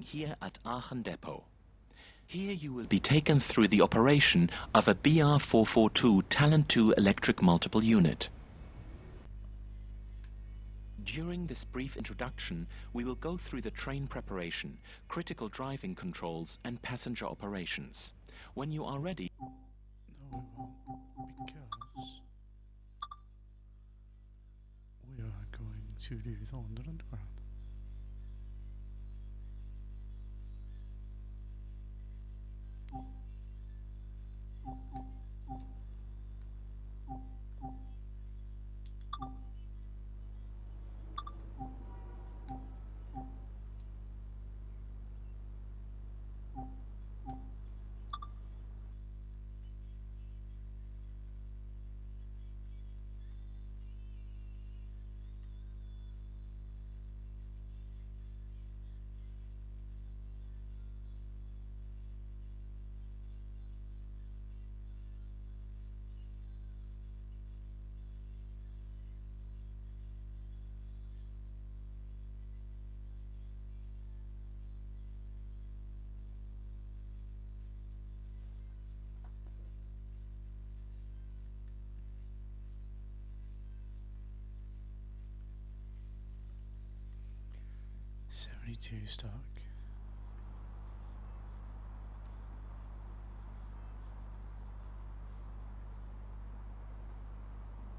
here at Aachen Depot. Here you will be taken through the operation of a BR442 Talent 2 electric multiple unit. During this brief introduction, we will go through the train preparation, critical driving controls and passenger operations. When you are ready... No, we won't, because we are going to do the London Underground. Stock.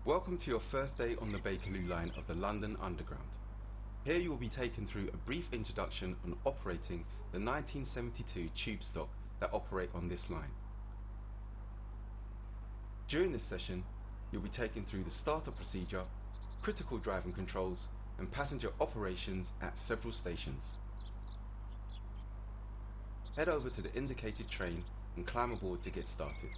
Welcome to your first day on the Bakerloo line of the London Underground. Here you will be taken through a brief introduction on operating the 1972 tube stock that operate on this line. During this session, you'll be taken through the startup procedure, critical driving controls, and passenger operations at several stations. Head over to the indicated train and climb aboard to get started.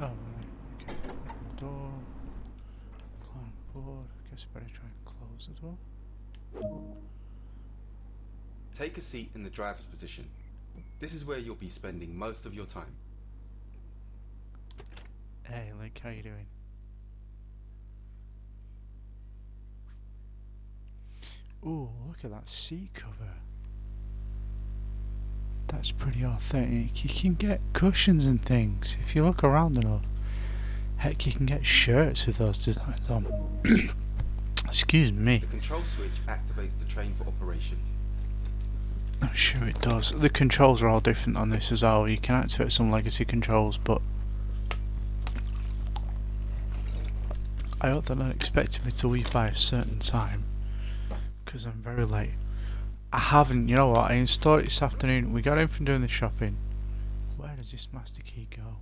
Oh, right, okay. Open the door. Climb aboard. I guess I better try and close the door. Take a seat in the driver's position. This is where you'll be spending most of your time. Hey, Luke, how you doing? Ooh, look at that seat cover. That's pretty authentic. You can get cushions and things if you look around enough. Heck, you can get shirts with those designs on. Excuse me. The control switch activates the train for operation. I'm sure it does. The controls are all different on this as well. You can activate some legacy controls, but I hope they're not expecting me to leave by a certain time, because I'm very late. I haven't, you know what, I installed it this afternoon. We got in from doing the shopping. Where does this master key go?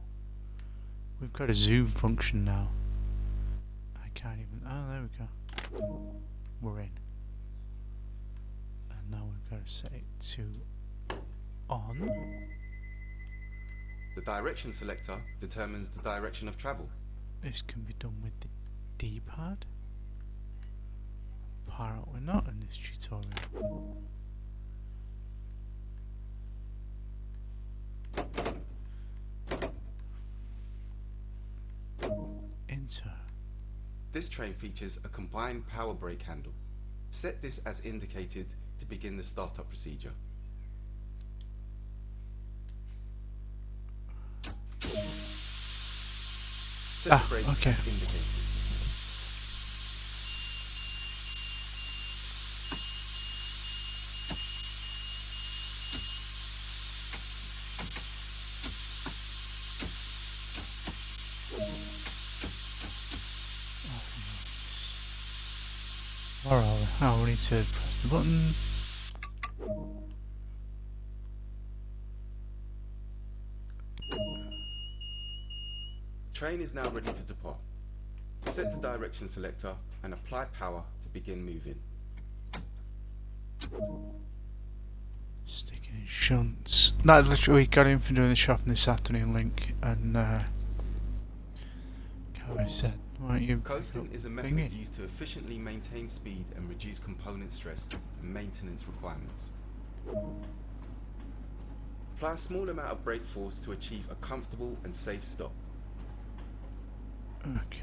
We've got a zoom function now. I can't even, oh there we go. We're in. And now we've got to set it to on. The direction selector determines the direction of travel. This can be done with the D-pad. Apparently not in this tutorial. Enter. This train features a combined power brake handle. Set this as indicated to begin the startup procedure. Set the brake okay. as indicated. Where are we? Oh, we need to press the button. Train is now ready to depart. Set the direction selector and apply power to begin moving. Sticking in shunts. That literally got in for doing the shopping this afternoon, Link, and Carrie said, why don't you Coasting is a method thingy? used to efficiently maintain speed and reduce component stress and maintenance requirements. Apply a small amount of brake force to achieve a comfortable and safe stop. Okay.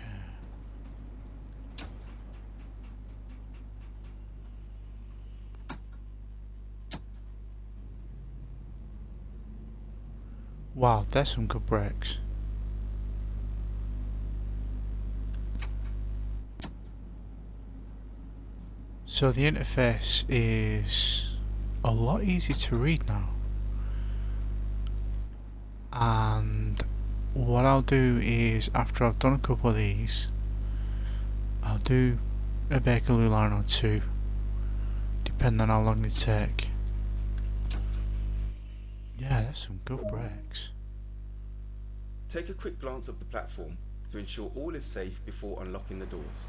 Wow, there's some good brakes. So the interface is a lot easier to read now. And what I'll do is, after I've done a couple of these, I'll do a Bakerloo line or two, depending on how long they take. Yeah, there's some good brakes. Take a quick glance of the platform to ensure all is safe before unlocking the doors.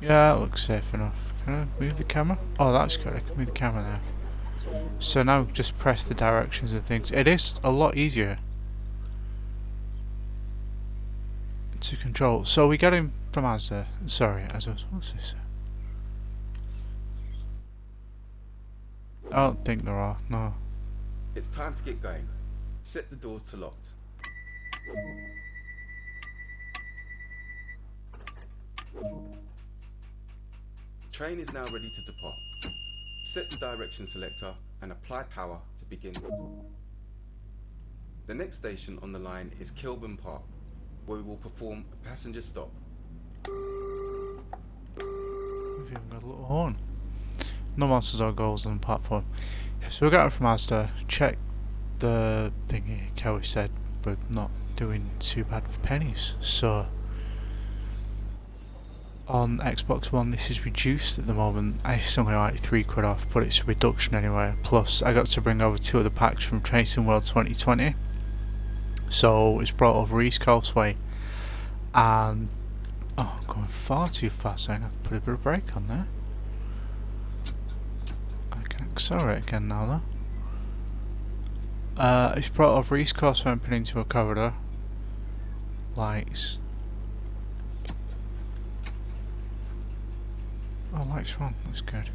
Yeah, that looks safe enough. Can I move the camera? Oh, that's good. I can move the camera there. So now just press the directions and things. It is a lot easier to control. So we got him from Asda. Sorry, Asda. What's this? I don't think there are. No. It's time to get going. Set the doors to locked. Train is now ready to depart. Set the direction selector and apply power to begin. The next station on the line is Kilburn Park, where we will perform a passenger stop. We've even got a little horn. No monsters or goals on the platform. Yeah, so we got it from Asda. Check the thingy, Kelly said, but not doing too bad for pennies. So on Xbox One this is reduced at the moment. It's only like £3 off, but it's a reduction anyway. Plus I got to bring over 2 other packs from Tracing World 2020. So it's brought over East Coastway, and oh, I'm going far too fast. I'm going to put a bit of brake on there. I can accelerate again now though. It's brought over East Coastway and Peninsula Corridor. Lights. Oh, lights are on. That's good.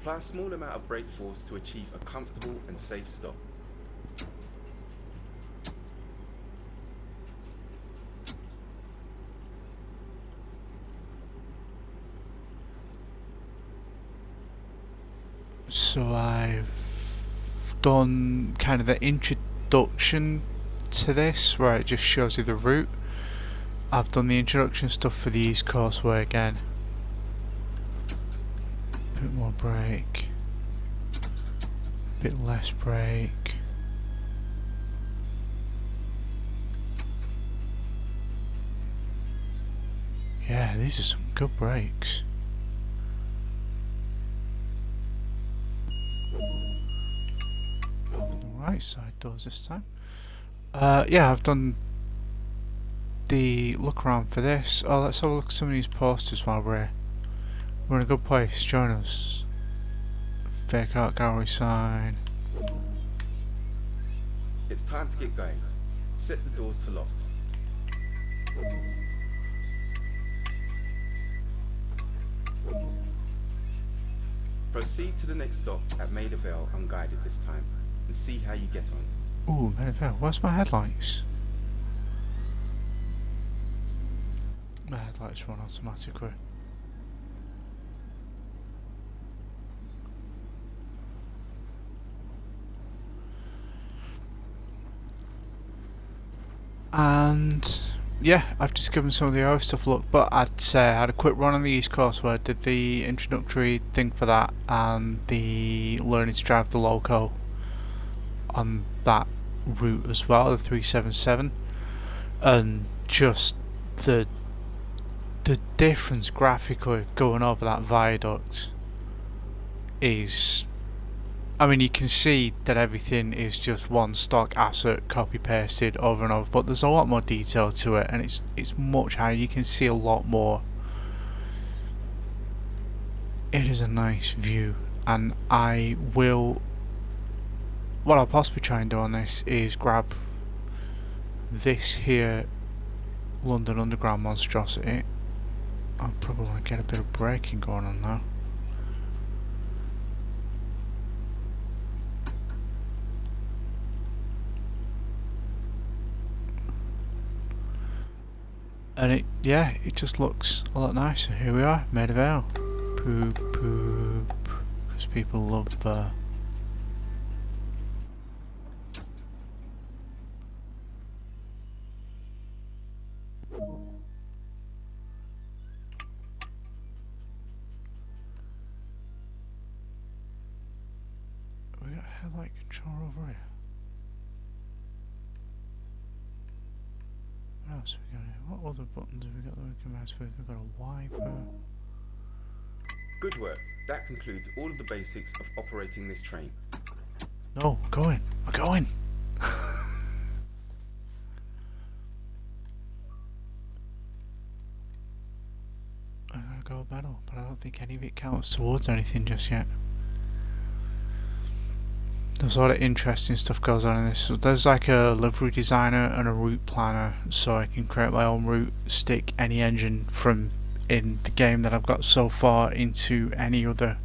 Apply a small amount of brake force to achieve a comfortable and safe stop. So I've done kind of the introduction to this, where it just shows you the route. I've done the introduction stuff for the East Coastway again. Bit more brake, bit less brake. Yeah, these are some good brakes. Open the right side doors this time. Yeah, I've done the look around for this. Oh, let's have a look at some of these posters while we're here. We're in a good place. Join us. Fake art gallery sign. It's time to get going. Set the doors to locked. Proceed to the next stop at Maida Vale unguided this time and see how you get on. Ooh, where's my headlights? My headlights run automatically. And yeah, I've just given some of the other stuff a look, but I'd say I had a quick run on the East Coast where I did the introductory thing for that and the learning to drive the loco on that route as well, the 377, and just the difference graphically going over that viaduct is, I mean, you can see that everything is just one stock asset copy pasted over and over, but there's a lot more detail to it, and it's much higher. You can see a lot more. It is a nice view, and what I'll possibly try and do on this is grab this here London Underground monstrosity. I'll probably want to get a bit of braking going on now. And it just looks a lot nicer. Here we are, Maida Vale. Poop, poop. Because people love we got headlight control over here. What else have we got here? What other buttons have we got that we can mess with? We've got a wiper. Good work. That concludes all of the basics of operating this train. No, we're going. We're going. I'm gonna go battle, but I don't think any of it counts towards anything just yet. There's a lot of interesting stuff goes on in this. So there's like a livery designer and a route planner, so I can create my own route, stick any engine from in the game that I've got so far into any other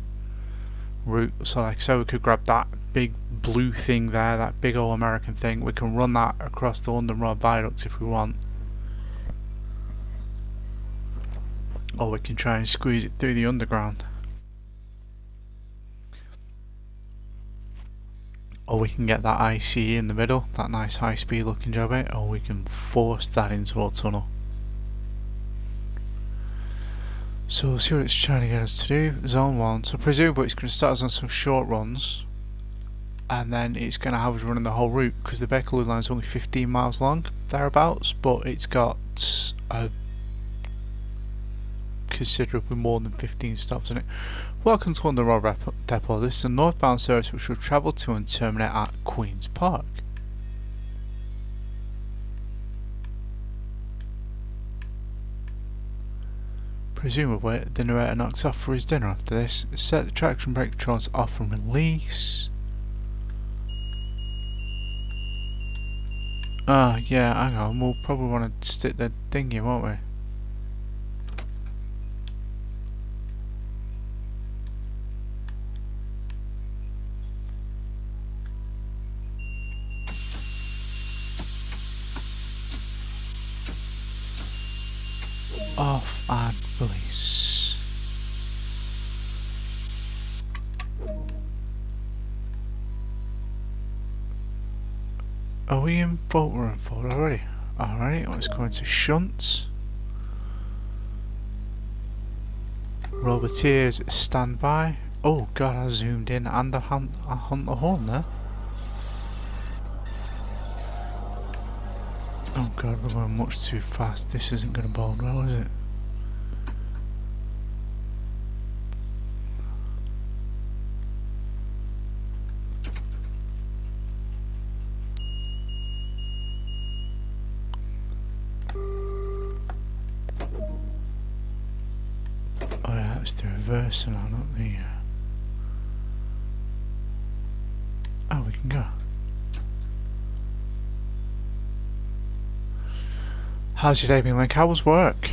route. So like so we could grab that big blue thing there, that big old American thing, we can run that across the London Road viaduct if we want. Or we can try and squeeze it through the underground. Or we can get that ICE in the middle, that nice high speed looking job it, or we can force that into a tunnel. So we'll see what it's trying to get us to do. Zone 1, so presumably it's going to start us on some short runs, and then it's going to have us running the whole route, because the Bakerloo line is only 15 miles long, thereabouts, but it's got a considerably more than 15 stops in it. Welcome to London Road Depot. This is a northbound service which will travel to and terminate at Queen's Park. Presumably the narrator knocks off for his dinner after this. Set the traction brake controls off and release. Yeah, hang on, we'll probably want to stick the thingy, won't we? Off and release. Are we in fault? We're in fault already. Alrighty, let's go into shunts. Roboteers stand by. Oh god, I zoomed in and I hunt the horn there. Oh god, we're going much too fast. This isn't going to bode well, is it? it's the reverse now, not the... Oh, we can go. How's your day been, Link? How was work?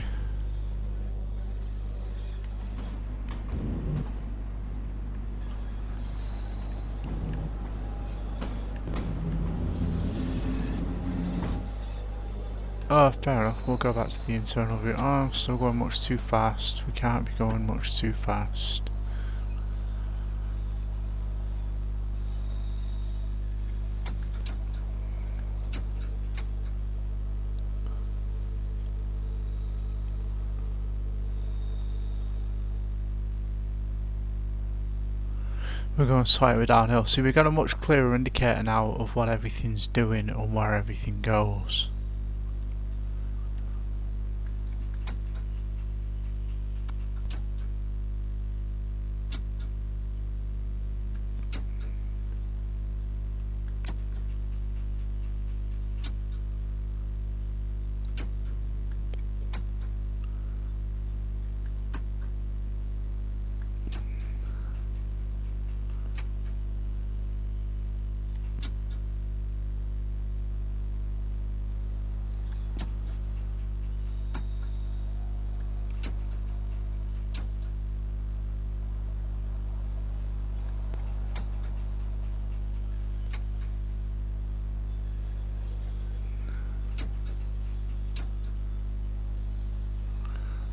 Oh, fair enough. We'll go back to the internal view. Oh, I'm still going much too fast. We can't be going much too fast. We're going slightly downhill. See, we've got a much clearer indicator now of what everything's doing and where everything goes.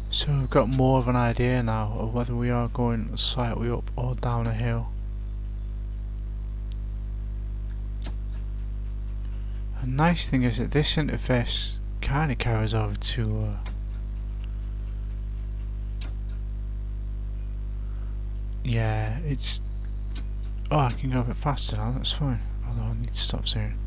So we've got more of an idea now of whether we are going slightly up or down a hill. A nice thing is that this interface kind of carries over to yeah, it's... Oh, I can go a bit faster now, that's fine. Although I need to stop soon.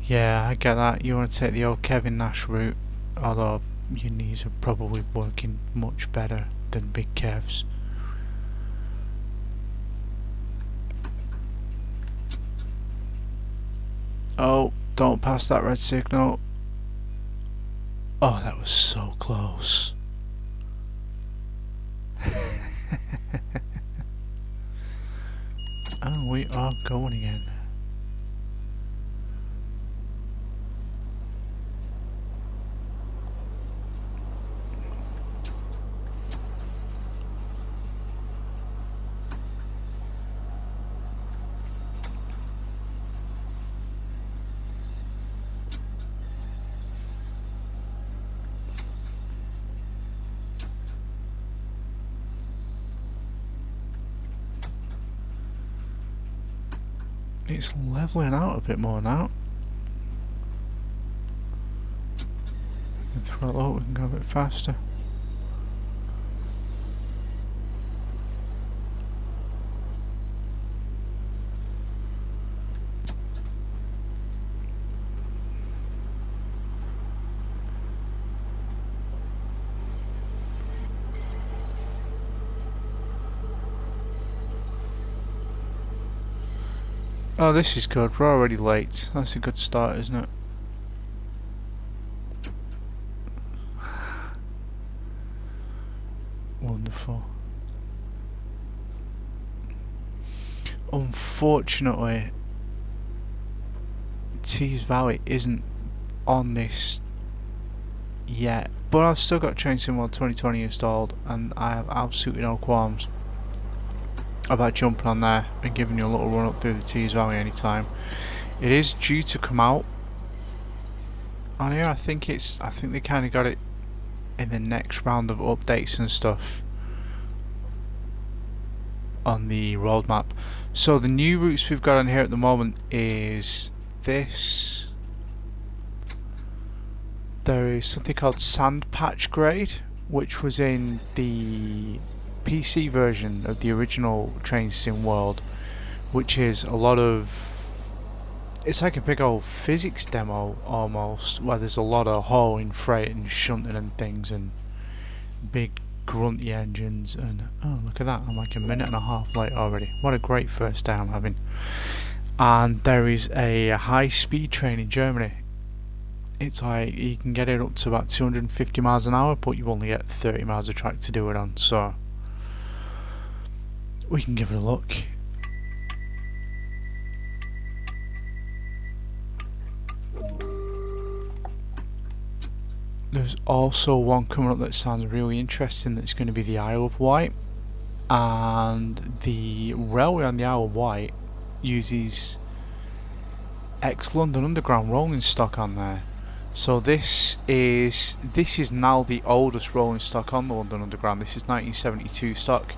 Yeah, I get that. You want to take the old Kevin Nash route, although your knees are probably working much better than Big Kev's. Oh, don't pass that red signal. Oh, that was so close. Oh, we are going again. It's levelling out a bit more now. We can throttle up, we can go a bit faster. Oh, this is good. We're already late. That's a good start, isn't it? Wonderful. Unfortunately, Tees Valley isn't on this yet, but I've still got Train Sim World 2020 installed, and I have absolutely no qualms about jumping on there and giving you a little run up through the Tees Valley anytime. It is due to come out on here. I think they kind of got it in the next round of updates and stuff on the roadmap. So the new routes we've got on here at the moment is this. There is something called Sand Patch Grade, which was in the PC version of the original Train Sim World, which is a lot of... It's like a big old physics demo almost, where there's a lot of hauling freight and shunting and things and big grunty engines and... Oh, look at that, I'm like a minute and a half late already. What a great first day I'm having. And there is a high speed train in Germany. It's like, you can get it up to about 250 miles an hour, but you only get 30 miles of track to do it on, so we can give it a look. There's also one coming up that sounds really interesting, that's going to be the Isle of Wight, and the railway on the Isle of Wight uses ex-London Underground rolling stock on there. So this is now the oldest rolling stock on the London Underground. This is 1972 stock,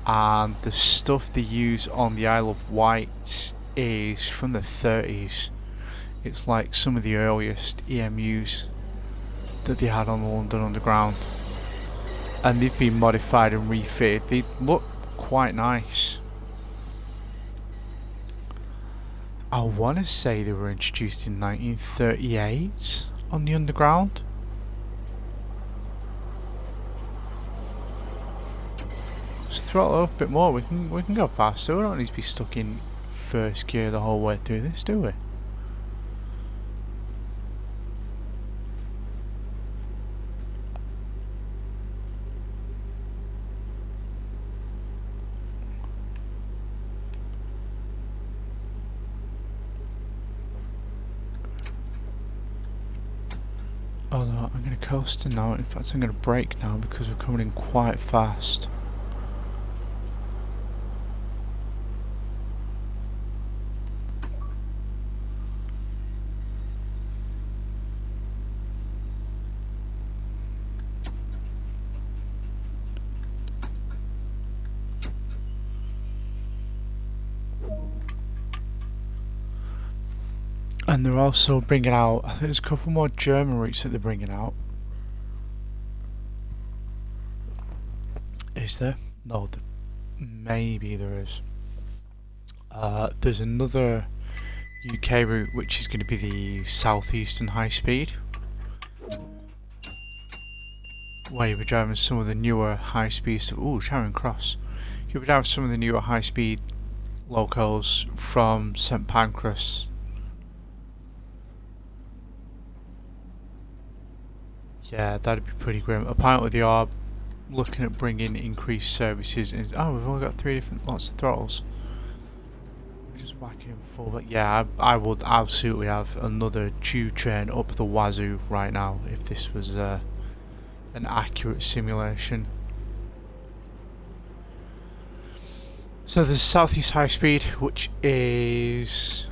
and the stuff they use on the Isle of Wight is from the 30s. It's like some of the earliest EMUs that they had on the London Underground, and they've been modified and refitted. They look quite nice. I want to say they were introduced in 1938 on the Underground. Let's throttle up a bit more. We can go faster. We don't need to be stuck in first gear the whole way through this, do we? Although I'm going to coast now. In fact, I'm going to brake now because we're coming in quite fast. And they're also bringing out, I think there's a couple more German routes that they're bringing out. Is there? No, maybe there is. There's another UK route which is going to be the Southeastern High Speed, where you'll be driving some of the newer high speed stuff. Ooh, Charing Cross. You'll be driving some of the newer high speed locals from St Pancras. Yeah, that'd be pretty grim. Apparently they are looking at bringing increased services. Oh, we've only got 3 different lots of throttles. We're just whacking them full. But yeah, I would absolutely have another tube train up the wazoo right now if this was an accurate simulation. So there's Southeast High Speed, which is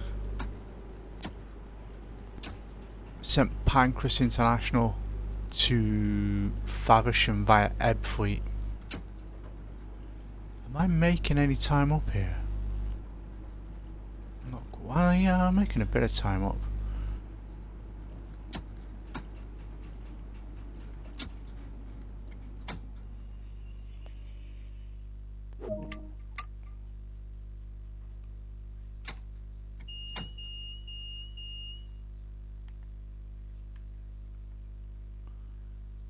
St Pancras International to Faversham via Ebbfleet. Am I making any time up here? Not well, yeah, I'm making a bit of time up.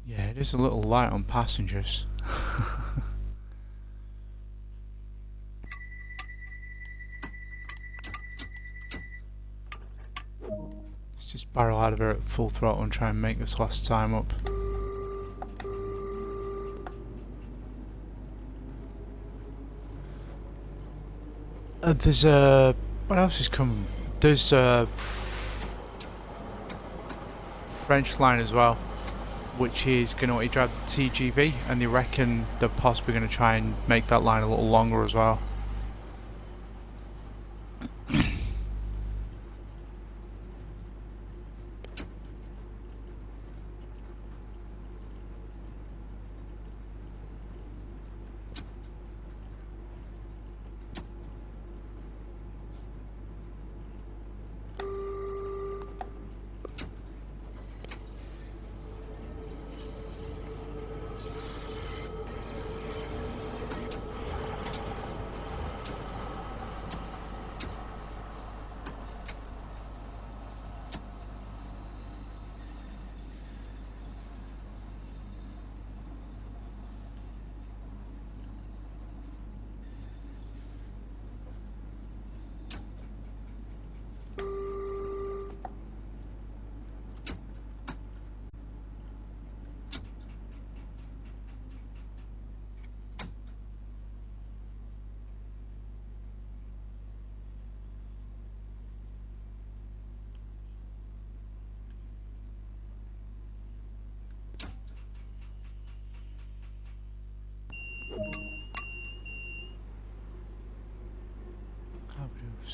Yeah, it is a little light on passengers. Let's just barrel out of here at full throttle and try and make this last time up. There's a... what else is coming? There's a French line as well, which is going to let you drive the TGV, and they reckon they're possibly going to try and make that line a little longer as well.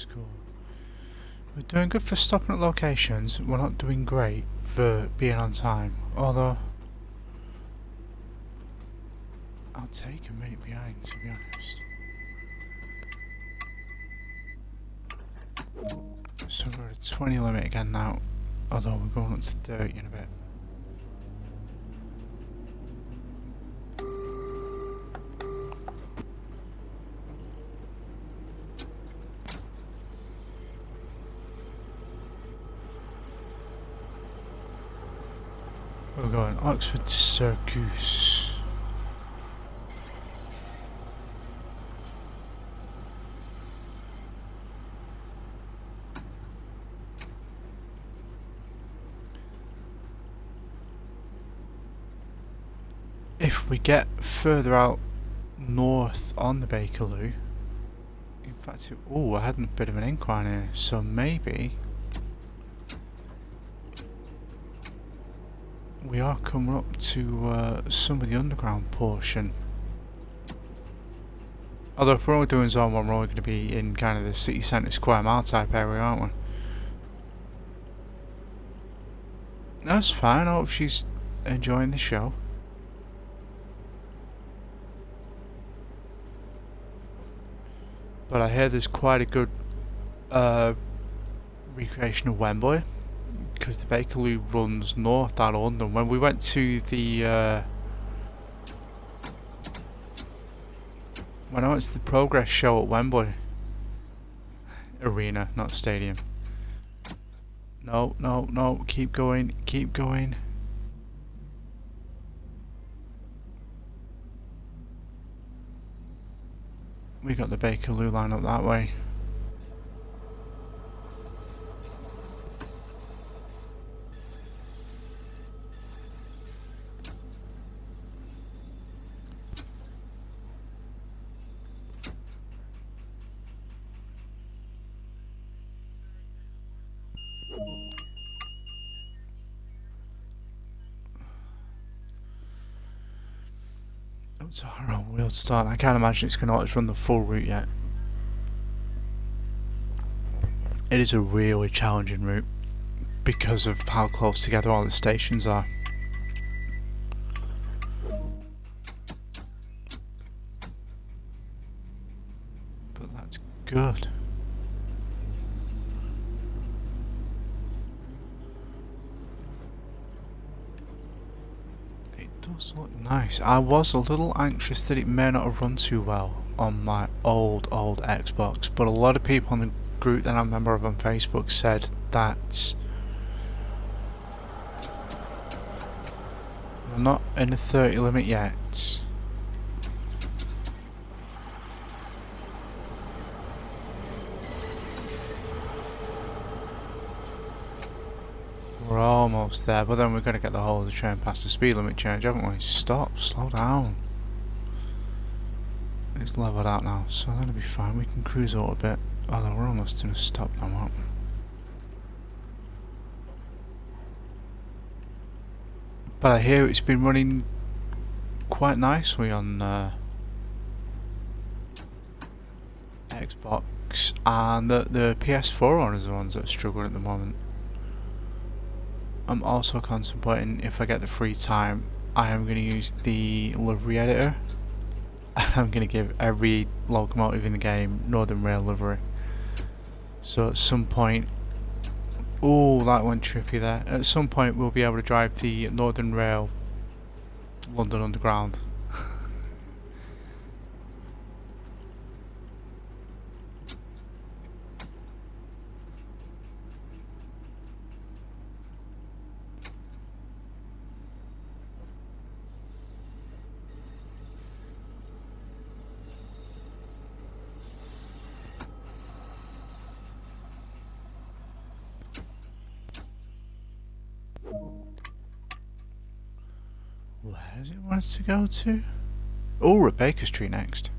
score. We're doing good for stopping at locations. We're not doing great for being on time. Although, I'll take a minute behind, to be honest. So we're at 20 limit again now. Although we're going up to 30 in a bit. We're going Oxford Circus. If we get further out north on the Bakerloo, in fact, oh, I had a bit of an incline here, so maybe we are coming up to some of the underground portion. Although if we're only doing zone 1, we're only going to be in kind of the city centre square mile type area, aren't we? That's fine, I hope she's enjoying the show. But I hear there's quite a good recreation of Wembley, because the Bakerloo runs north out of London. When we went to the Progress show at Wembley Arena, not stadium. No, no, no, keep going, keep going. We got the Bakerloo line up that way. It's a horrible wheel to start. I can't imagine it's going to let us run the full route yet. It is a really challenging route because of how close together all the stations are. But that's good. It does look nice. I was a little anxious that it may not have run too well on my old Xbox, but a lot of people in the group that I'm a member of on Facebook said that we're not in the 30 limit yet. We're almost there, but then we're going to get the whole of the train past the speed limit change, haven't we? Stop, slow down. It's leveled out now, so that'll be fine. We can cruise a little bit. Although we're almost in a stop now, aren't we? But I hear it's been running quite nicely on Xbox, and the PS4 owners are the ones that are struggling at the moment. I'm also contemplating, if I get the free time, I am going to use the livery editor, and I'm going to give every locomotive in the game Northern Rail livery. So at some point, oh, that went trippy there. At some point we'll be able to drive the Northern Rail London Underground. Where does it want us to go to? Oh, we're at Baker Street next.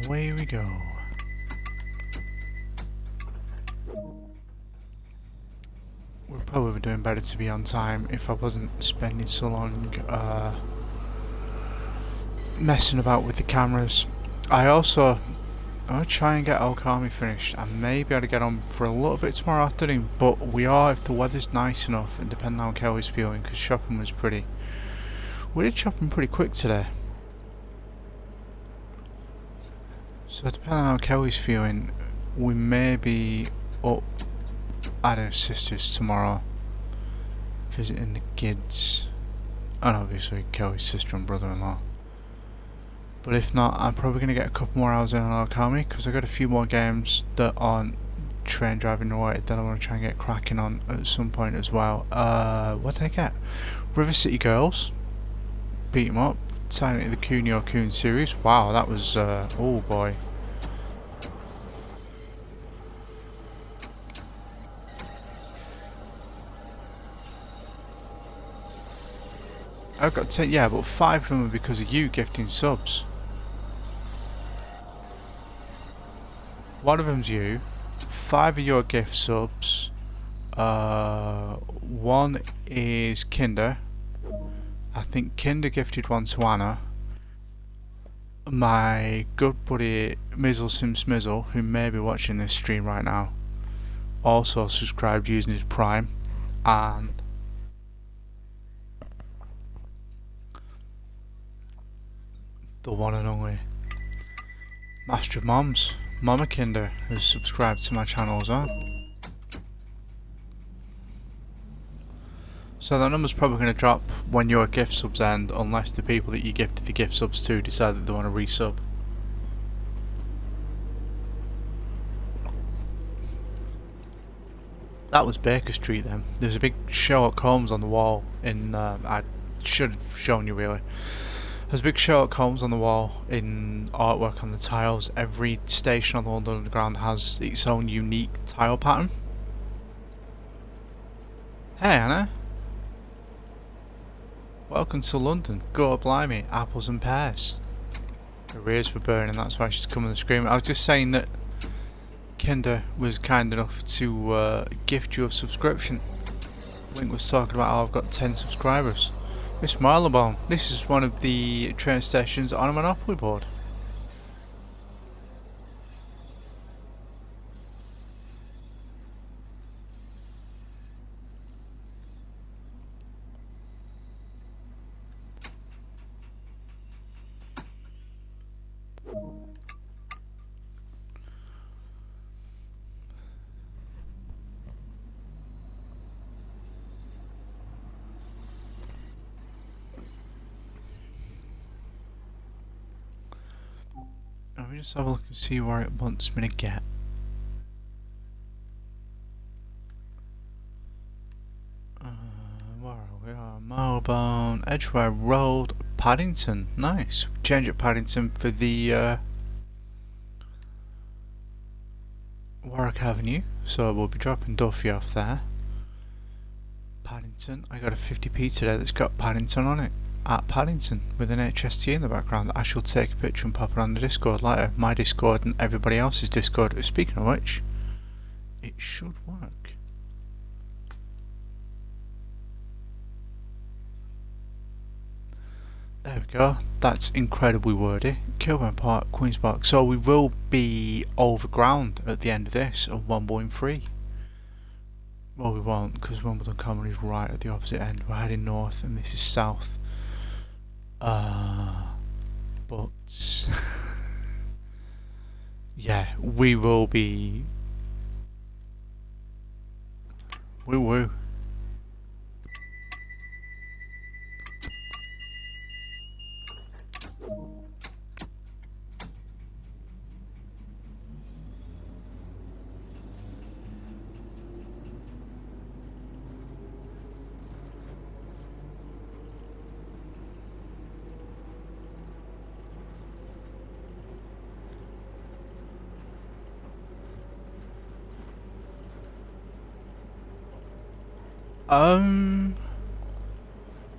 Away we go. probably be doing better to be on time if I wasn't spending so long messing about with the cameras. I'll try and get Okami finished. I may be able to get on for a little bit tomorrow afternoon, but we are, if the weather's nice enough, and depending on how Kelly's feeling, because shopping was pretty... We did shopping pretty quick today. So depending on how Kelly's feeling, we may be up at her sister's tomorrow, visiting the kids, and obviously Kelly's sister and brother-in-law. But if not, I'm probably going to get a couple more hours in on Okami, because I've got a few more games that aren't train driving related that I want to try and get cracking on at some point as well. What did I get? River City Girls. Beat 'em up. Signing the Kunio Kun series. Wow, that was, oh boy. I've got 10, yeah, but 5 of them are because of you gifting subs. One of them's you, 5 are your gift subs, 1 is Kinder. I think Kinder gifted one to Anna. My good buddy Mizzle Sim Smizzle, who may be watching this stream right now, also subscribed using his Prime, and the one and only Master of Moms, Mama Kinder, has subscribed to my channel as well. So that number's probably going to drop when your gift subs end, unless the people that you gifted the gift subs to decide that they want to resub. That was Baker Street then. There's a big Sherlock Holmes on the wall in, I should have shown you really. There's a big Sherlock Holmes on the wall in artwork on the tiles. Every station on the London Underground has its own unique tile pattern. Hey Anna! Welcome to London. Go blimey, apples and pears. Her ears were burning, that's why she's coming and screaming. I was just saying that Kinder was kind enough to gift you a subscription. Link was talking about how I've got 10 subscribers. Miss Marylebone, this is one of the train stations on a Monopoly board. Let me just have a look and see where it wants me to get. Where are we? Marylebone, Edgware Road, Paddington. Nice. Change at Paddington for the Warwick Avenue. So we'll be dropping Duffy off there. Paddington. I got a 50p today that's got Paddington on it. At Paddington with an HST in the background. I shall take a picture and pop it on the Discord later. My Discord and everybody else's Discord. Speaking of which, it should work. There we go. That's incredibly wordy. Kilburn Park, Queen's Park. So we will be overground at the end of this at Wimbledon free. Well, we won't, because Wimbledon Common is right at the opposite end. We're heading north and this is south. But yeah, we will be woo woo.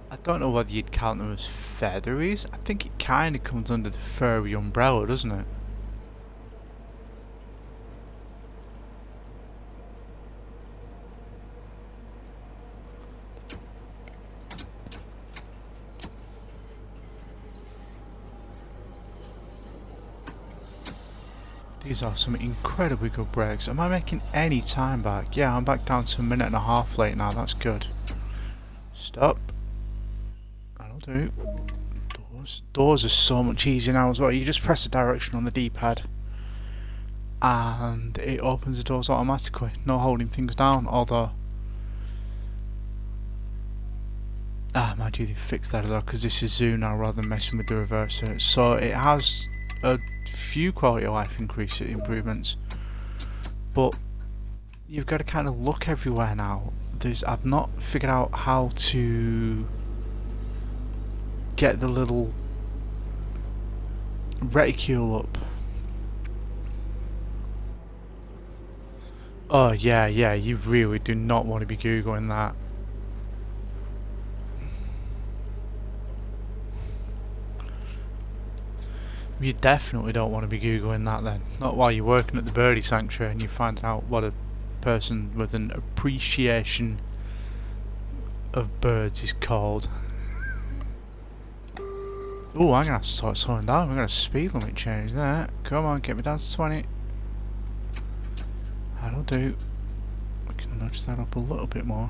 I don't know whether you'd count them as featheries. I think it kind of comes under the furry umbrella, doesn't it? These are some incredibly good brakes. Am I making any time back? Yeah, I'm back down to a minute and a half late now. That's good. Stop. That'll do. Doors are so much easier now as well. You just press the direction on the D-pad and it opens the doors automatically. No holding things down, although mind you, they fixed that as well because this is zoom now rather than messing with the reverser. So it has a few quality of life improvements, but you've got to kind of look everywhere now. I've not figured out how to get the little reticule up. Oh yeah, you really do not want to be googling that. You definitely don't want to be googling that then. Not while you're working at the birdie sanctuary and you find out what a person with an appreciation of birds is called. Oh, I'm gonna have to start slowing down. We're gonna speed limit change there. Come on, get me down to 20. That'll do. We can nudge that up a little bit more.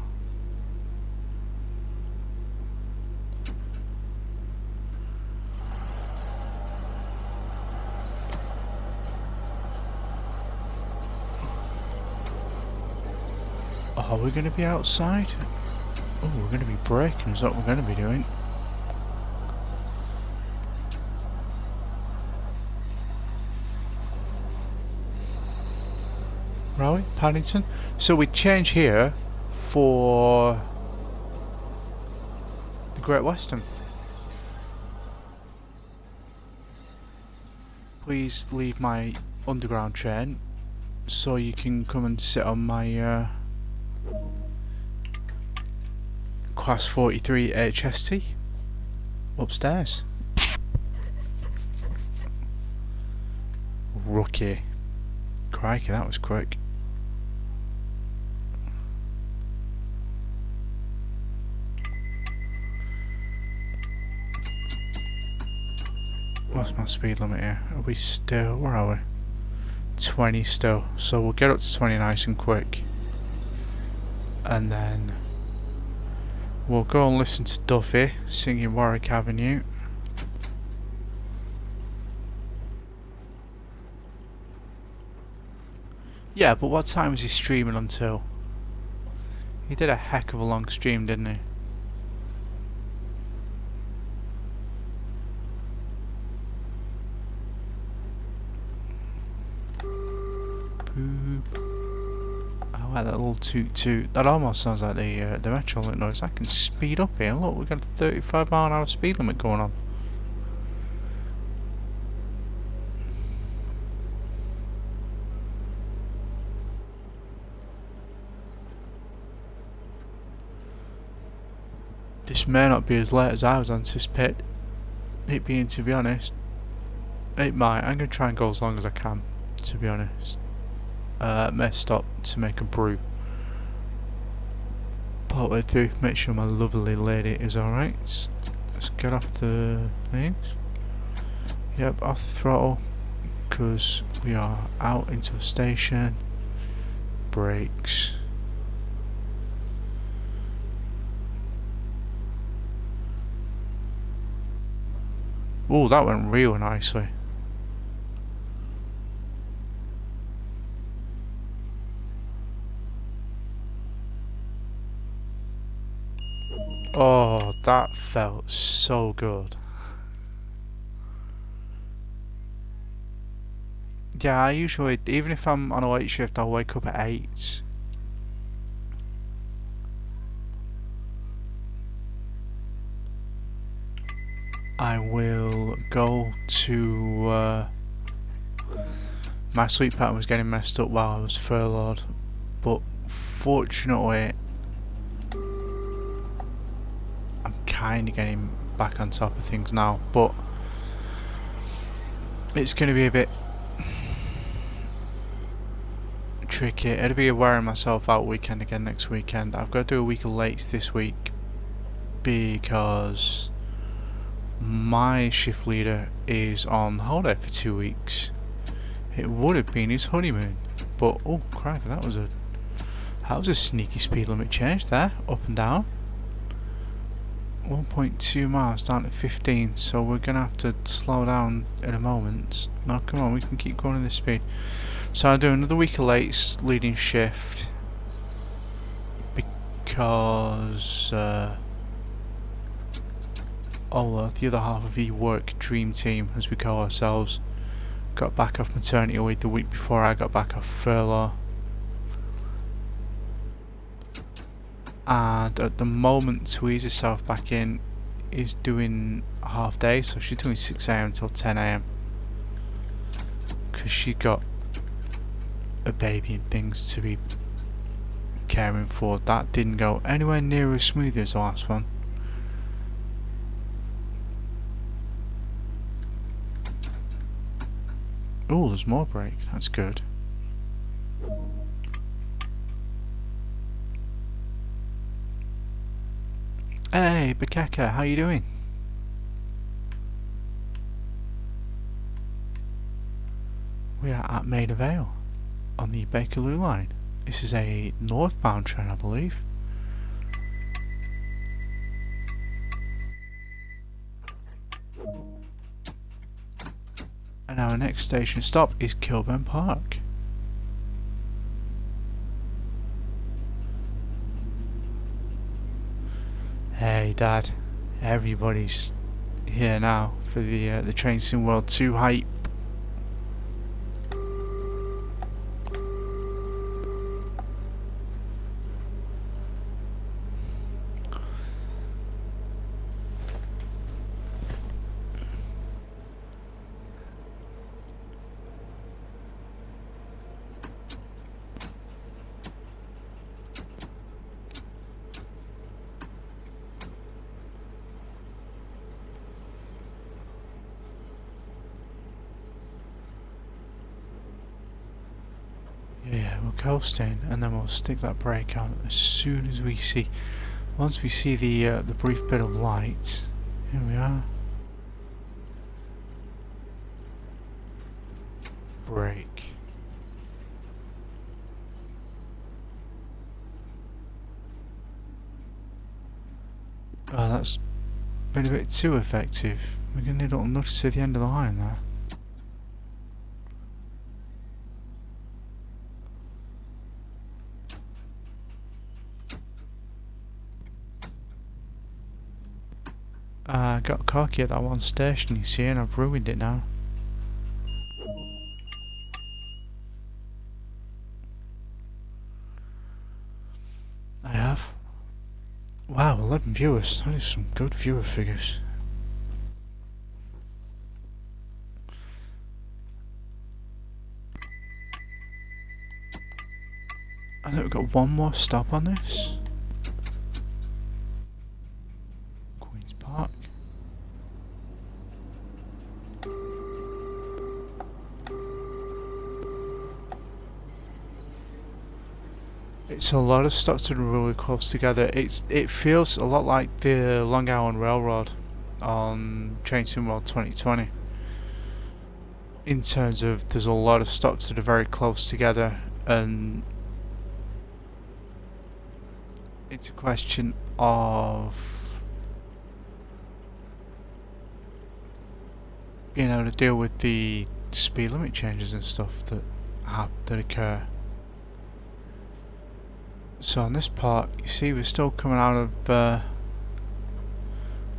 Are we going to be outside? Oh, we're going to be braking is what we're going to be doing. Right, Paddington. So we change here for the Great Western. Please leave my underground train so you can come and sit on my Class 43 HST upstairs. Rookie. Crikey, that was quick. What's my speed limit here? Are we still, where are we? 20 still. So we'll get up to 20 nice and quick. And then we'll go and listen to Duffy singing Warwick Avenue. Yeah, but what time was he streaming until? He did a heck of a long stream, didn't he? Boop. I like that little toot toot. That almost sounds like the Metrolink noise. I can speed up here. Look, we've got a 35-mile-an-hour speed limit going on. This may not be as late as I was anticipating it being, to be honest. It might. I'm going to try and go as long as I can, to be honest. May stop to make a brew. Partway through, make sure my lovely lady is alright. Let's get off the things. Yep, off the throttle, because we are out into the station. Brakes. Oh, that went real nicely. Oh, that felt so good. Yeah, I usually, even if I'm on a late shift, I'll wake up at 8. I will go to my sleep pattern was getting messed up while I was furloughed, but fortunately I'm kind of getting back on top of things now, but it's going to be a bit tricky. It'll be wearing myself out weekend again next weekend. I've got to do a week of lates this week because my shift leader is on holiday for 2 weeks. It would have been his honeymoon. But, oh crap, that was a sneaky speed limit change there, up and down. 1.2 miles down to 15, so we're gonna have to slow down in a moment. No, come on, we can keep going at this speed. So I do another week of late leading shift because the other half of the work dream team, as we call ourselves, got back off maternity leave the week before I got back off furlough. And at the moment to ease herself back in is doing a half day, so she's doing 6 AM till 10 AM because she got a baby and things to be caring for. That didn't go anywhere near as smooth as the last one. Oh, there's more brake, that's good. Hey, Bakeka, how you doing? We are at Maida Vale on the Bakerloo line. This is a northbound train, I believe. And our next station stop is Kilburn Park. Hey Dad, everybody's here now for the Train Sim World 2 hype. Yeah, we're coasting, and then we'll stick that brake on as soon as we see. Once we see the brief bit of light. Here we are. Brake. Oh, that's been a bit too effective. We're gonna need a little nudge to the end of the line there. I got cocky at that one station, you see, and I've ruined it now. I have. Wow, 11 viewers. That is some good viewer figures. I think we've got one more stop on this. Queen's Park. It's a lot of stops that are really close together. It feels a lot like the Long Island Railroad on Train Sim World 2020. In terms of there's a lot of stops that are very close together, and it's a question of being able to deal with the speed limit changes and stuff that occur. So on this part, you see we're still coming out of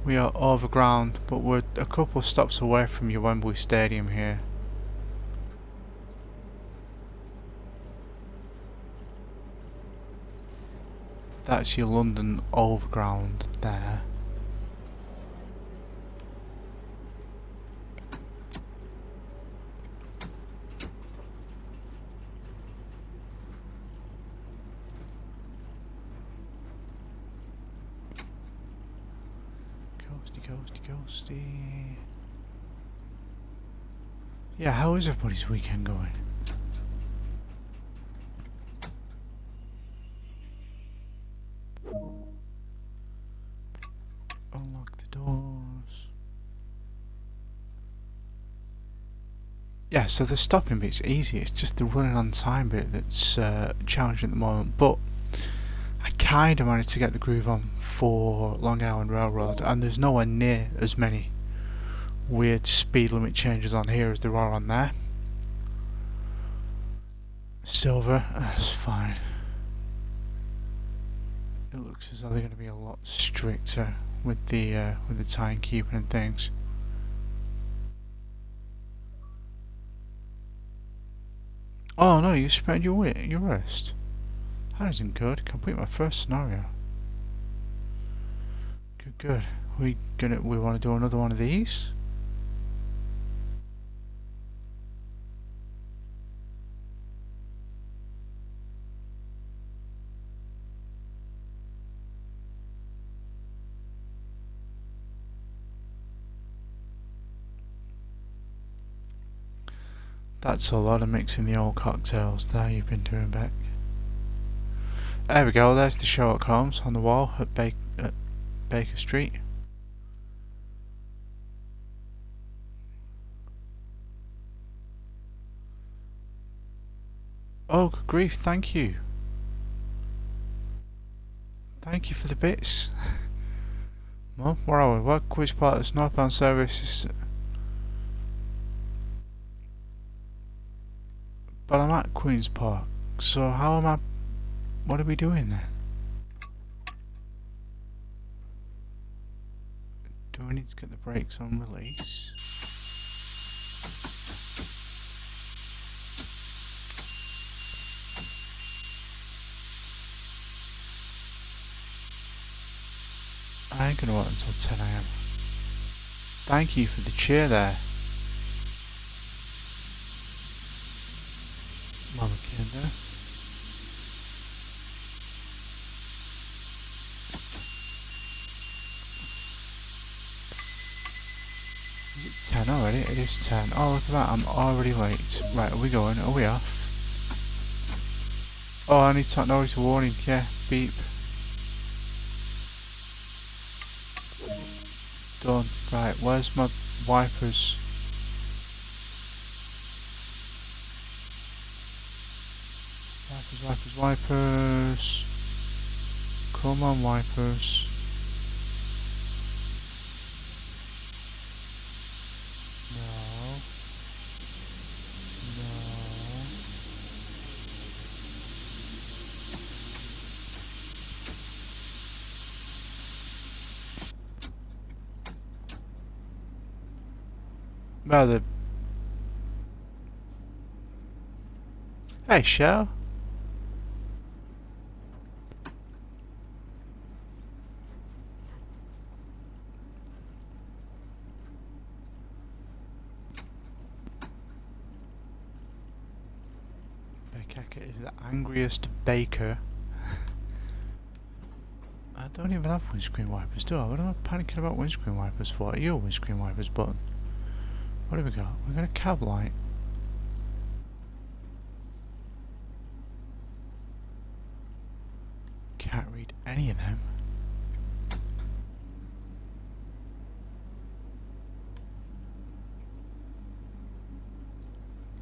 we are overground, but we're a couple of stops away from your Wembley Stadium here. That's your London Overground there. Ghosty. Yeah, how is everybody's weekend going? Unlock the doors. Yeah, so the stopping bit's easy, it's just the running on time bit that's challenging at the moment, but I kinda managed to get the groove on for Long Island Railroad, and there's nowhere near as many weird speed limit changes on here as there are on there. Silver, that's fine. It looks as though they're going to be a lot stricter with the timekeeping and things. Oh no, you spared your rest. That isn't good. Complete my first scenario. Good, good. We want to do another one of these? That's a lot of mixing the old cocktails there you've been doing, Beck. There we go, there's the Sherlock Holmes on the wall at Baker Street. Oh, good grief, thank you. Thank you for the bits. Well, where are we? What quiz part of northbound service is... But I'm at Queen's Park, so how am I... What are we doing then? Do we need to get the brakes on release? I ain't gonna wait until 10 AM. Thank you for the cheer there. Mama Kinder. Is it 10 already? It is 10. Oh, look at that, I'm already late. Right, are we going? Are we off? Oh, I need to notice a warning. Yeah, beep. Done. Right, where's my wipers? Wipers. Come on, wipers. No. No. Well, hey, Shell. Bekeke is the angriest baker. I don't even have windscreen wipers, do I? What am I panicking about windscreen wipers for? Are you a windscreen wipers button? What have we got? We've got a cab light. Can't read any of them.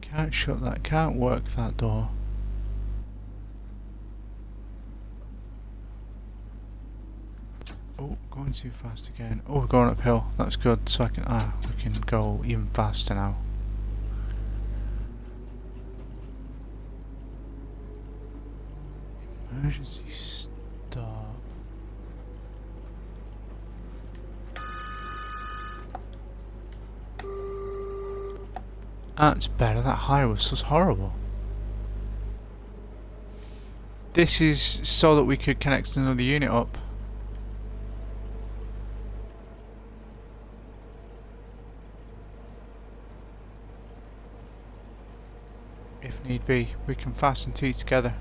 Can't shut that, can't work that door. Oh, going too fast again. Oh, we're going uphill. That's good. So we can go even faster now. Emergency stop. That's better. That high was just horrible. This is so that we could connect another unit up. If need be, we can fasten two together.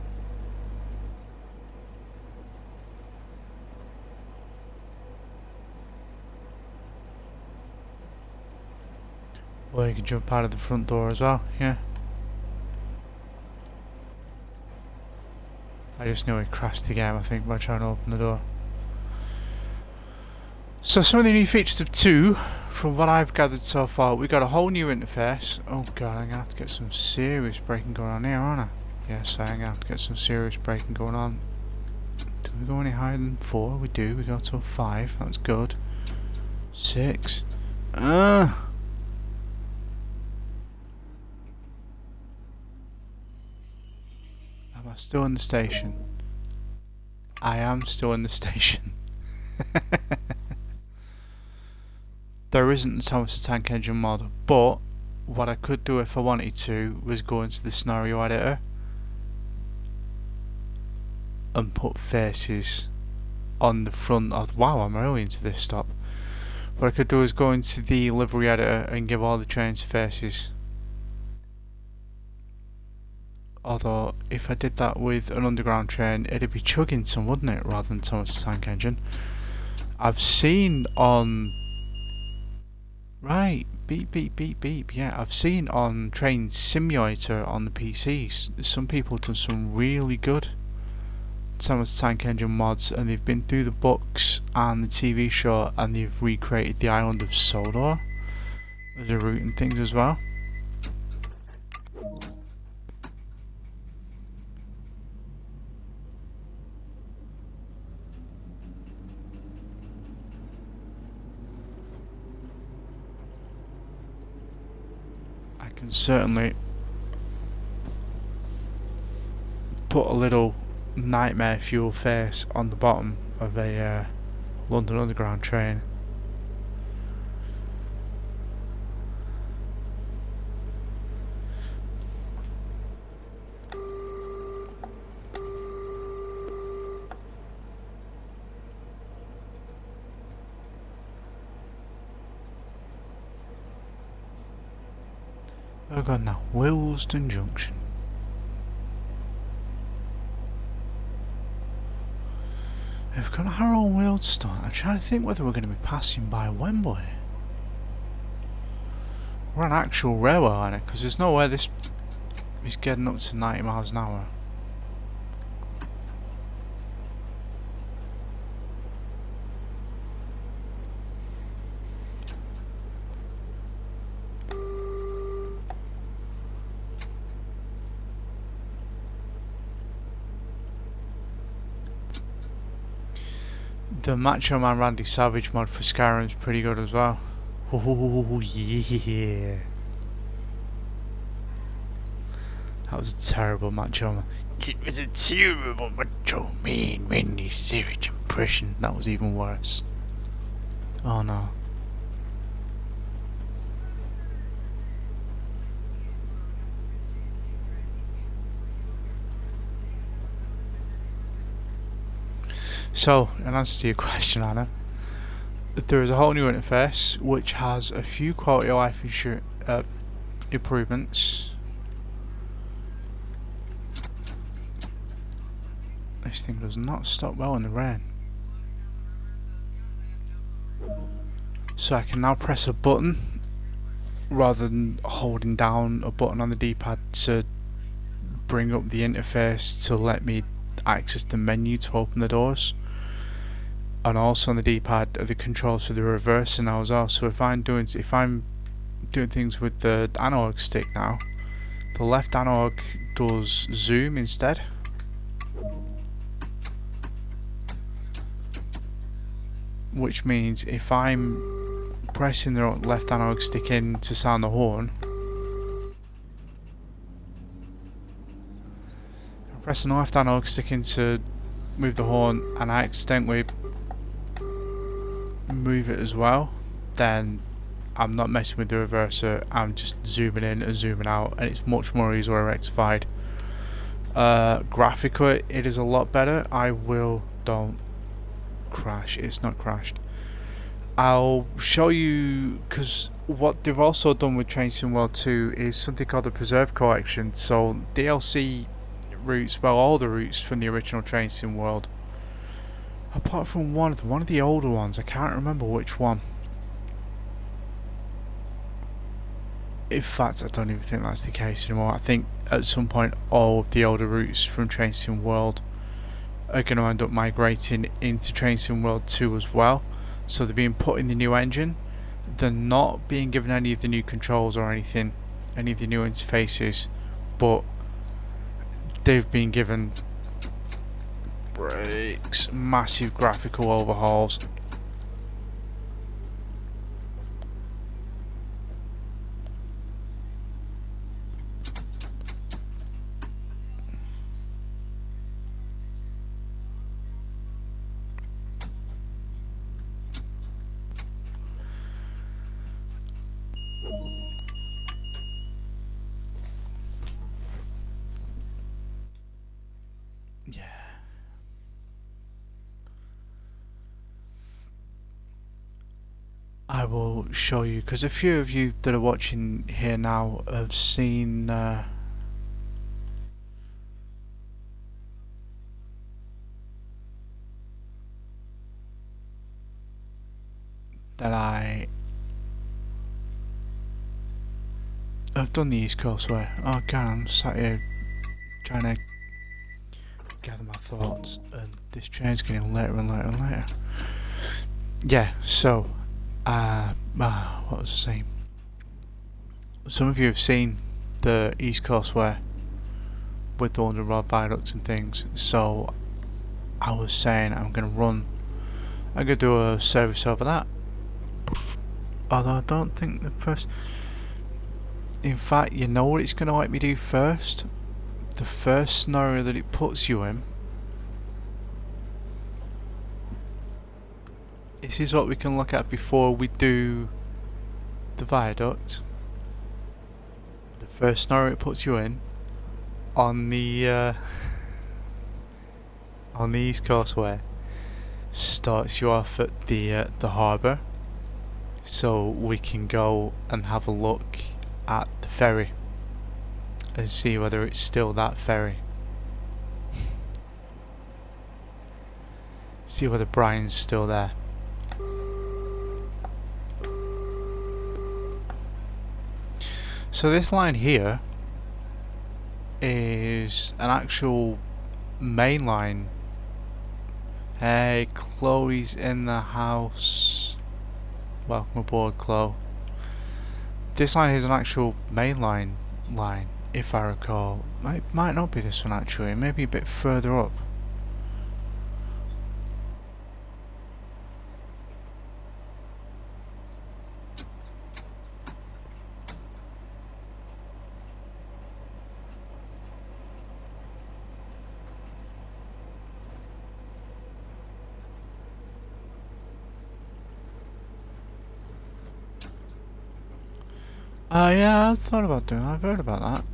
Or you can jump out of the front door as well, yeah. I just knew I crashed the game, I think, by trying to open the door. So some of the new features of 2 from what I've gathered so far, we got a whole new interface. Oh god, I'm gonna have to get some serious braking going on here, aren't I? Yes, I'm gonna have to get some serious braking going on. Do we go any higher than 4? We do. We go to 5. That's good. 6. Am I still in the station? I am still in the station. There isn't a Thomas the Tank Engine mod, but what I could do if I wanted to was go into the scenario editor and put faces on the front of... Wow, I'm really into this stop. What I could do is go into the livery editor and give all the trains faces. Although, if I did that with an underground train, it'd be chugging some, wouldn't it, rather than Thomas the Tank Engine. I've seen on... Right, beep beep beep beep, yeah, I've seen on Train Simulator on the PCs, some people have done some really good Thomas the Tank Engine mods, and they've been through the books and the TV show, and they've recreated the island of Sodor as a route and things as well. Can certainly put a little nightmare fuel face on the bottom of a London Underground train. Oh god, now Willesden Junction. We've got Harrow and Wealdstone. I'm trying to think whether we're going to be passing by Wembley. We're an actual railway line, because there's no way this is getting up to 90 miles an hour. The Macho Man Randy Savage mod for Skyrim's pretty good as well. Oh yeah. That was a terrible Macho Man. It was a terrible Macho Man Randy Savage impression. That was even worse. Oh no. So, in answer to your question, Anna, there is a whole new interface which has a few quality of life improvements. This thing does not stop well in the rain. So I can now press a button rather than holding down a button on the D-pad to bring up the interface to let me access the menu to open the doors. And also on the D-pad are the controls for the reverse now as well. So if I'm doing things with the analog stick now, the left analog does zoom instead. Which means if I'm pressing the left analog stick in to sound the horn, I'm pressing the left analog stick in to move the horn and I accidentally move it as well, then I'm not messing with the reverser, I'm just zooming in and zooming out, and it's much more easily rectified. Graphically it is a lot better. Don't crash, it's not crashed. I'll show you, because what they've also done with Train Sim World 2 is something called the Preserve Collection. So DLC routes, well, all the routes from the original Train Sim World, apart from one of the older ones, I can't remember which one. In fact, I don't even think that's the case anymore. I think at some point all of the older routes from Train Sim World are going to end up migrating into Train Sim World 2 as well. So they're being put in the new engine, they're not being given any of the new controls or anything, any of the new interfaces, but they've been given brakes, massive graphical overhauls. Yeah. I will show you, because a few of you that are watching here now have seen that I have done the East Coastway. Oh god, I'm sat here trying to gather my thoughts, and this train's getting later and later and later. Yeah, so, what was I saying? Some of you have seen the East Coastway with the underrod viaducts and things, so I was saying I'm going to do a service over that. Although I don't think the first... In fact, you know what it's going to let me do first? The first scenario that it puts you in. This is what we can look at before we do the viaduct. The first scenario it puts you in on the on the East Coastway starts you off at the harbour, so we can go and have a look at the ferry and see whether it's still that ferry. See whether Brian's still there. So this line here is an actual main line. Hey, Chloe's in the house. Welcome aboard, Chloe. This line is an actual main line, if I recall. It might not be this one actually, it may be a bit further up. Yeah, I've thought about doing that. I've heard about that.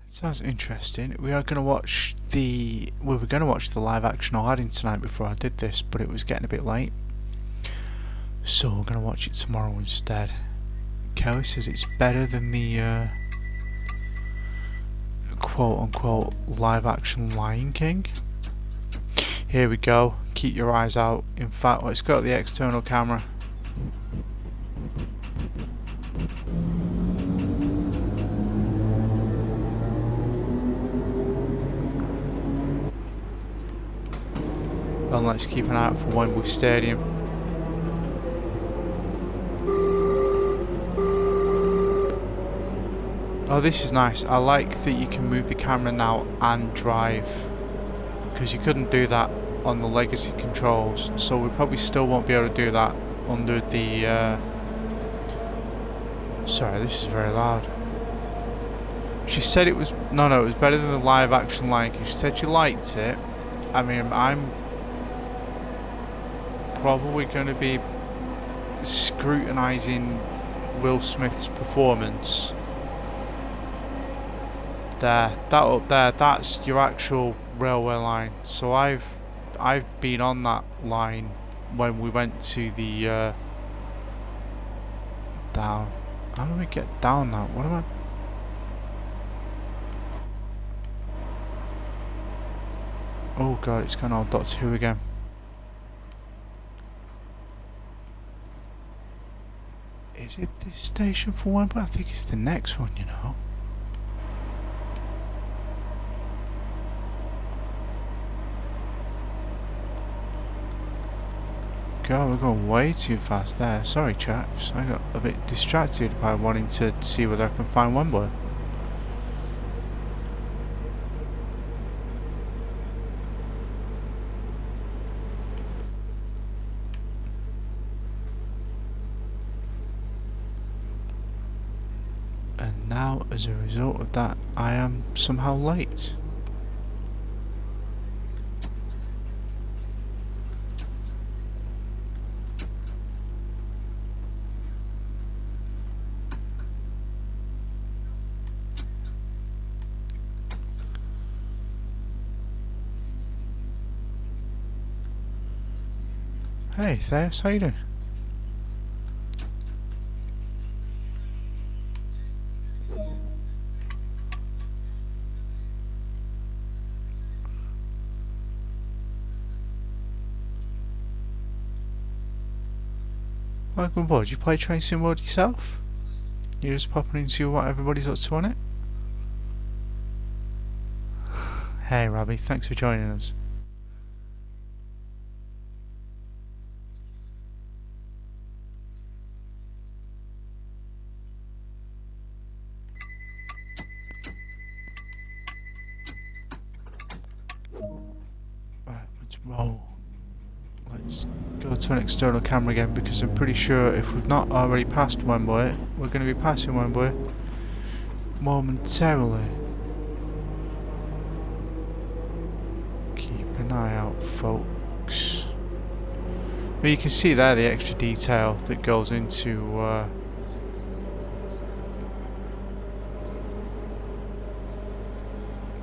Sounds interesting. We are going to watch the... We were going to watch the live action Aladdin tonight before I did this, but it was getting a bit late. So we're going to watch it tomorrow instead. Kelly says it's better than the quote-unquote live-action Lion King. Here we go. Keep your eyes out. In fact, let's go to the external camera. And let's keep an eye out for Wembley Stadium. Oh, this is nice. I like that you can move the camera now and drive, because you couldn't do that on the legacy controls, so we probably still won't be able to do that under the sorry, this is very loud. She said it was... No, it was better than the live action Lion King. She said she liked it. I mean, I'm probably going to be scrutinising Will Smith's performance. There, that up there, that's your actual railway line. So I've been on that line when we went to the down. How do we get down that? What am I... Oh god, it's gone all Doctor Who again. Is it this station for Wembley? I think it's the next one, you know. God, we're going way too fast there. Sorry, chaps. I got a bit distracted by wanting to see whether I can find Wembley. And now, as a result of that, I am somehow late. Hey, Theus, how you doing? Welcome aboard. You play Train Sim World yourself? You're just popping in to see what everybody's up to on it? Hey, Robbie, thanks for joining us. Right, let's roll. Let's go to an external camera again because I'm pretty sure if we've not already passed Wembley, we're going to be passing Wembley momentarily. Keep an eye out, folks. But you can see there the extra detail that goes into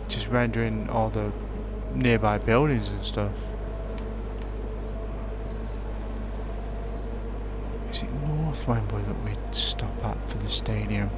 just rendering all the nearby buildings and stuff. Is it North Wembley that we'd stop at for the stadium?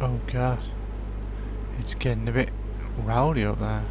Oh god, it's getting a bit rowdy up there.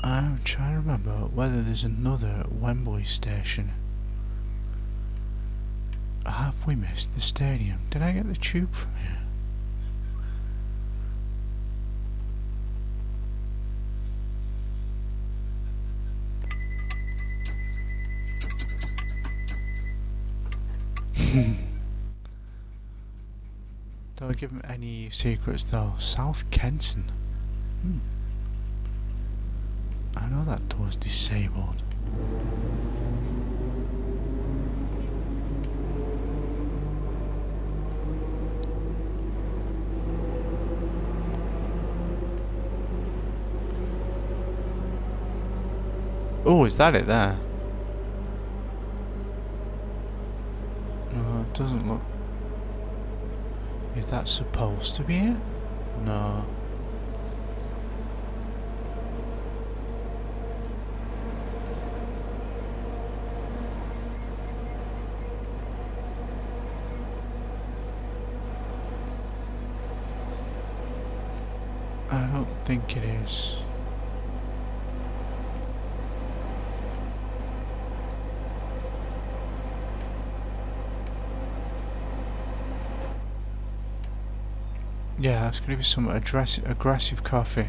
I'm trying to remember whether there's another Wembley station. Have we missed the stadium? Did I get the tube from here? Don't give him any secrets though. South Kenton. I know that door's disabled. Oh, is that it there? No, it doesn't look... Is that supposed to be it? No. I don't think it is. Yeah, that's going to be some aggressive coffee.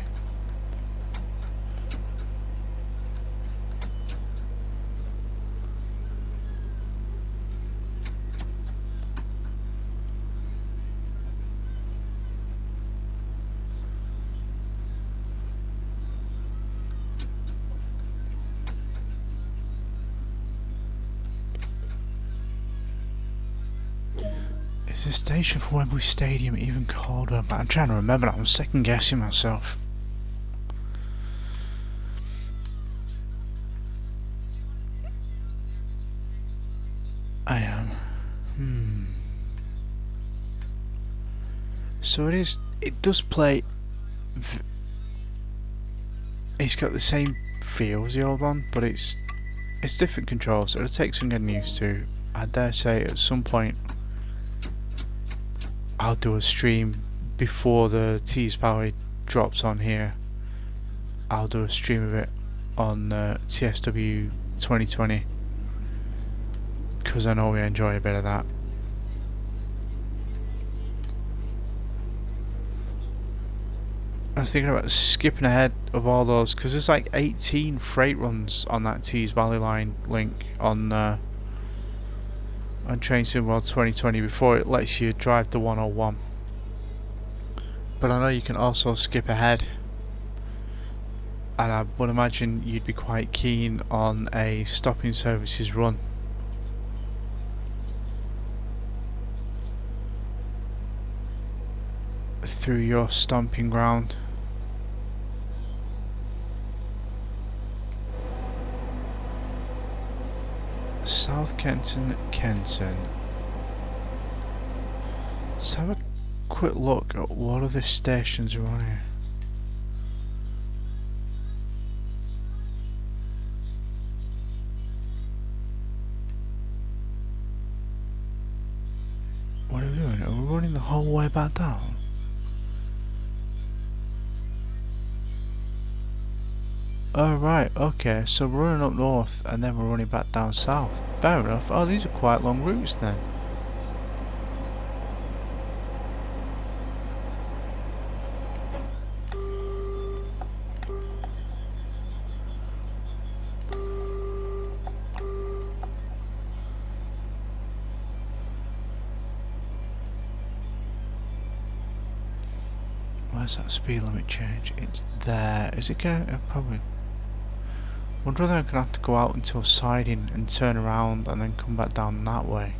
Is the station for Wembley Stadium even called Wembley? I'm trying to remember that. I'm second guessing myself. I am. So it does play. It's got the same feel as the old one, but it's different controls. It'll take some getting used to. I dare say at some point I'll do a stream before the Tees Power drops on here. I'll do a stream of it on TSW 2020 because I know we enjoy a bit of that. I was thinking about skipping ahead of all those because there's like 18 freight runs on that Tees Valley Line link on Train Sim World 2020 before it lets you drive the 101. But I know you can also skip ahead, and I would imagine you'd be quite keen on a stopping services run. Through your stomping ground. South Kenton. Let's have a quick look at what other stations are on here. What are we doing? Are we running the whole way back down? Oh right, okay, so we're running up north and then we're running back down south. Fair enough. Oh, these are quite long routes then. Where's that speed limit change? It's there. Is it gonna probably... wonder whether I'm gonna have to go out until siding and turn around and then come back down that way.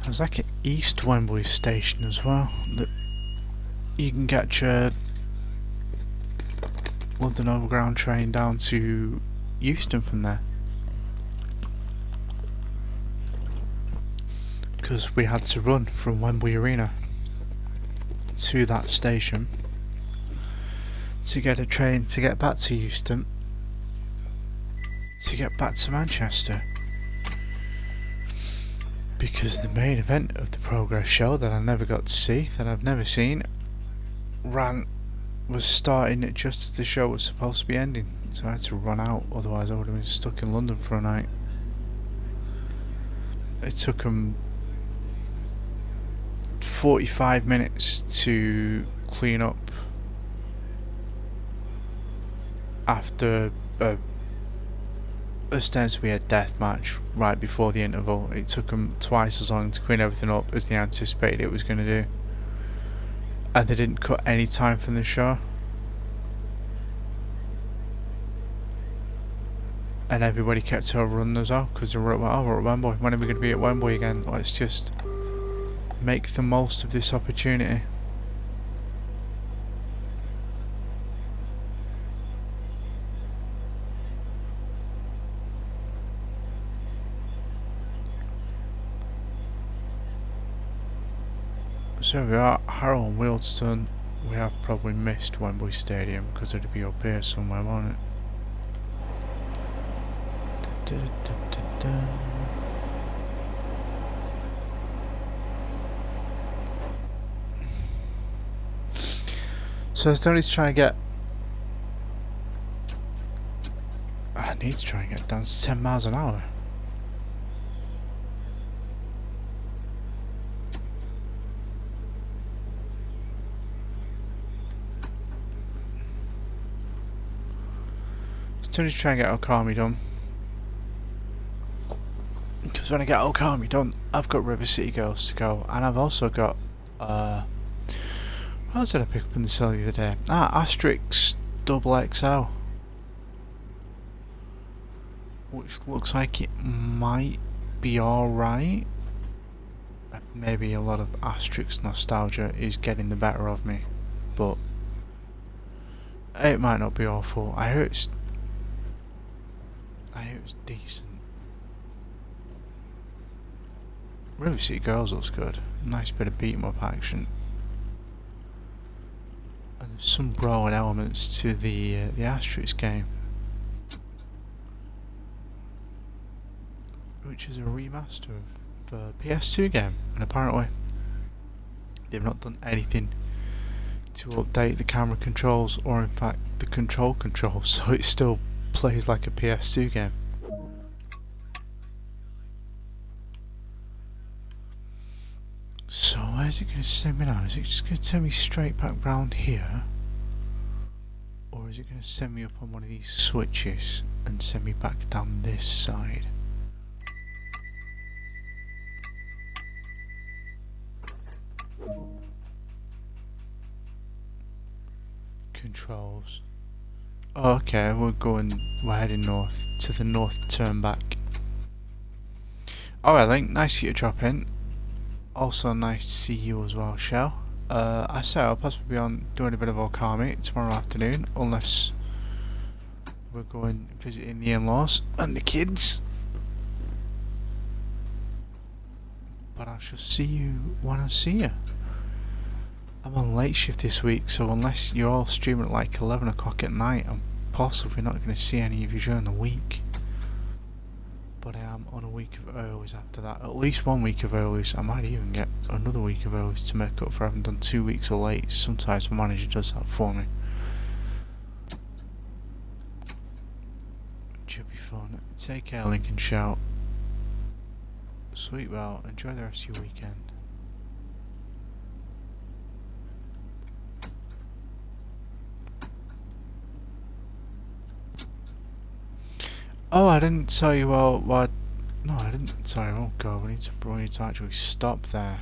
There's like an East Wembley station as well that you can catch a London Overground train down to Euston from there. Because we had to run from Wembley Arena to that station to get a train to get back to Euston to get back to Manchester. Because the main event of the Progress show that I never got to see, that I've never seen, was starting just as the show was supposed to be ending, so I had to run out, otherwise I would have been stuck in London for a night. It took them 45 minutes to clean up after ostensibly a death match right before the interval. It took them twice as long to clean everything up as they anticipated it was going to do, and they didn't cut any time from the show, and everybody kept overrunning as well because they were like, oh, we're at Wembley, when are we going to be at Wembley again? Let's just make the most of this opportunity. So we are Harrow and Wealdstone. We have probably missed Wembley Stadium because it'd be up here somewhere, won't it? So I still need to try and get... I need to try and get down to 10 miles an hour. Still need to try and get Okami done. Because when I get Okami done, I've got River City Girls to go. And I've also got... what else did I pick up in the sale the other day? Asterix Double XL. Which looks like it might be alright. Maybe a lot of Asterix nostalgia is getting the better of me. But it might not be awful. I hear it's decent. River City Girls looks good. Nice bit of beat 'em up action. And there's some brawling elements to the Asterix game, which is a remaster of the PS2 game, and apparently they've not done anything to update the camera controls or in fact the controls, so it still plays like a PS2 game. So where's it going to send me now? Is it just going to send me straight back round here? Or is it going to send me up on one of these switches and send me back down this side? Controls. Oh, okay, we're heading north, to the north turn back. Alright then, nice of you to drop in. Also nice to see you as well, Shell. I say I'll possibly be on doing a bit of Okami tomorrow afternoon, unless we're going visiting the in-laws and the kids. But I shall see you when I see you. I'm on late shift this week, so unless you're all streaming at like 11 o'clock at night, I'm possibly not going to see any of you during the week. But I am on a week of earlies after that. At least 1 week of earlies. I might even get another week of earlies to make up for having done 2 weeks of late. Sometimes my manager does that for me. Which will be fun. Take care, Lincoln Shout. Sleep well. Enjoy the rest of your weekend. Oh, I didn't tell you what. No, I didn't tell you. Oh god, we need to actually stop there.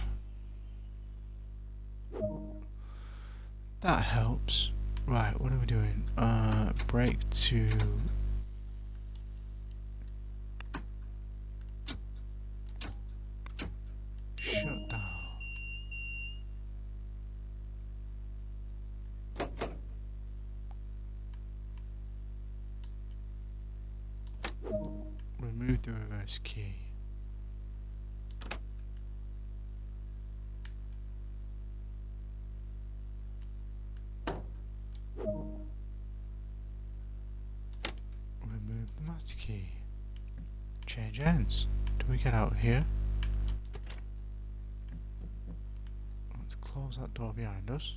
That helps. Right, what are we doing? Break to. Shut down. Remove the reverse key. Remove the master key. Change ends. Do we get out here? Let's close that door behind us.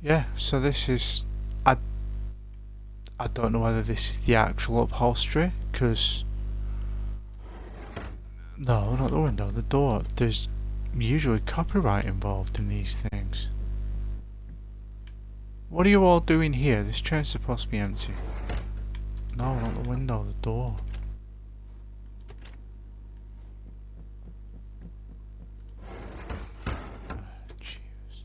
Yeah, so this is... I don't know whether this is the actual upholstery, because... No, not the window, the door. There's usually copyright involved in these things. What are you all doing here? This chair's supposed to be empty. No, not the window, the door. Jeez.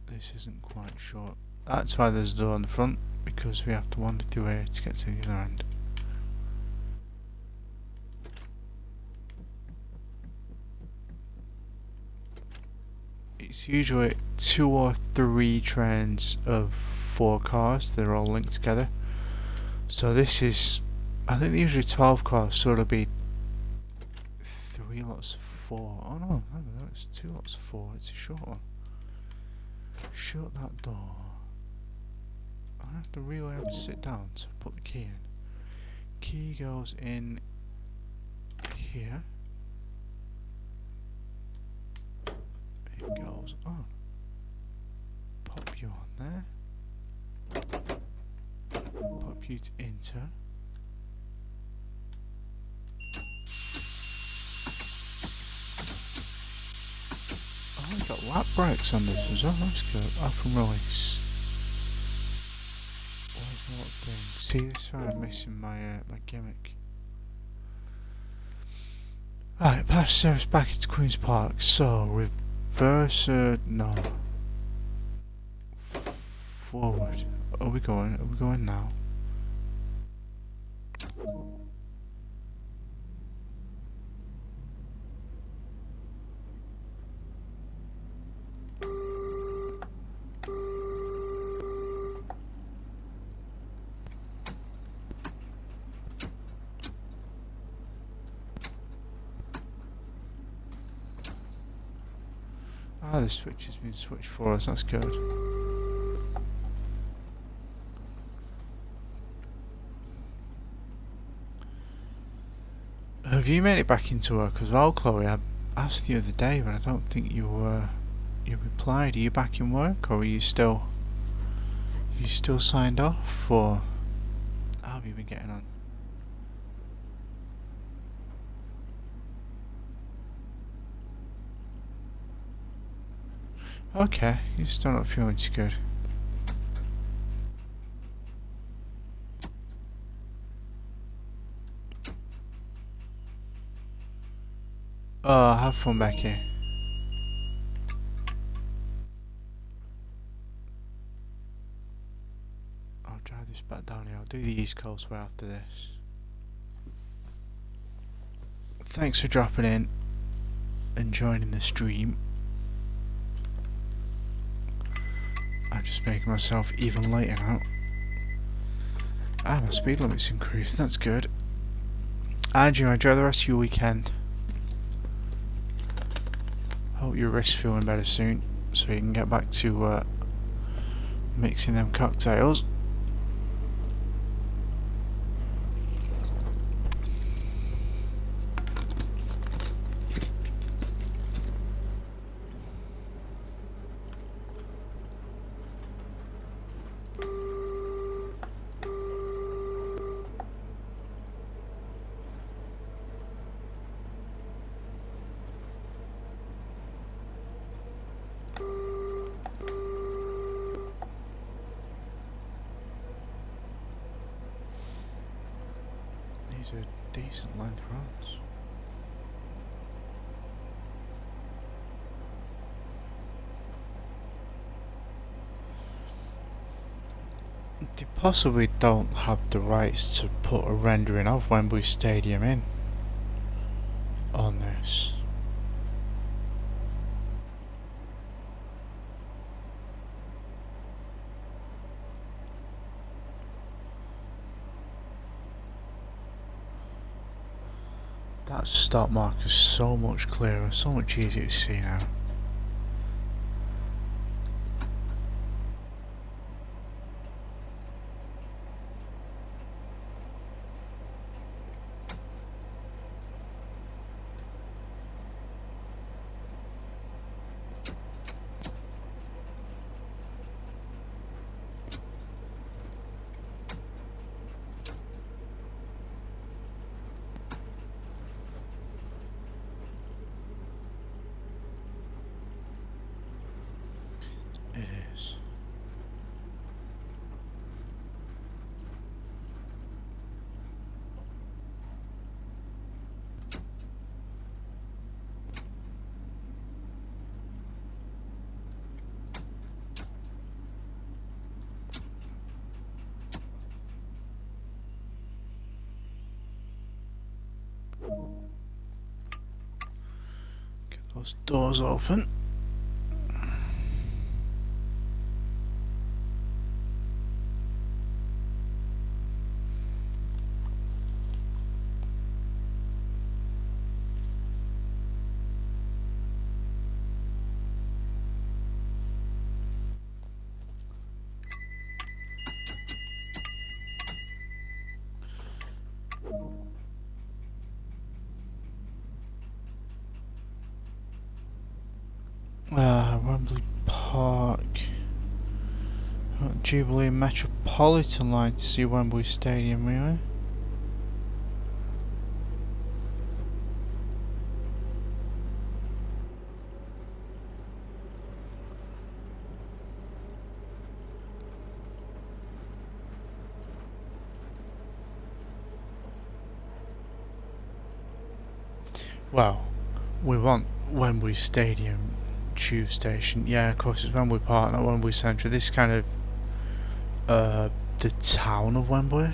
This isn't quite short. That's why there's a door on the front, because we have to wander through here to get to the other end. It's usually 2 or 3 trains of 4 cars that are all linked together. So this is, I think usually 12 cars, so it'll be 3 lots of 4. Oh no, it's 2 lots of 4, it's a short one. Shut that door. I have to really have to sit down to put the key in. key goes in here. It goes on. Pop you on there. Pop you to enter. Oh, we got lap brakes on this as well. That's good. Open release. Where's my lock thing? See, this is why I'm missing my my gimmick. Right, past service back into Queen's Park. So reverse. No. Forward. Are we going? Are we going now? Ah, the switch has been switched for us. That's good. Have you made it back into work as well, Chloe? I asked the other day, but I don't think you replied. Are you back in work, or are you still signed off, or how have you been getting on? Okay, you're still not feeling too good. Oh, have fun, Becky. I'll drive this back down here. I'll do the East Coastway after this. Thanks for dropping in and joining the stream. I'm just making myself even later now. Ah, my speed limit's increased. That's good. And you enjoy the rest of your weekend. Hope your wrist's feeling better soon, so you can get back to mixing them cocktails. These are decent length roads. They possibly don't have the rights to put a rendering of Wembley Stadium in on this. That stop mark is so much clearer, so much easier to see now. It is. Get those doors open. Wembley Park. Jubilee Metropolitan line to see Wembley Stadium, really? Well, we want Wembley Stadium tube station. Yeah, of course it's Wembley Park, not Wembley Central. This is kind of the town of Wembley.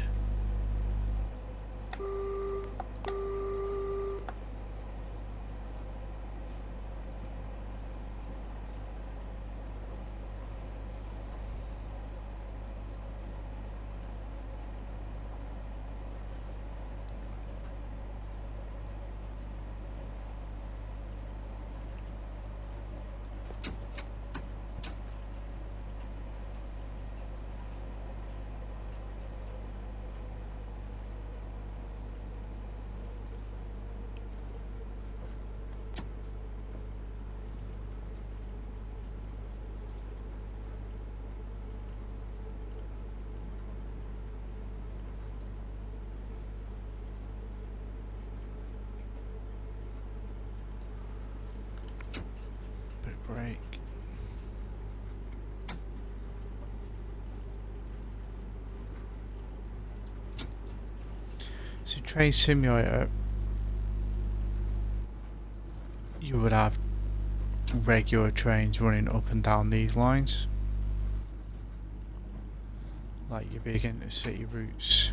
Break. So train simulator, you would have regular trains running up and down these lines, like your big intercity routes.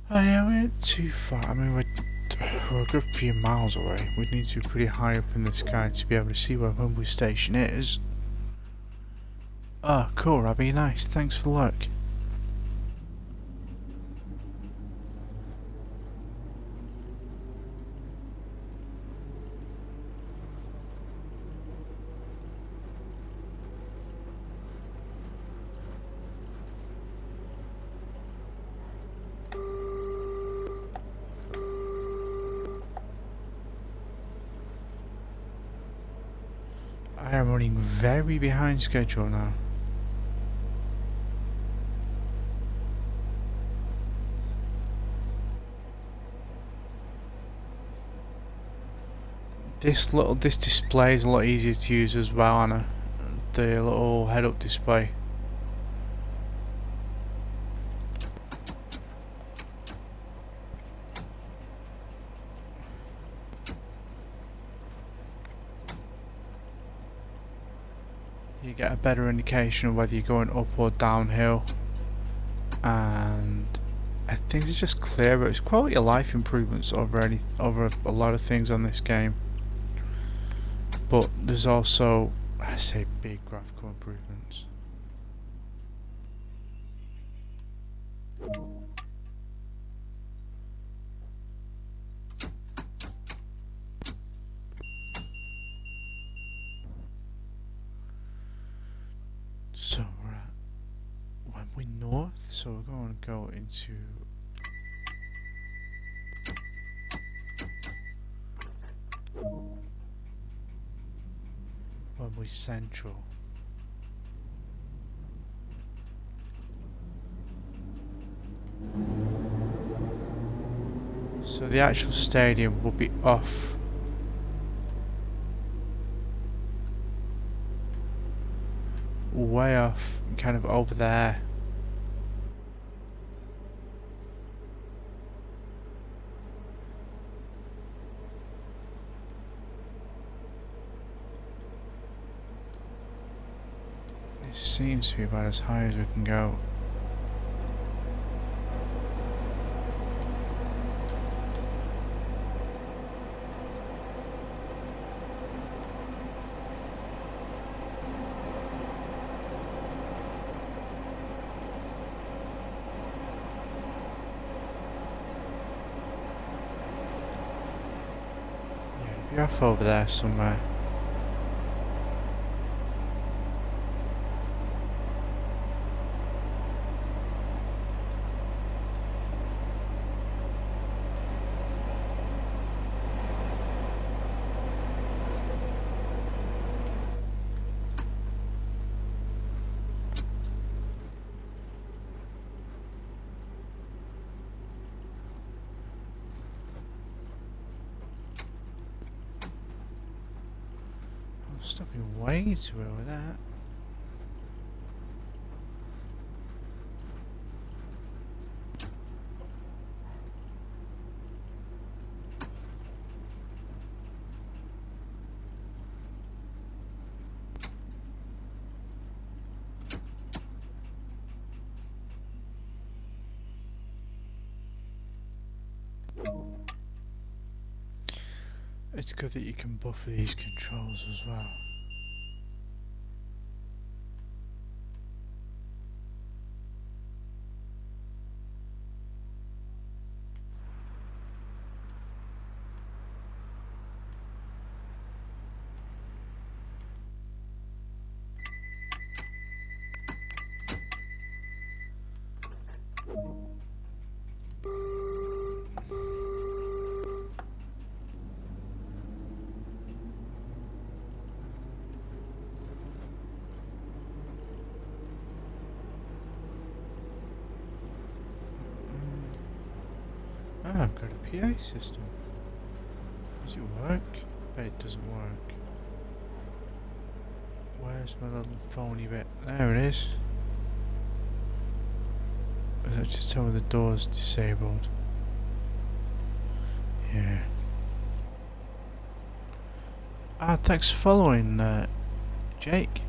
Oh yeah, we ain't too far. I mean, we're a good few miles away. We need to be pretty high up in the sky to be able to see where Wembley Station is. Oh, cool, Robbie. Nice. Thanks for the look. I am running very behind schedule now. This display is a lot easier to use as well, Anna. The little head-up display. You get a better indication of whether you're going up or downhill, and things are just clearer. It's quality of life improvements over a lot of things on this game, but there's also, I say, big graphical improvements. So we're at Wembley North, so we're going to go into Wembley Central. So the actual stadium will be off way off, kind of over there. This seems to be about as high as we can go. giraffe over there somewhere. I'm stopping way too early with that. It's good that you can buffer these controls as well. Ah, I've got a PA system. Does it work? Bet it doesn't work. Where's my little phony bit? There it is. Does that just tell me the door's disabled? Yeah. Ah, thanks for following, Jake.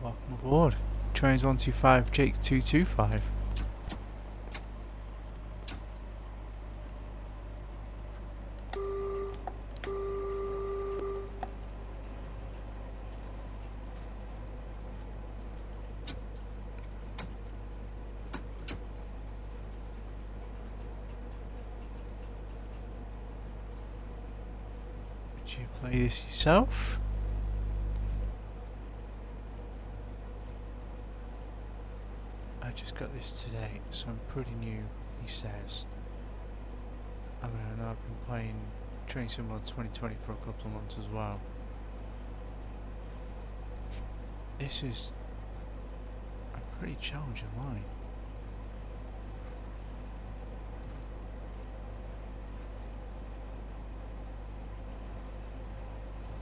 Welcome aboard. Trains 125, Jake 225. Would you play this yourself? I just got this today, so I'm pretty new, he says. I mean, I know I've been playing Train Sim Mod 2020 for a couple of months as well. This is a pretty challenging line.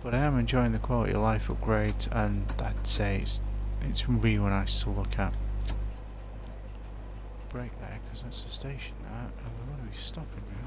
But I am enjoying the quality of life upgrades, and I'd say it's really nice to look at. Break there, because that's the station now, and we want to be stopping, right?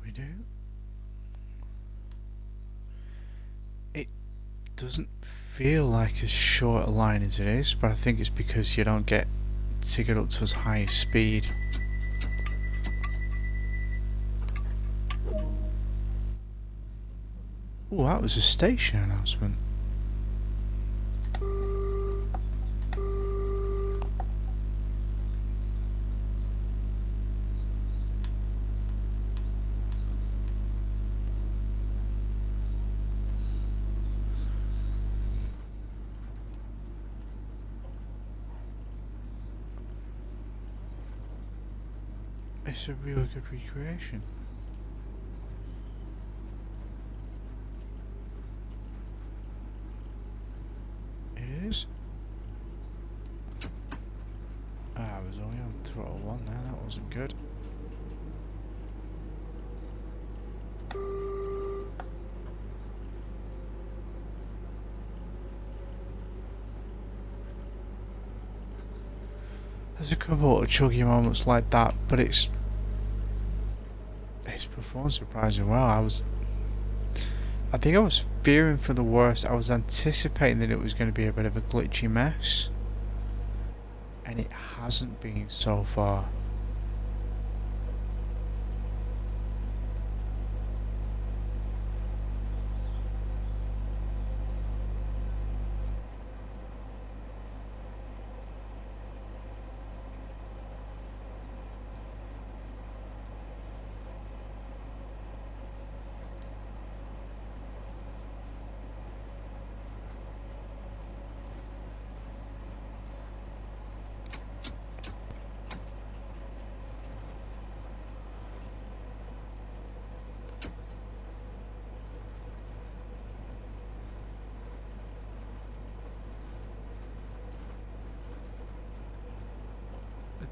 We do. It doesn't feel like as short a line as it is, but I think it's because you don't get to get up to as high a speed. Oh, that was a station announcement. It's a really good recreation. It is. Ah, I was only on throttle 1 there, that wasn't good. There's a couple of chuggy moments like that, but it's It's performed surprisingly well. I think I was fearing for the worst. I was anticipating that it was going to be a bit of a glitchy mess, and it hasn't been so far.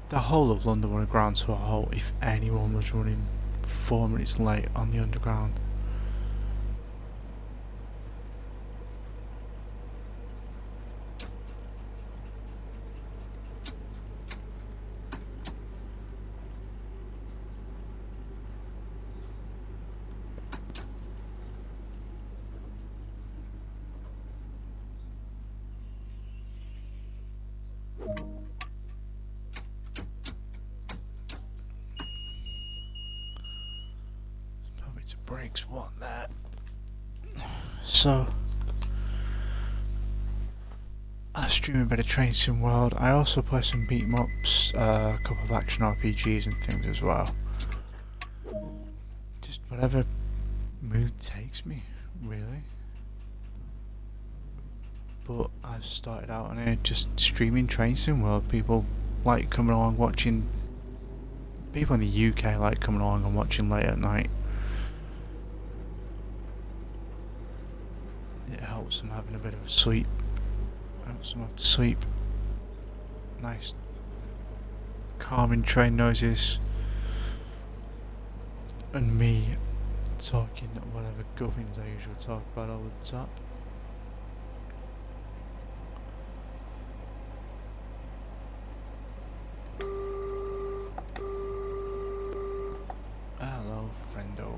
The whole of London would have ground to a halt if anyone was running 4 minutes late on the underground. To brakes want that. So I stream a bit of Train Sim World. I also play some beat 'em ups, a couple of action RPGs and things as well. Just whatever mood takes me, really. But I've started out on here just streaming Train Sim World. People like coming along watching. People in the UK like coming along and watching late at night. It helps them having a bit of a sleep. Helps them have to sleep. Nice calming train noises. And me talking whatever gubbins I usually talk about over the top. Hello, friendo.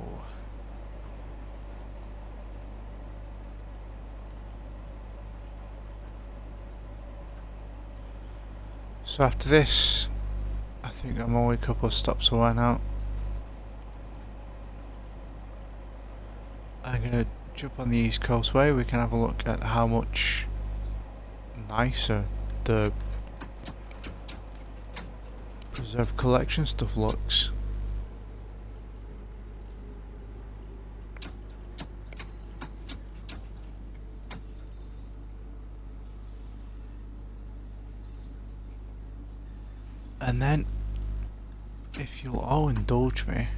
So after this, I think I'm only a couple of stops away now. I'm gonna jump on the East Coastway. We can have a look at how much nicer the preserved collection stuff looks. And then, if you'll all indulge me,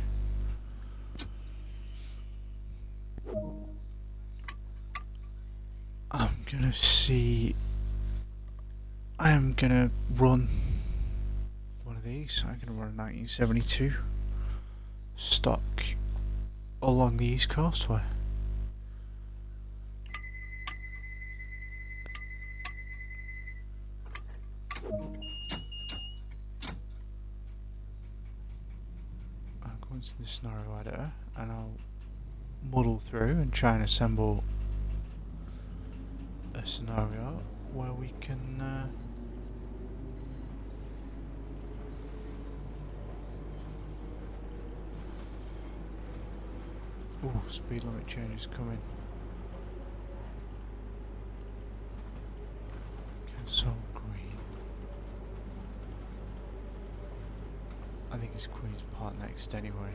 I am gonna run one of these. I'm gonna run a 1972 stock along the East Coastway. Into the scenario editor and I'll muddle through and try and assemble a scenario where we can speed limit changes coming. Okay, so green. I think it's Queen's Park next anyway.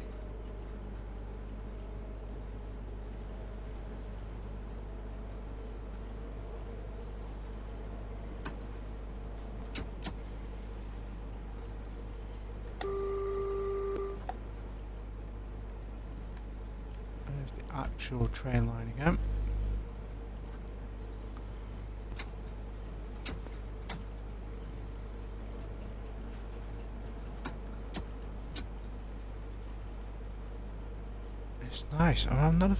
There's the actual train line again. It's nice. I'm not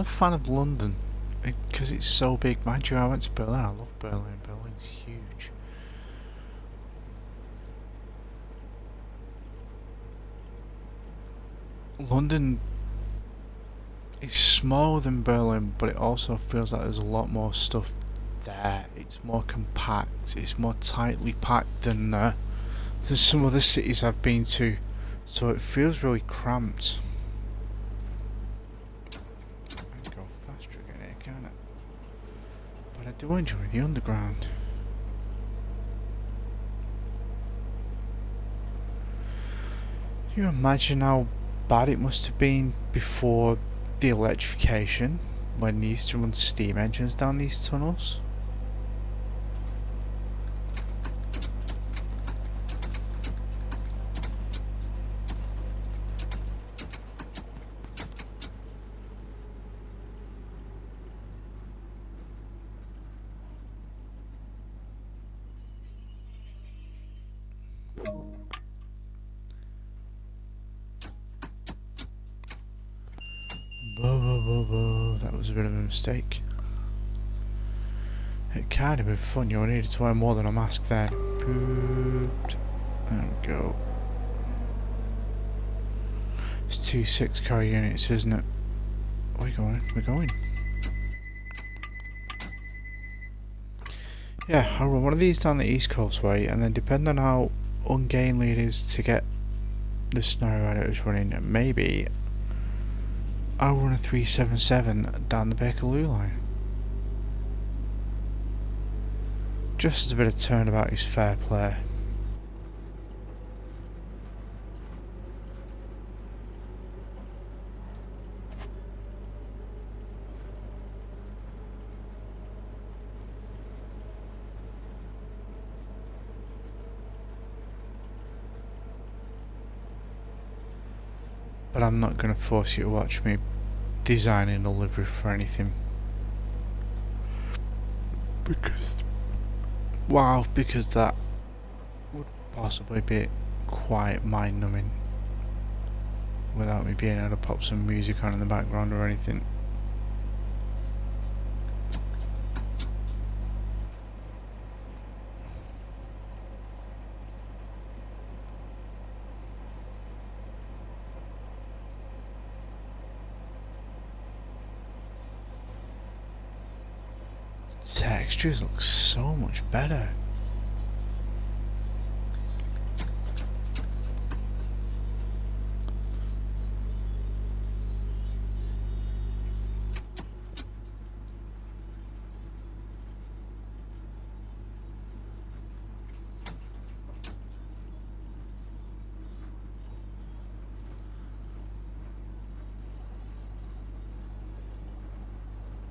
a fan of London because it's so big. Mind you, I went to Berlin. I love Berlin. Berlin's huge. London is smaller than Berlin, but it also feels like there's a lot more stuff there. It's more compact, it's more tightly packed than some other cities I've been to, so it feels really cramped. I can go faster again here, can't it? But I do enjoy the underground. Can you imagine how bad it must have been before the electrification, when they used to run steam engines down these tunnels? That was a bit of a mistake. It kind of been fun. You needed to wear more than a mask then. Pooped. There we go. It's 2 6-car units, isn't it? We're going. We're going. Yeah, I'll run one of these down the East Coastway, and then depending on how ungainly it is to get the scenario I was running, maybe I'll run a 377 down the Bakerloo line. Just as a bit of turnabout is fair play. But I'm not going to force you to watch me designing a livery for anything. Because that would possibly be quite mind-numbing without me being able to pop some music on in the background or anything. Textures look so much better.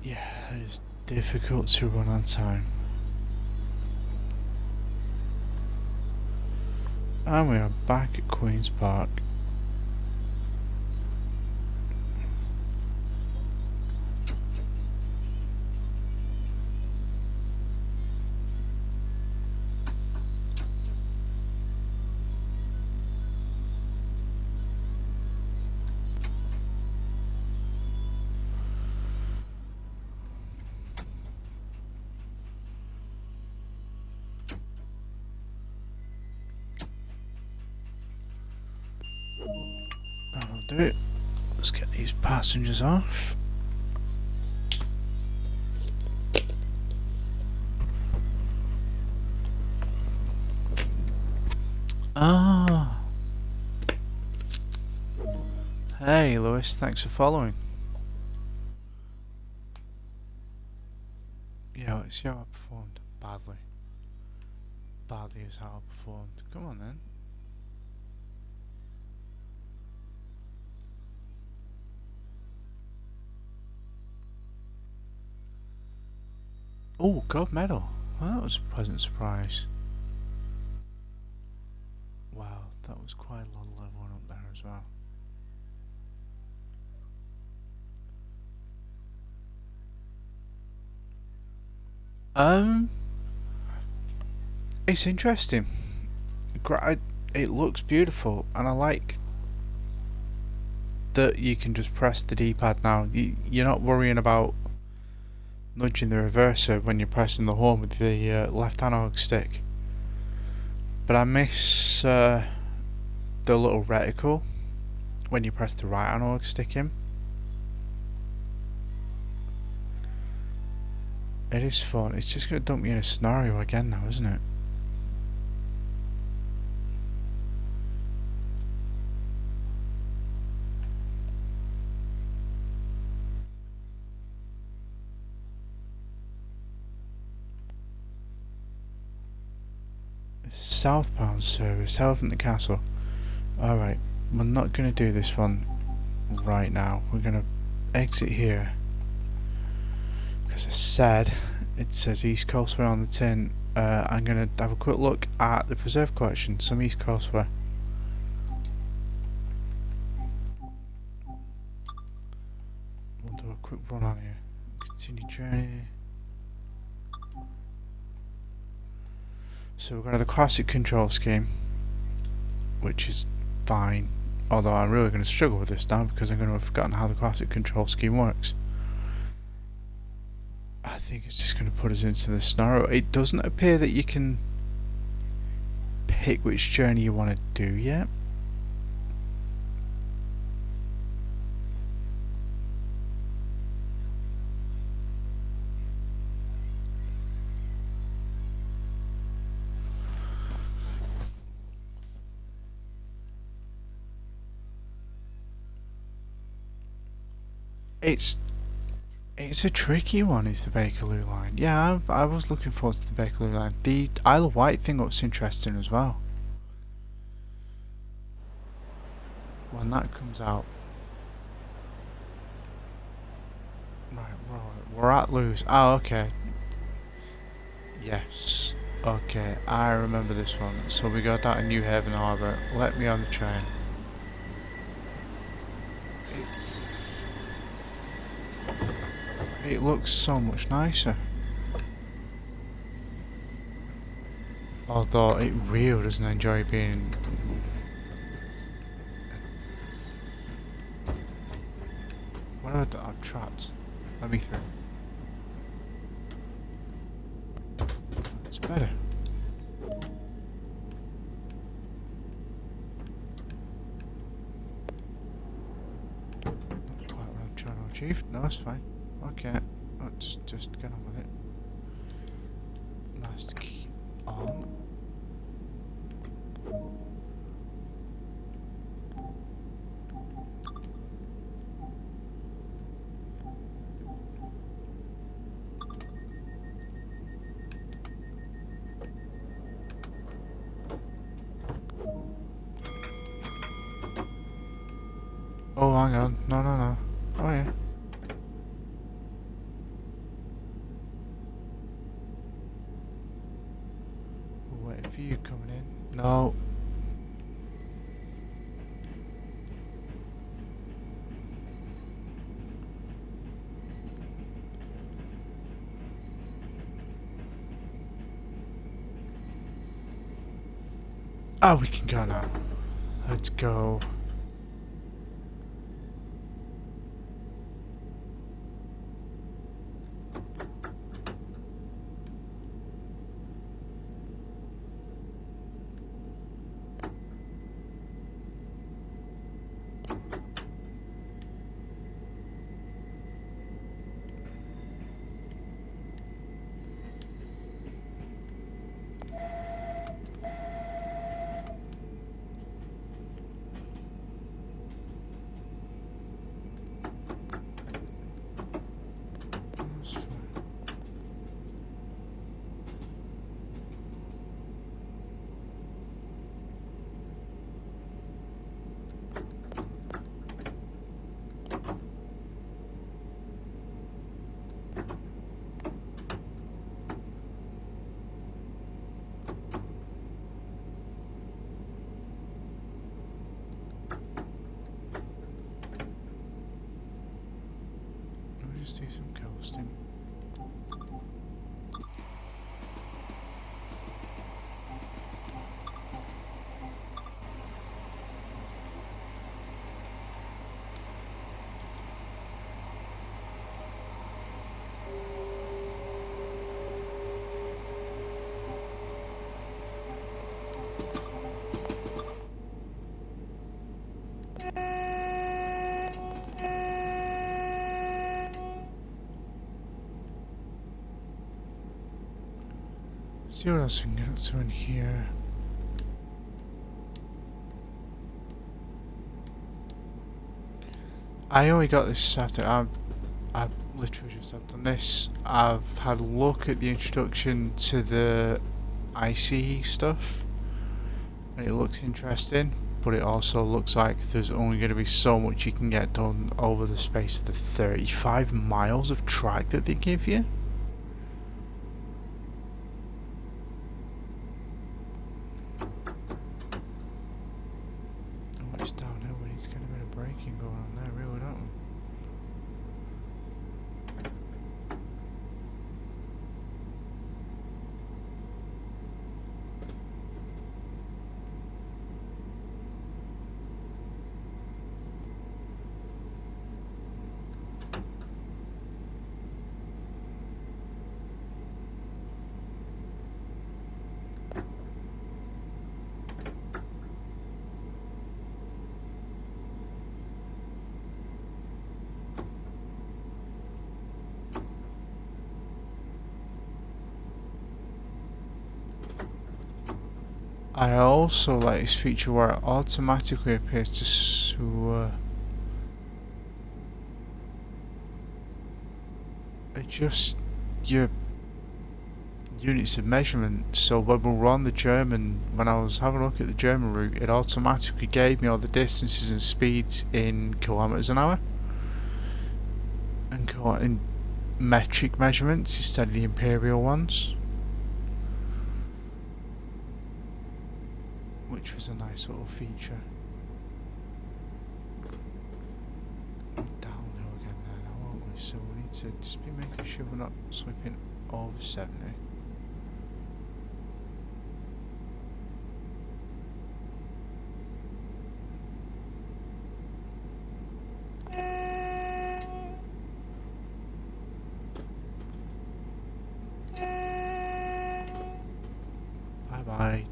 Yeah, it is difficult to run on time. And we are back at Queen's Park. That'll do it. Let's get these passengers off. Ah. Hey Lewis, thanks for following. Yeah, let's see how I performed. Badly. Badly is how I performed. Come on then. Oh, gold medal. Well, that was a pleasant surprise. Wow, that was quite a lot of leveling up there as well. It's interesting. It looks beautiful, and I like that you can just press the D-pad now. You're not worrying about nudging the reverser when you're pressing the home with the left analog stick. But I miss the little reticle when you press the right analog stick in. It is fun. It's just going to dump me in a scenario again now, isn't it? Southbound service, Elephant Castle. Alright, we're not going to do this one right now. We're going to exit here. Because I said, it says East Coastway on the tin. I'm going to have a quick look at the preserve collection, some East Coastway. We'll do a quick run on here. Continue journey. So we're going to have the classic control scheme, which is fine. Although I'm really going to struggle with this now because I'm going to have forgotten how the classic control scheme works. I think it's just going to put us into the scenario. It doesn't appear that you can pick which journey you want to do yet. It's a tricky one, is the Bakerloo line. Yeah, I was looking forward to the Bakerloo line. The Isle of Wight thing looks interesting as well. When that comes out. Right, we're at Lewes. Oh, okay. Yes. Okay, I remember this one. So we got out of New Haven Harbour. Let me on the train. It looks so much nicer. Although it really doesn't enjoy being... What have I done? I'm trapped. Let me through. It's better. That's quite what I'm trying to achieve. No, it's fine. Okay, let's just get on with it. Last key on. Oh, hang on. No. Oh, yeah. Wait for you coming in. No. Oh, we can go now. Let's go. Just do some coasting. See what else we can get up to in here. I only got this after I've literally just have done this. I've had a look at the introduction to the ICE stuff, and it looks interesting, but it also looks like there's only going to be so much you can get done over the space of the 35 miles of track that they give you. Oh, it's downhill, we need to get a bit of braking going on there, really, don't we? I also like this feature where it automatically appears to adjust your units of measurement. So when we were on the German, when I was having a look at the German route, it automatically gave me all the distances and speeds in kilometers an hour and in metric measurements instead of the imperial ones, which was a nice little feature. Downhill again there now, aren't we? So we need to just be making sure we're not slipping over 70. Bye bye,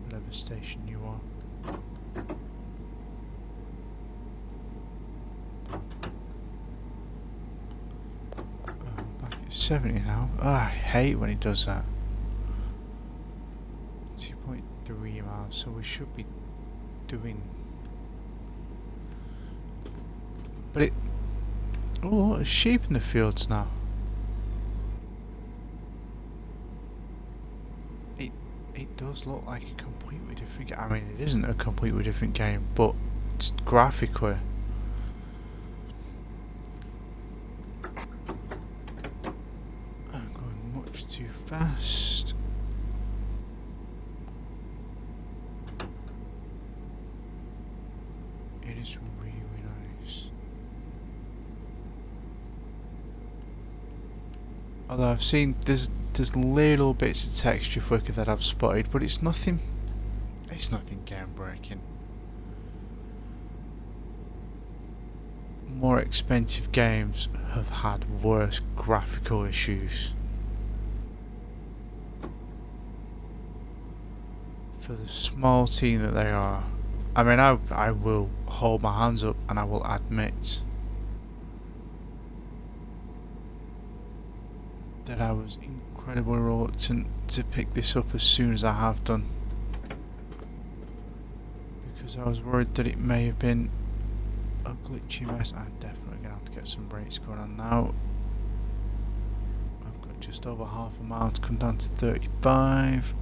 whatever station you are. Back at 70 now. Oh, I hate when it does that. 2.3 miles, so we should be doing. But it. Oh, it's sheep in the fields now. It does look like a completely different game. I mean, it isn't a completely different game, but graphically. I'm going much too fast. It is really nice. Although I've seen there's little bits of texture flicker that I've spotted, but it's nothing game breaking. More expensive games have had worse graphical issues. For the small team that they are, I mean, I will hold my hands up and I will admit that I was incredibly reluctant to pick this up as soon as I have done, because I was worried that it may have been a glitchy mess. I'm definitely going to have to get some brakes going on now. I've got just over half a mile to come down to 35.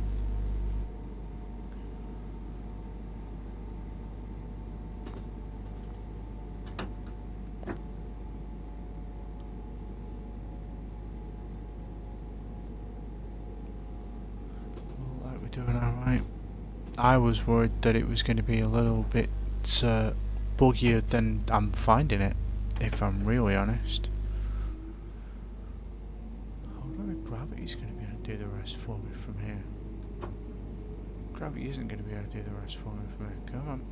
Doing alright. I was worried that it was going to be a little bit buggier than I'm finding it, if I'm really honest. I wonder if gravity's going to be able to do the rest for me from here. Gravity isn't going to be able to do the rest for me from here. Come on.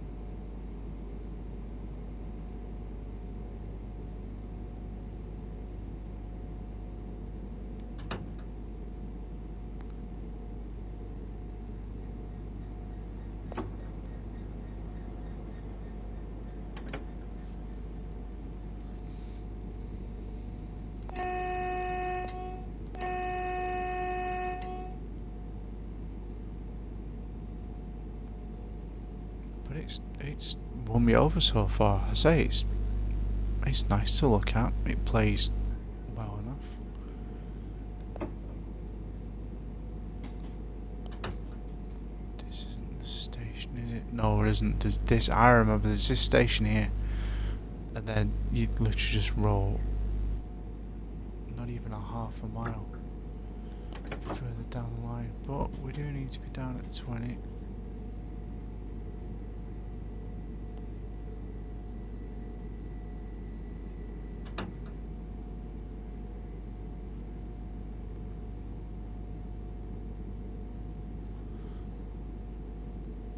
it's won me over so far. I say it's nice to look at. It plays well enough. This isn't the station, is it? No, it isn't. There's this. I remember. There's this station here, and then you literally just roll. Not even a half a mile further down the line, but we do need to be down at 20.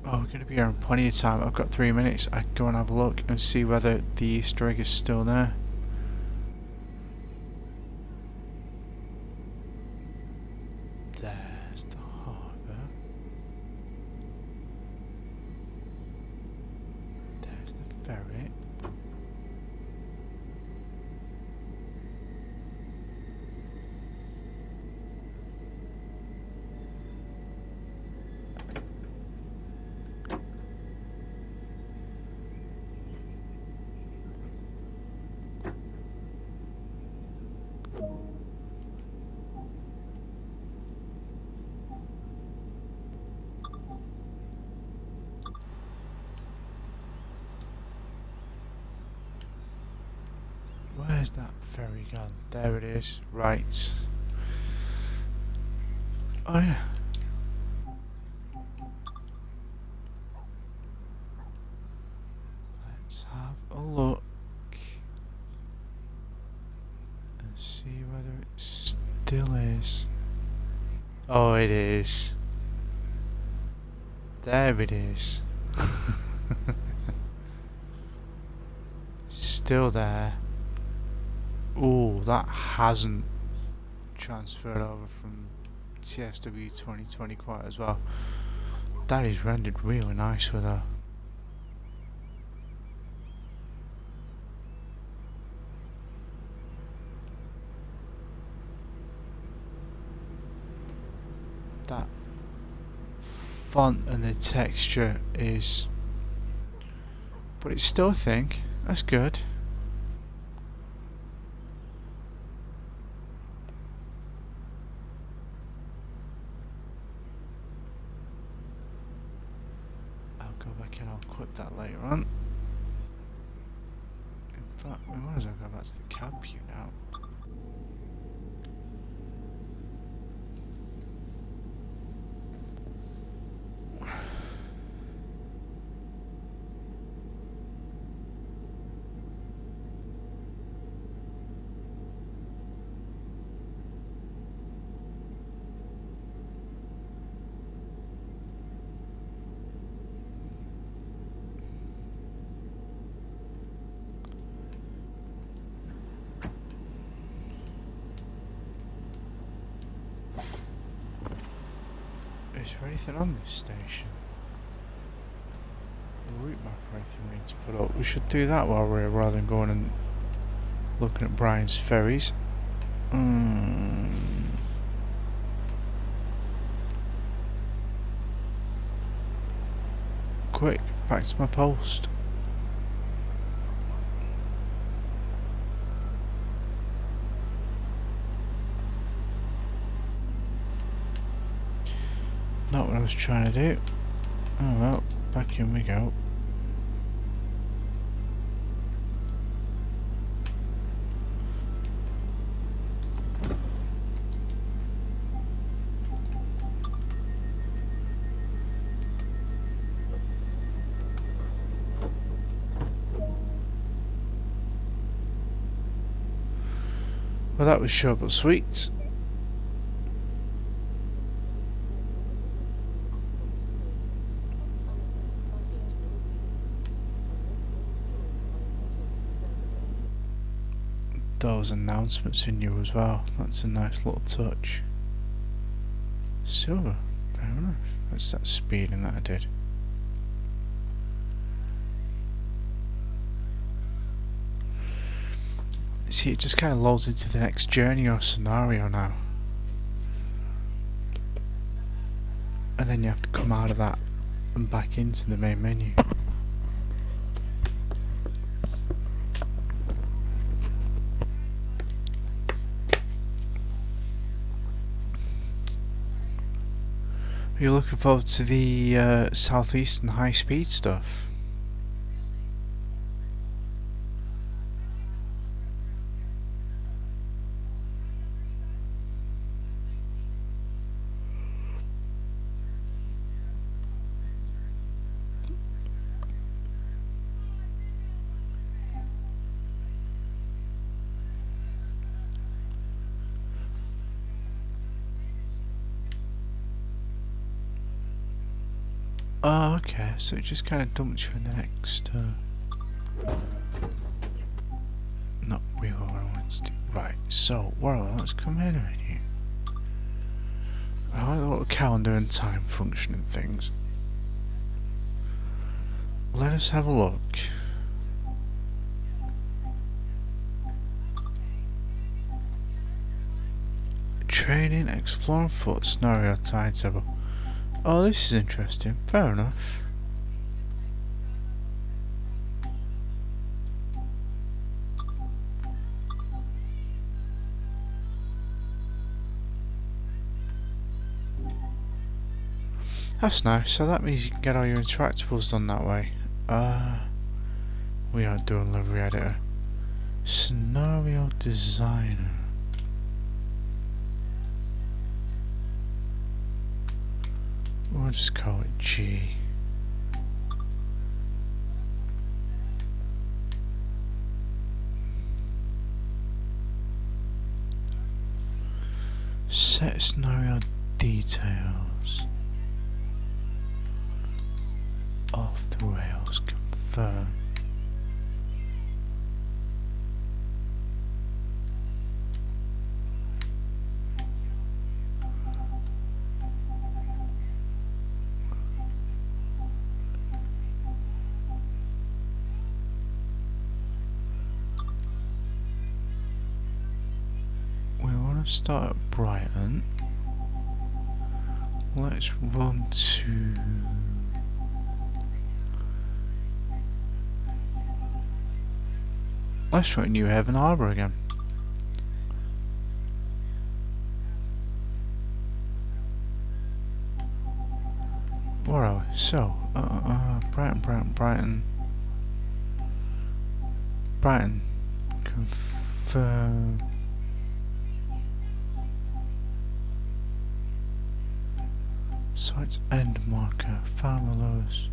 Oh, we're going to be here in plenty of time. I've got 3 minutes. I can go and have a look and see whether the Easter egg is still there. There's the harbour. There's the ferry. Where's that ferry gone? There it is. Right. Oh yeah. Let's have a look and see whether it still is. Oh, it is. There it is. Still there. Oh, that hasn't transferred over from TSW 2020 quite as well. That is rendered really nicely though. That font and the texture is, but it's still a thing. That's good. Go back and I'll clip that later on. In fact, we might as well go back to the cab view now. Is there anything on this station? The route map or anything we need to put up. We should do that while we're here rather than going and looking at Brian's ferries. Quick, back to my post. Not what I was trying to do. Oh well, back in we go. Well, that was short but sweet. Those announcements in you as well. That's a nice little touch. Silver, fair enough. That's that speeding that I did. See, it just kind of loads into the next journey or scenario now. And then you have to come out of that and back into the main menu. Are you looking forward to the southeastern high-speed stuff? Oh, okay, so it just kind of dumps you in the next, not really what I wanted to do. Right, so, well, let's come in a minute. I like the little calendar and time function things. Let us have a look. Training, explore on foot, scenario timetable. Oh, this is interesting. Fair enough. That's nice. So that means you can get all your interactables done that way. We are doing livery editor. Scenario designer. We'll just call it G. Set scenario details. Off the rails, confirm. Start at Brighton. Let's run to New Haven Harbour again. Where are we? So, Brighton. Confirm. So it's end marker, Farmer Lewis.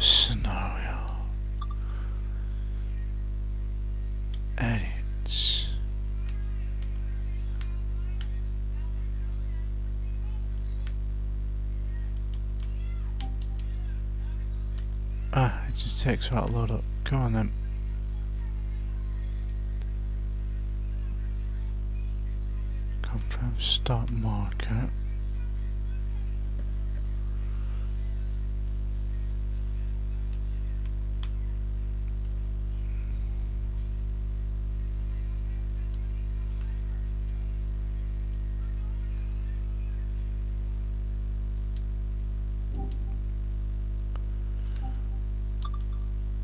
Scenario. Edits. It just takes a while to load up. Come on then. Confirm start marker.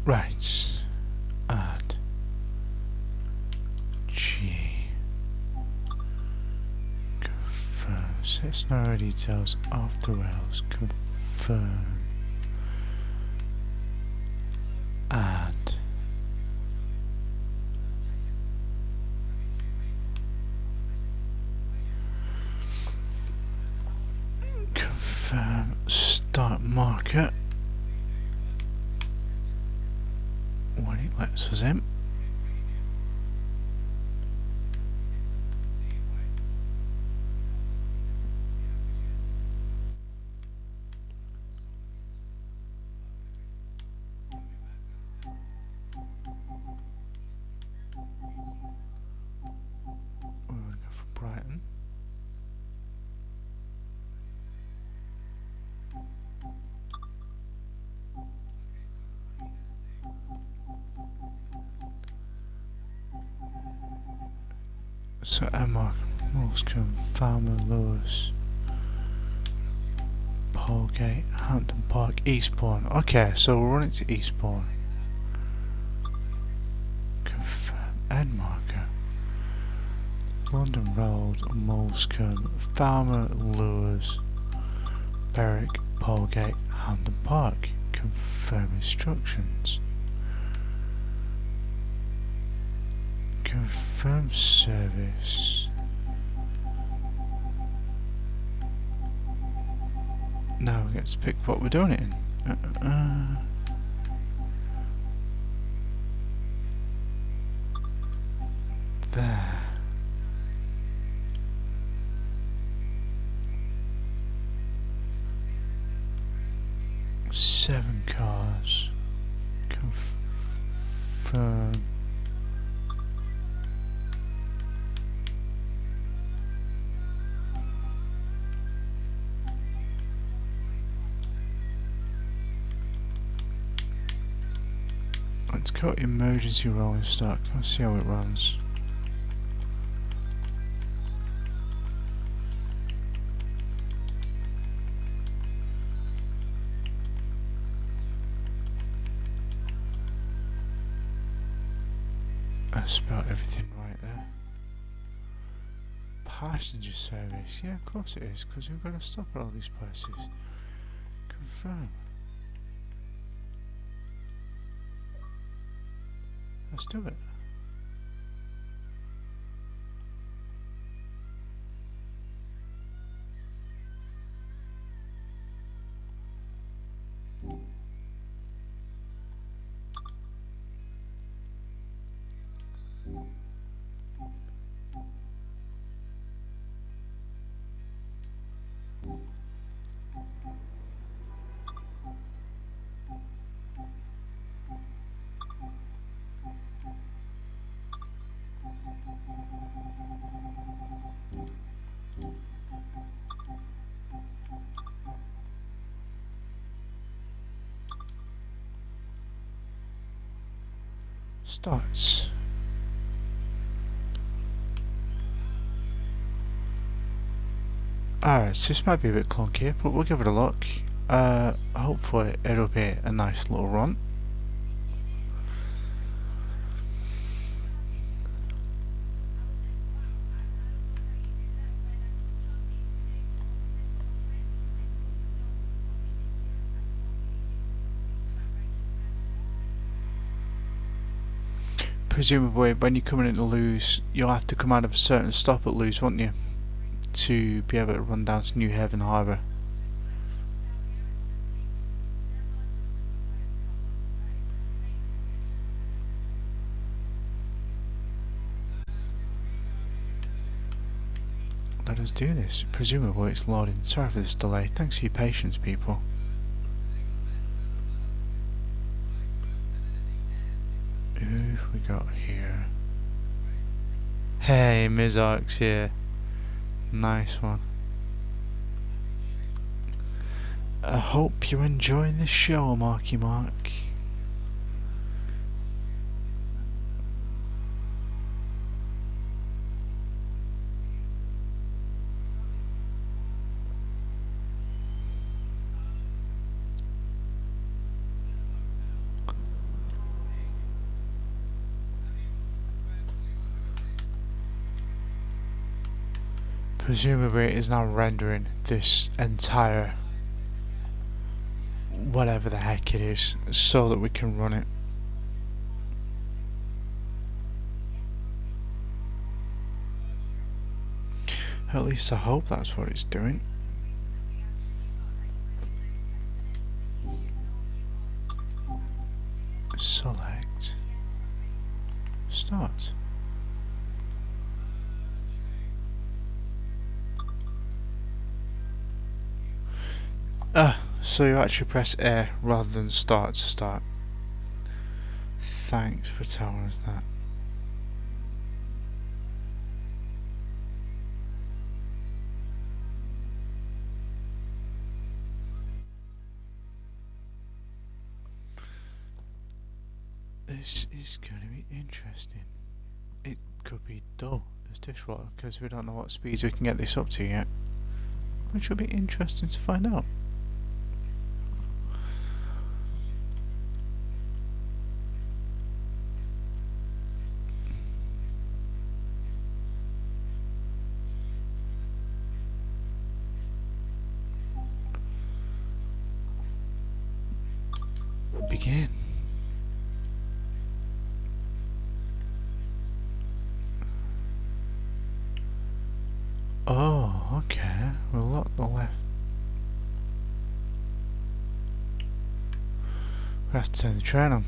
Right, add G, confirm, set scenario details off the rails, confirm, add, confirm, start marker. When it lets us in. We're going to go for Brighton. So Emma, Moulscombe, Farmer, Lewis, Polegate, Hampton Park, Eastbourne. Okay, so we're running to Eastbourne. Confirm end marker. London Road, Moulscombe, Farmer, Lewis, Berwick, Polegate, Hampton Park. Confirm instructions. Confirm service. Now we get to pick what we're doing it in. There. Seven cars. Confirm. Let's go emergency rolling stock. Let's see how it runs. I spelled everything right there. Passenger service. Yeah, of course it is, because we've got to stop at all these places. Confirm. Let's do it. Starts. Alright, so this might be a bit clunky, but we'll give it a look. Hopefully it'll be a nice little run. Presumably when you're coming into Lewes, you'll have to come out of a certain stop at Lewes, won't you? To be able to run down to New Haven Harbour. Let us do this. Presumably it's loading. Sorry for this delay. Thanks for your patience, people. Who have we got here? Hey, Ms. Arcs here. Nice one. I hope you're enjoying the show, Marky Mark. Presumably it is now rendering this entire whatever the heck it is so that we can run it. At least I hope that's what it's doing. Select. Start. So you actually press A rather than start to start. Thanks for telling us that. This is going to be interesting. It could be dull this dishwater because we don't know what speeds we can get this up to yet. Which will be interesting to find out. Begin. Oh, okay. We'll lock the left. We have to turn the train on.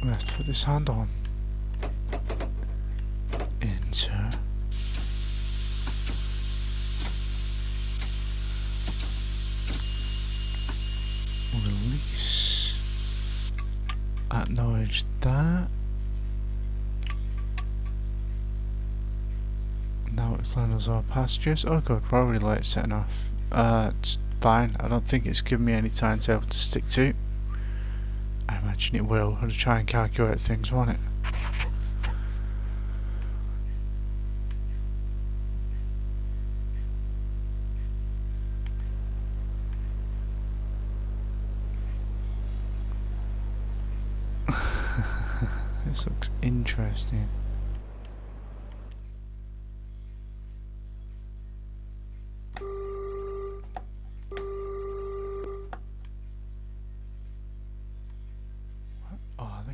Let's put this hand on. Enter. Release. Acknowledge that. Now it's letting us all passengers. Oh good, we're already late setting off. It's fine. I don't think it's given me any time to be able to stick to. I imagine it will. I'll try and calculate things, won't it? This looks interesting.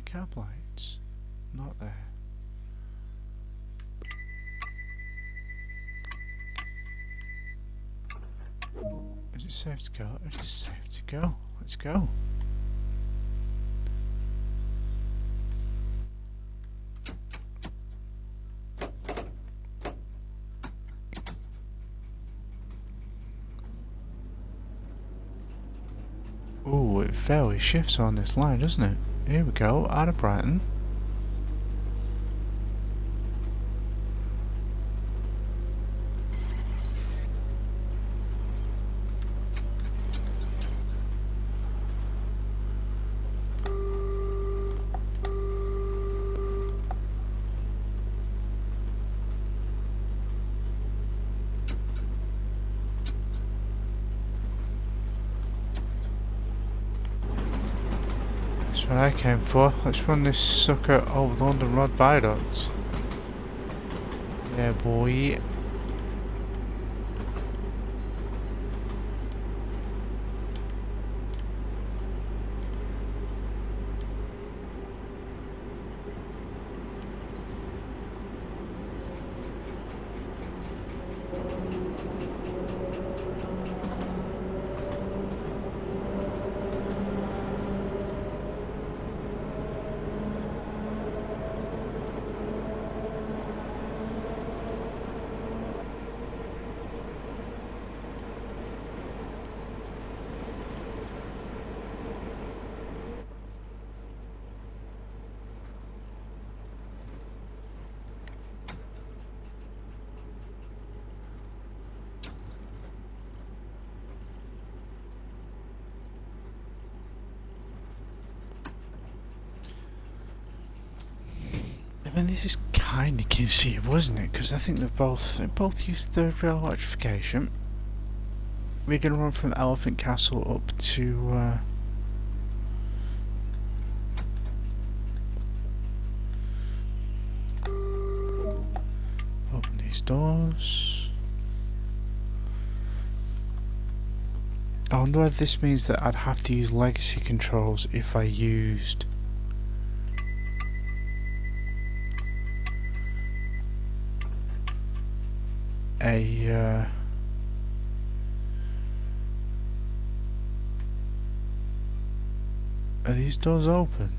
Cab lights, not there. Is it safe to go? It is safe to go. Let's go. Ooh, it fairly shifts on this line, doesn't it? Here we go, out of Brighton. That's what I came for. Let's run this sucker over the London Road Viaduct. Yeah, boy. I mean, this is kind of conceivable, isn't it? Because I think they both use third rail electrification. We're going to run from Elephant Castle up to open these doors. I wonder whether this means that I'd have to use legacy controls if I used a are these doors open?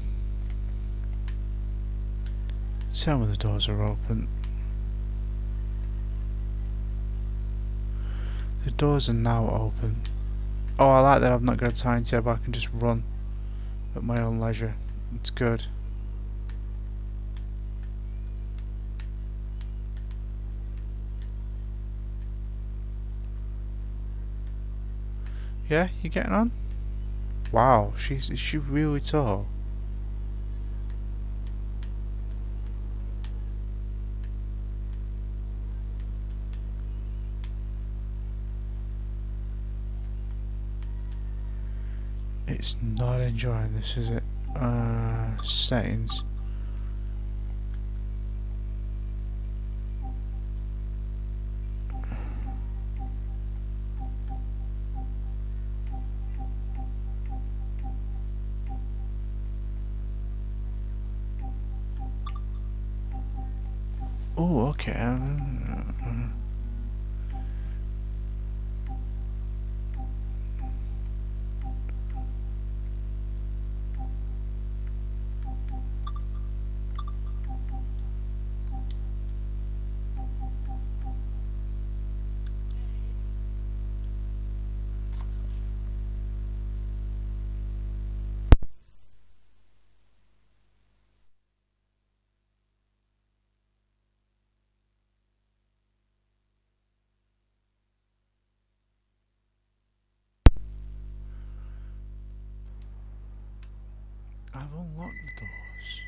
Some of the doors are open. The doors are now open. Oh, I like that I've not got a timetable, I can just run at my own leisure. It's good. Yeah, you getting on? Wow, is she really tall? It's not enjoying this, is it? Settings. Oh, okay. I've unlocked the doors.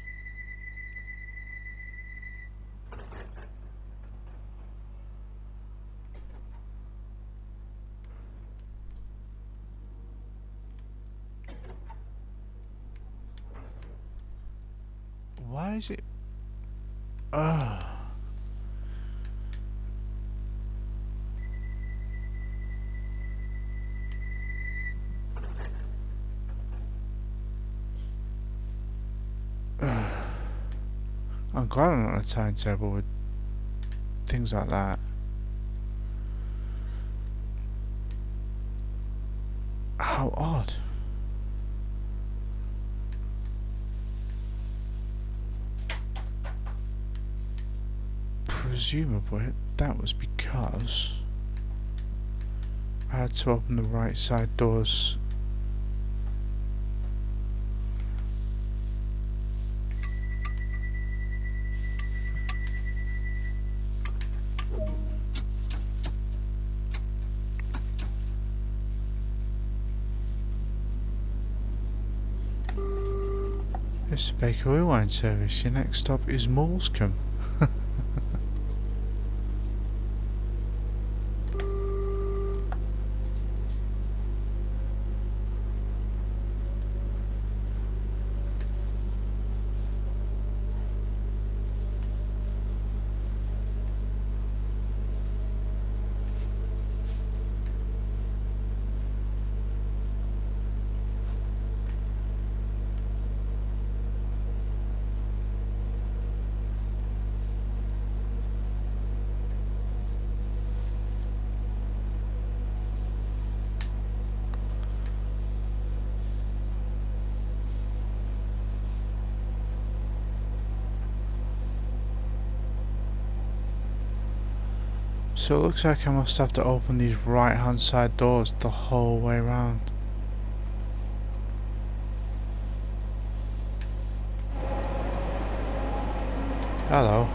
Why is it? Ah. I'm glad I'm not on a timetable with things like that. How odd. Presumably that was because I had to open the right side doors. It's the Bakerloo wine service. Your next stop is Moulscombe. So it looks like I must have to open these right hand side doors the whole way around. Hello.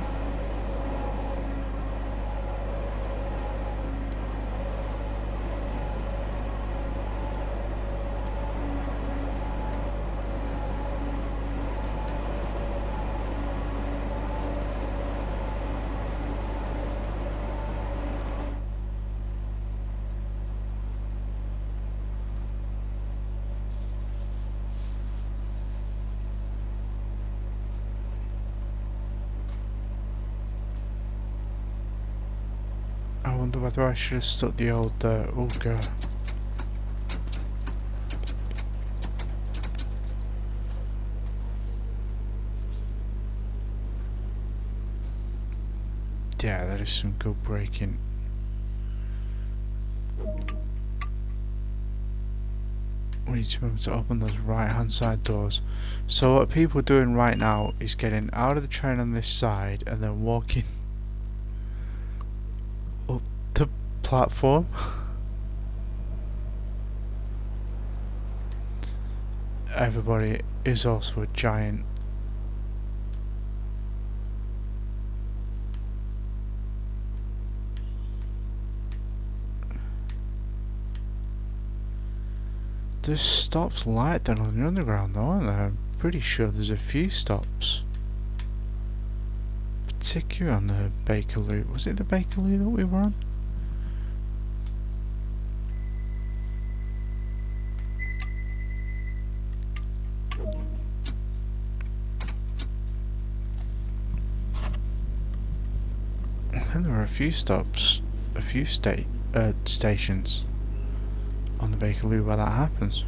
I wonder whether I should have stuck the old oh god. Yeah, that is some good braking. We need to remember to open those right hand side doors. So what people are doing right now is getting out of the train on this side and then walking up the platform. everybody is also a giant. There's stops like that on the underground though, aren't there? I'm pretty sure there's a few stops. Particularly on the Bakerloo. Was it the Bakerloo that we were on? I think there were a few stops, a few stations on the Bakerloo where that happens.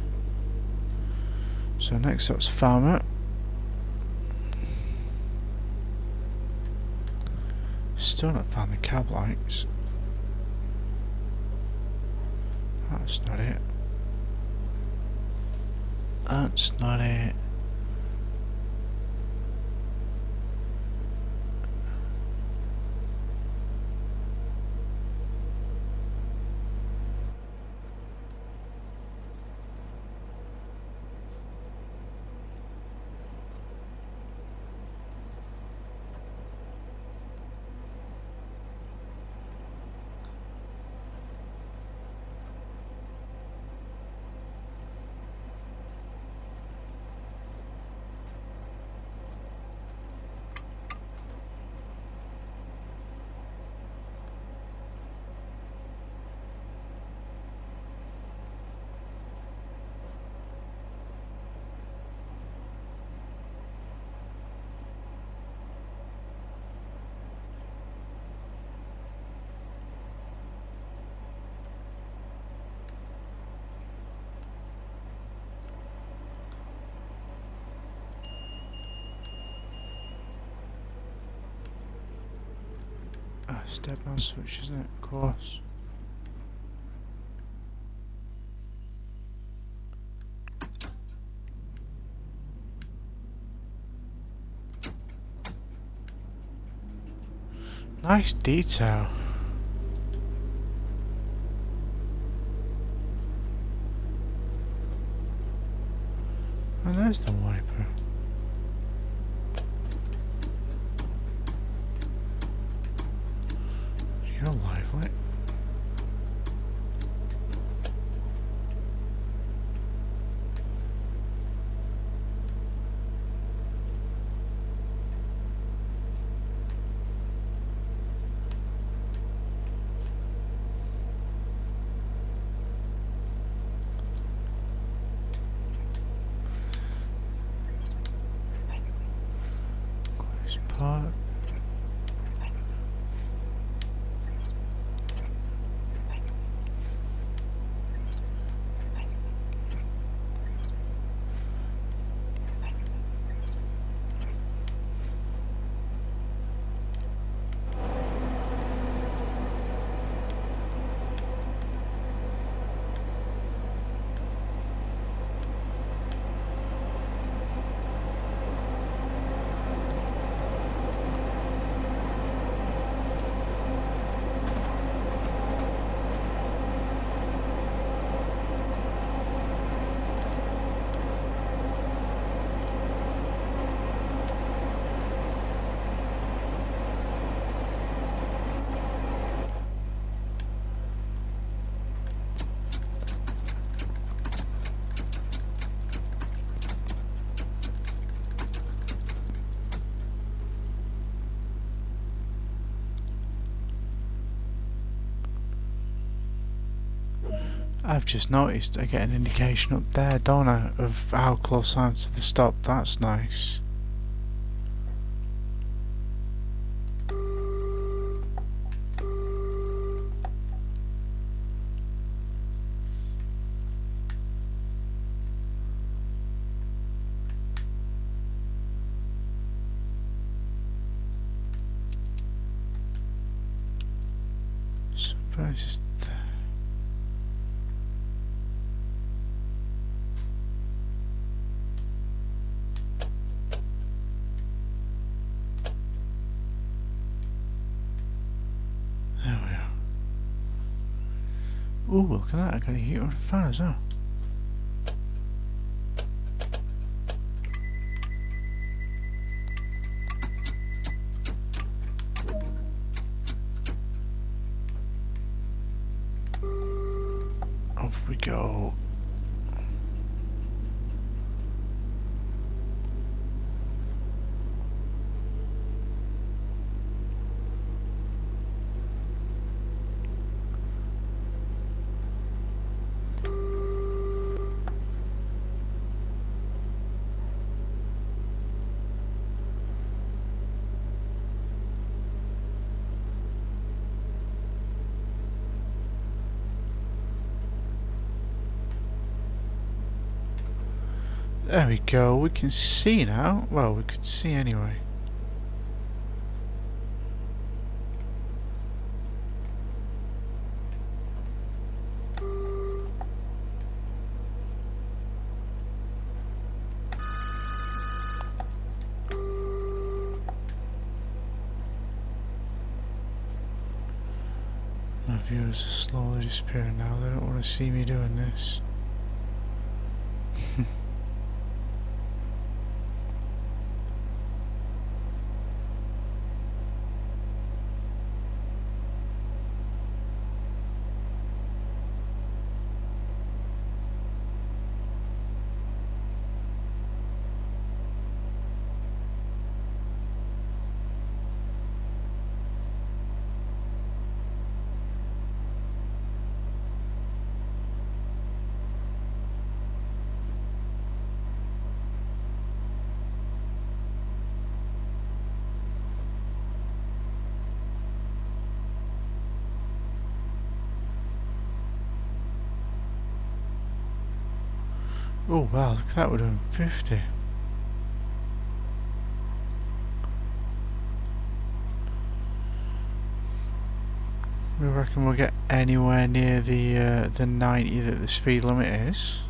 So next up's Farmer. Still not found the cab lights. That's not it. That's not it. Step on switch, isn't it? Of course. Nice detail. And there's the wiper. You're lively. Part. I've just noticed I get an indication up there, don't I, of how close I am to the stop. That's nice. Suppose it's there. There we are. Ooh, look at that, I got a heater and a fan as well. go. There we go, we can see now. Well, we could see anyway. My viewers are slowly disappearing now, they don't want to see me doing this. Oh wow, look at that, we're doing 50. We reckon we'll get anywhere near the 90 that the speed limit is.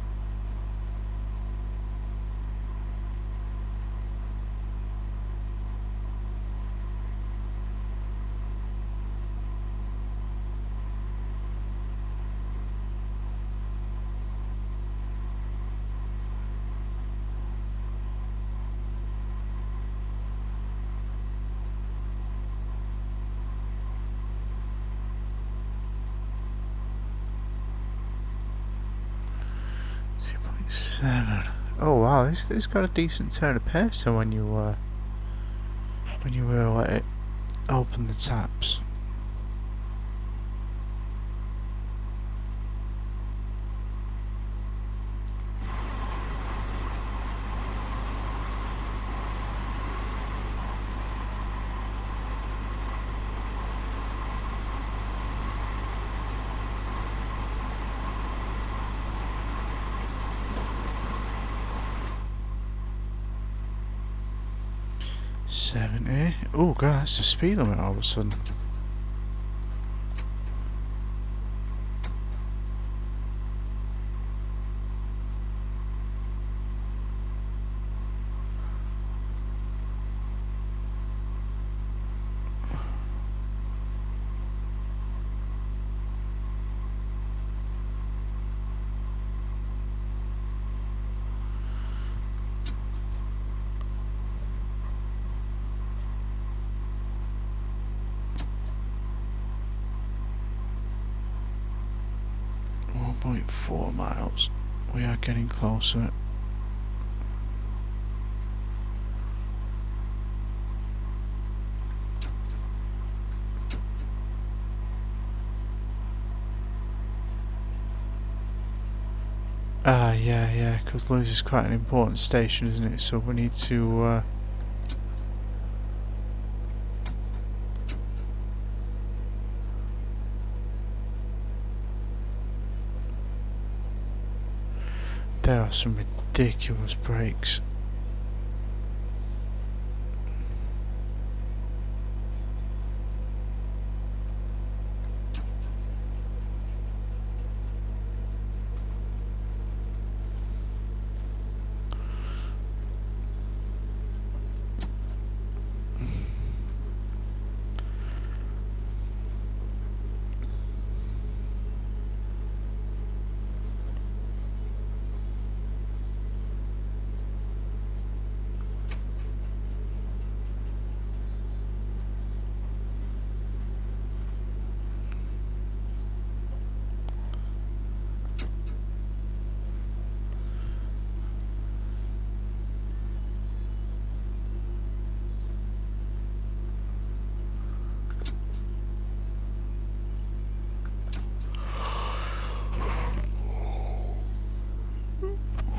Oh wow, this got a decent turn of pace when you let it open the taps. Oh god, that's the speed limit all of a sudden. .4 miles. We are getting closer. Yeah, because Lewes is quite an important station, isn't it? So we need to there are some ridiculous brakes.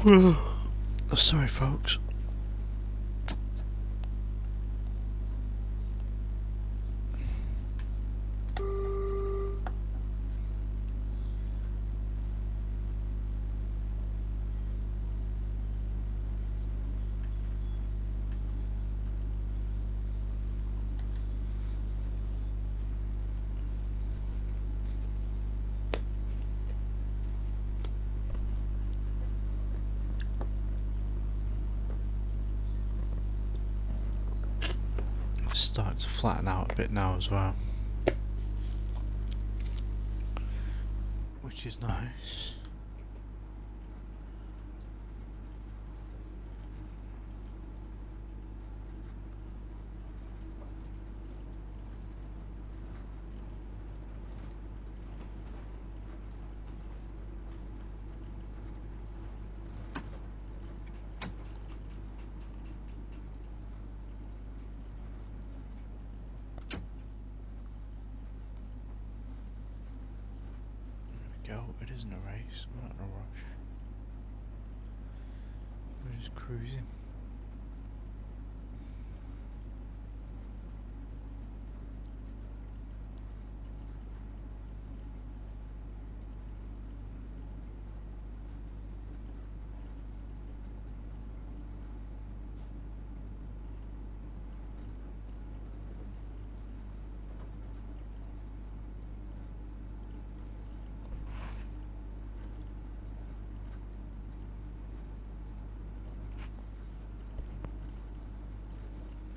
Oh, sorry, folks. It's starting to flatten out a bit now as well, which is nice. Go, it isn't a race, we're not in a rush. We're just cruising.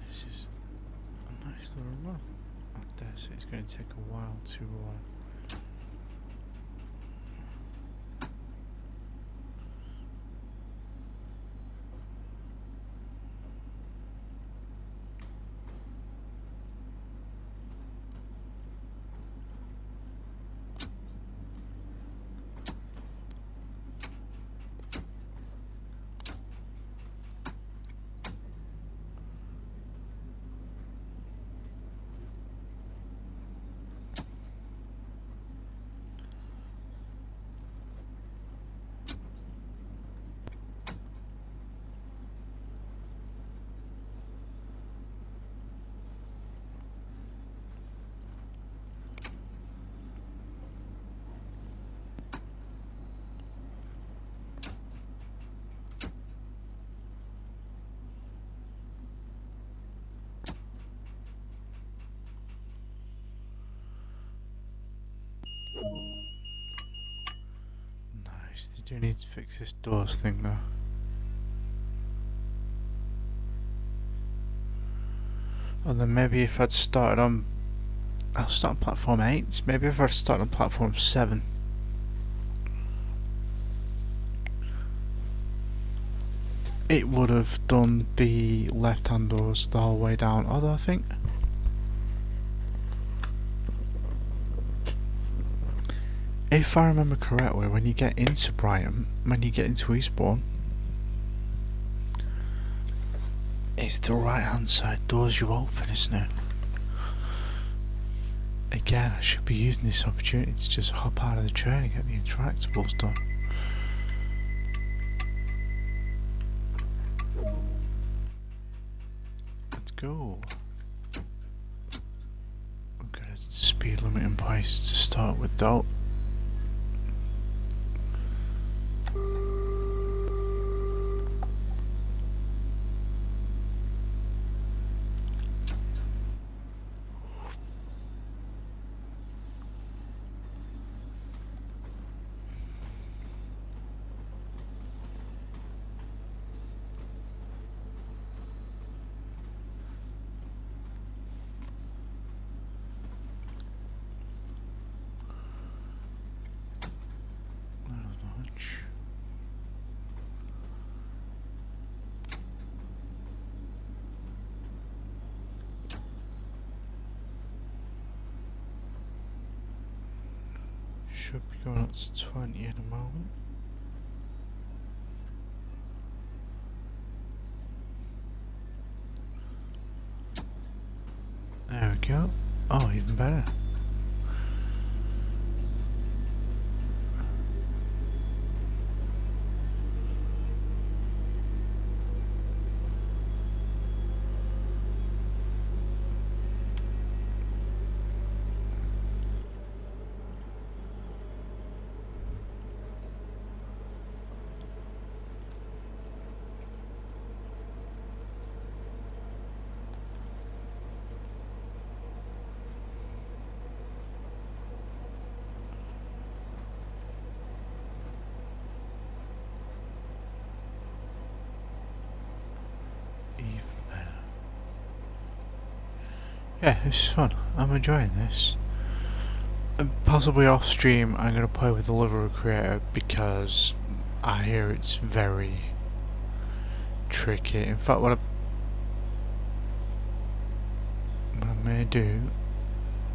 This is a nice little run. I dare say it's going to take a while to nice. They do need to fix this doors thing though. And then maybe if I'd started on, I'll start on platform 8. Maybe if I'd started on platform 7. It would have done the left hand doors the whole way down, although I think if I remember correctly, when you get into Brighton, when you get into Eastbourne, it's the right hand side doors you open, isn't it? Again, I should be using this opportunity to just hop out of the train and get the interactables done. Let's go. We've got a speed limit in place to start with though. Should be going up to 20 in a moment. There we go. Oh, even better. Yeah, this is fun. I'm enjoying this. And possibly off stream, I'm going to play with the livery creator because I hear it's very tricky. In fact, what I may do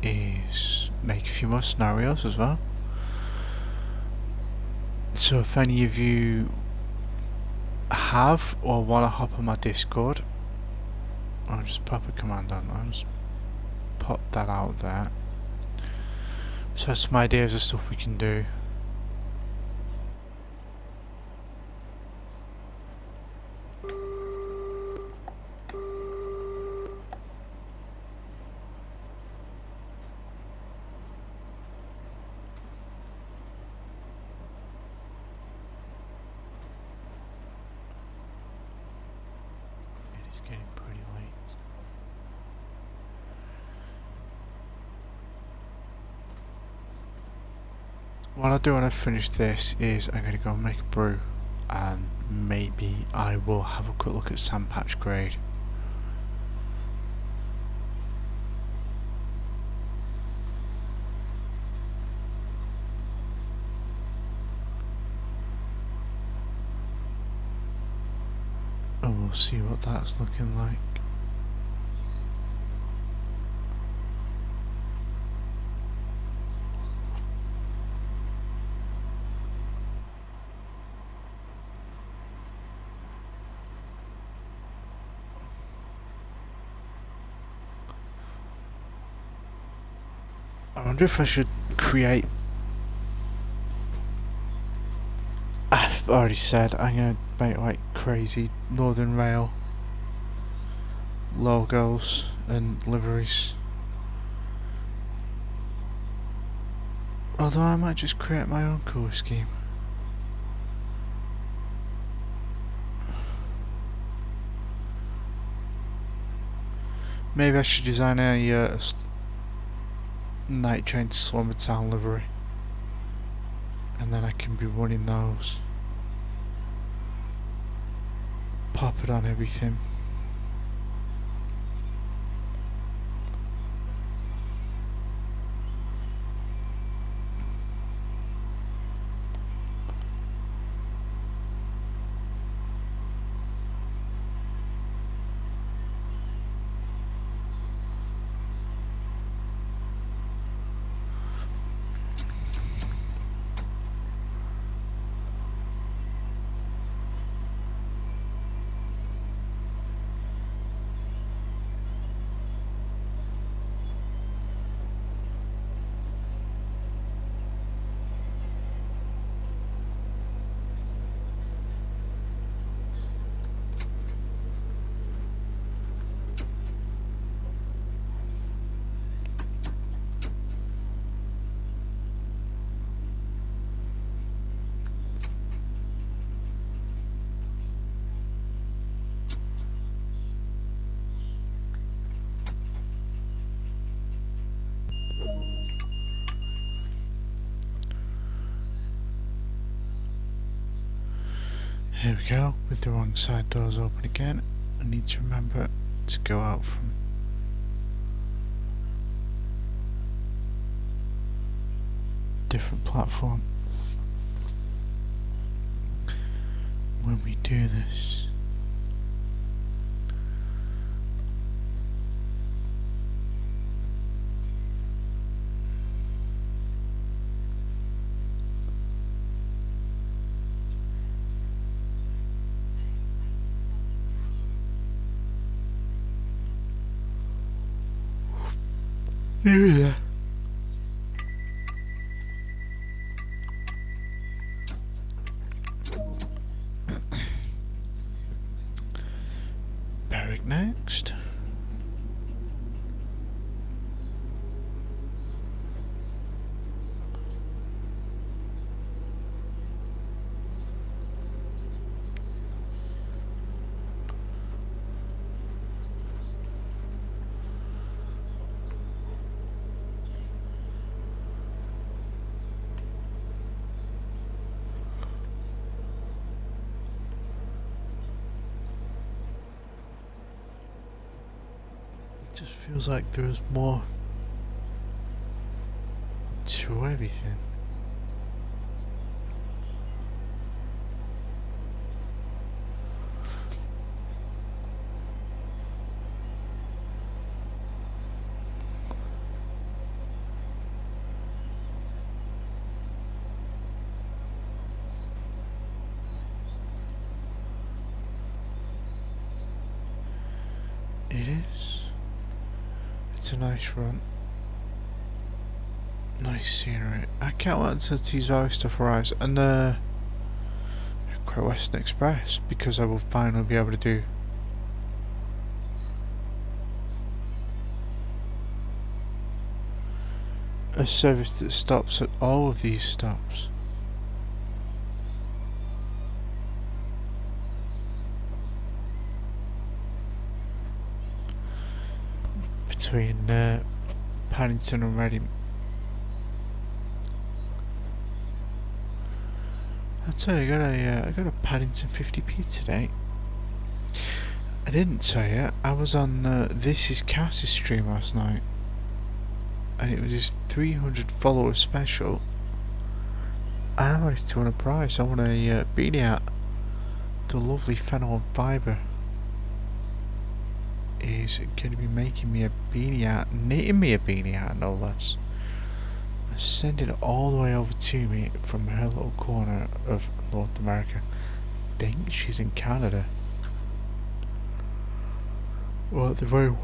is make a few more scenarios as well. So if any of you have or want to hop on my Discord, I'll just pop a command on. I'll just pop that out there. So that's some ideas of stuff we can do. It is getting pretty late. What I'll do when I finish this is I'm going to go and make a brew, and maybe I will have a quick look at Sandpatch grade. And we'll see what that's looking like. I wonder if I should create... I've already said I'm going to make like crazy Northern Rail logos and liveries. Although I might just create my own colour scheme. Maybe I should design a night train to Slumber Town livery, and then I can be running those. Pop it on everything. Here we go, with the wrong side doors open again. I need to remember to go out from different platform when we do this. Yeah. Barrack next. It just feels like there was more to everything. It is. It's a nice run. Nice scenery. I can't wait until Teesvalley stuff arrives. And Great Western Express, because I will finally be able to do a service that stops at all of these stops. Between Paddington and Reading. I'll tell you, I got a Paddington 50p today. I didn't tell you, I was on This Is Cass's stream last night, and it was his 300 follower special. And I managed to win a prize. I won a beanie hat. The lovely Fennel and Fibre is going to be making me a beanie hat, knitting me a beanie hat no less, and sending it all the way over to me from her little corner of North America. I think she's in Canada. Well, at the very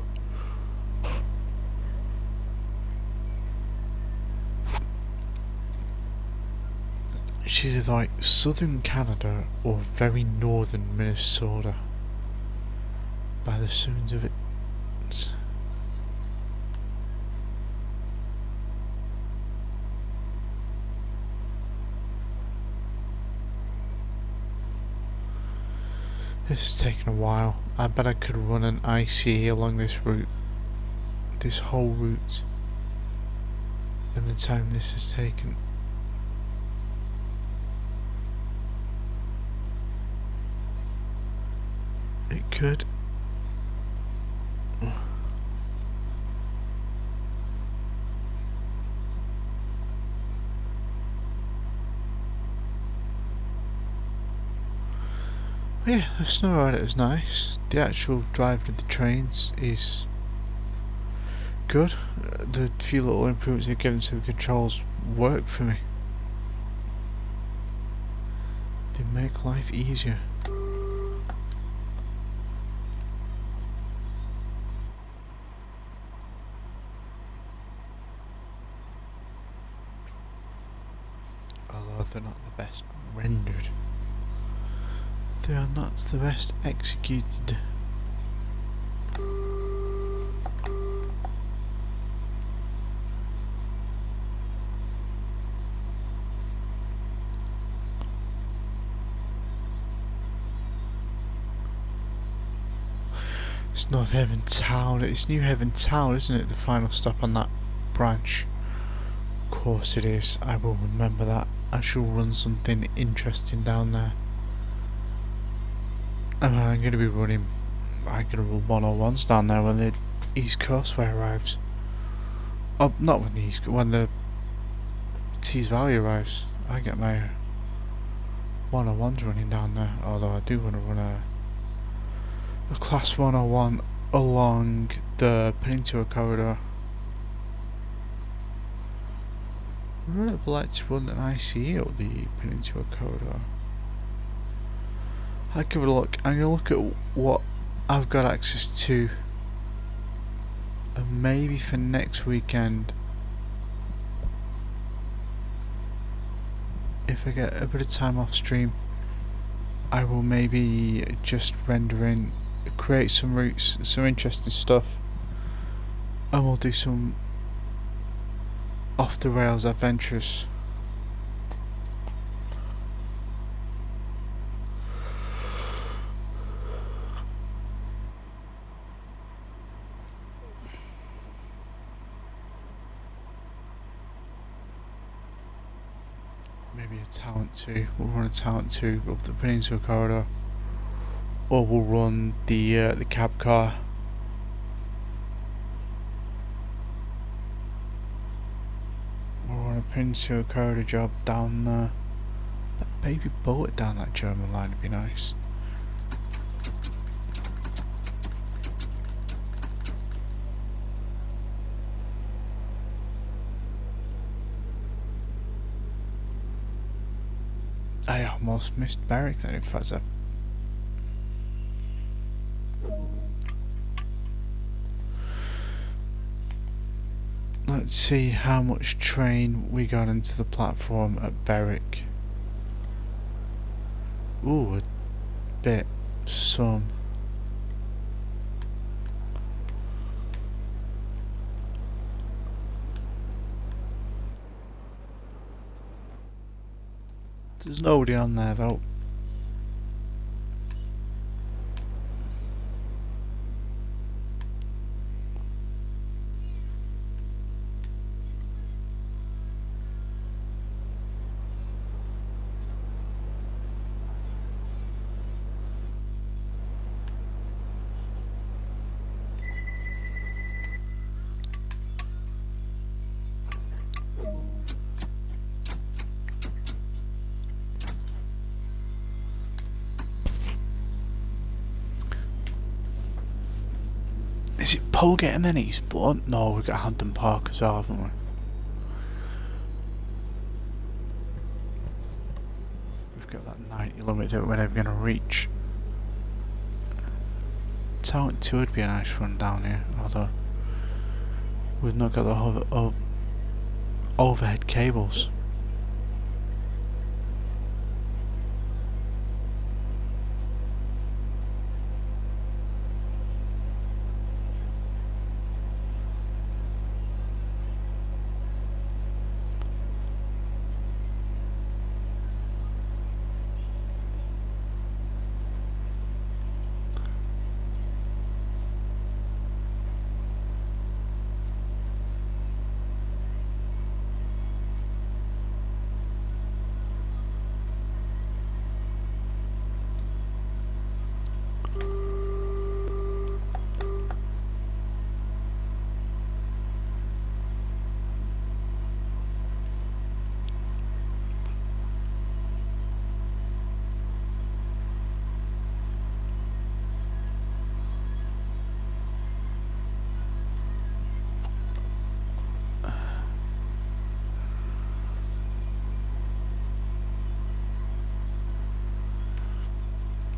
she's like southern Canada or very northern Minnesota, by the sounds of it. This has taken a while. I bet I could run an ICE along this route, this whole route, in the time this has taken. It could. Yeah, the snow ride is nice. The actual drive of the trains is good. The few little improvements they've given to the controls work for me. They make life easier. Although they're not the best rendered. They are not the best executed. It's North Haven Town. It's New Haven Town, isn't it? The final stop on that branch. Of course it is. I will remember that. I shall run something interesting down there. And I'm going to be running. I'm going to run 101s down there when the East Coastway arrives. Oh, not when when the Teesvalley arrives. I get my 101s running down there. Although I do want to run a class 101 along the Peninsula Corridor. I would really like to run an ICE up the Peninsula Corridor. I'll give it a look. I'm going to look at what I've got access to, and maybe for next weekend, if I get a bit of time off stream, I will maybe just render in, create some routes, some interesting stuff, and we'll do some off the rails adventures. Maybe a talent 2. We'll run a talent 2 up the Peninsula Corridor, or we'll run the cab car into a corridor job down there. Maybe bolt it down that German line would be nice. I almost missed Barrick then, if that's a... Let's see how much train we got into the platform at Berwick. Ooh, a bit. Some. There's nobody on there though. Is it Polegate and then Eastbourne? No, we've got Hampton Park as well, haven't we? We've got that 90 limit that we're never going to reach. Town 2 would be a nice run down here, although we've not got the overhead cables.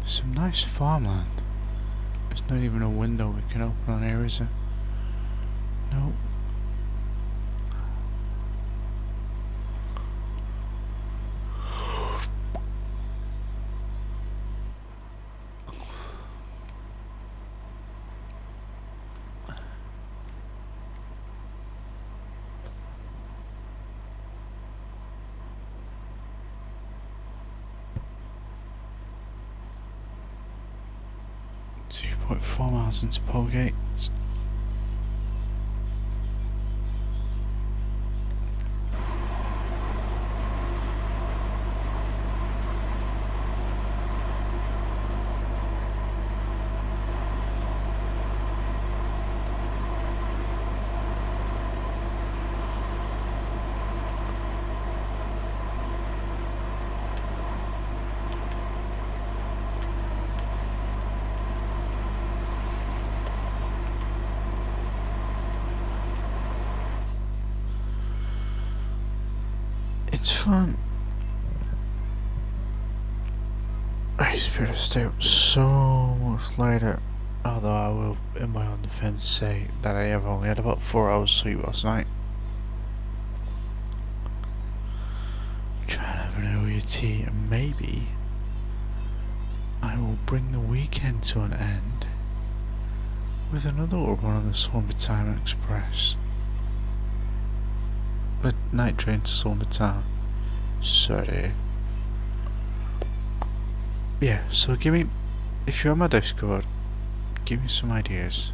Some nice farmland. There's not even a window we can open on here, is there? Nope. Put 4 miles into Polegate. It's fun. I used to be able to stay up so much later. Although I will, in my own defense, say that I have only had about 4 hours sleep last night. Trying to have an earlier tea, and maybe I will bring the weekend to an end with another run on the Summertime Express. But night train to Summertown. Sorry. Yeah, so give me, if you're on my Discord, give me some ideas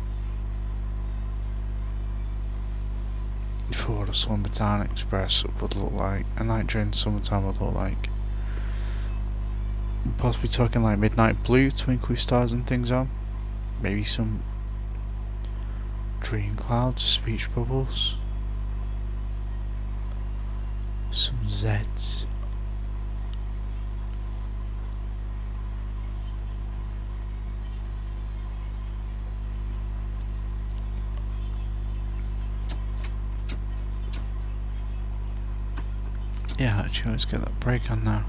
for what a Summertime Express would look like, a night train to Summertown would look like. Possibly talking like Midnight Blue, twinkly stars and things on. Maybe some dream clouds, speech bubbles. some Zs. Yeah, actually, let's get that brake on now.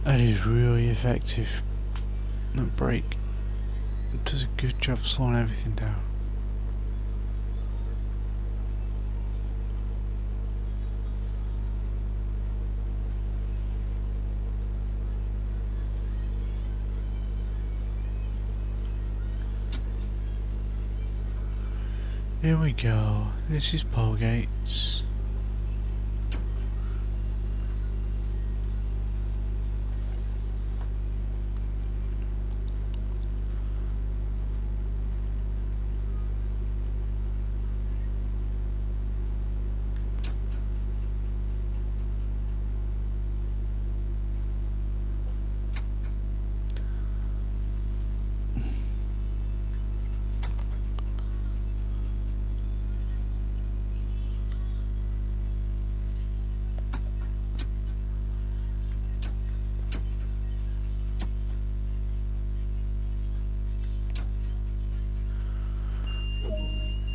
That is really effective. That brake does a good job slowing everything down. Here we go. This is Polegates.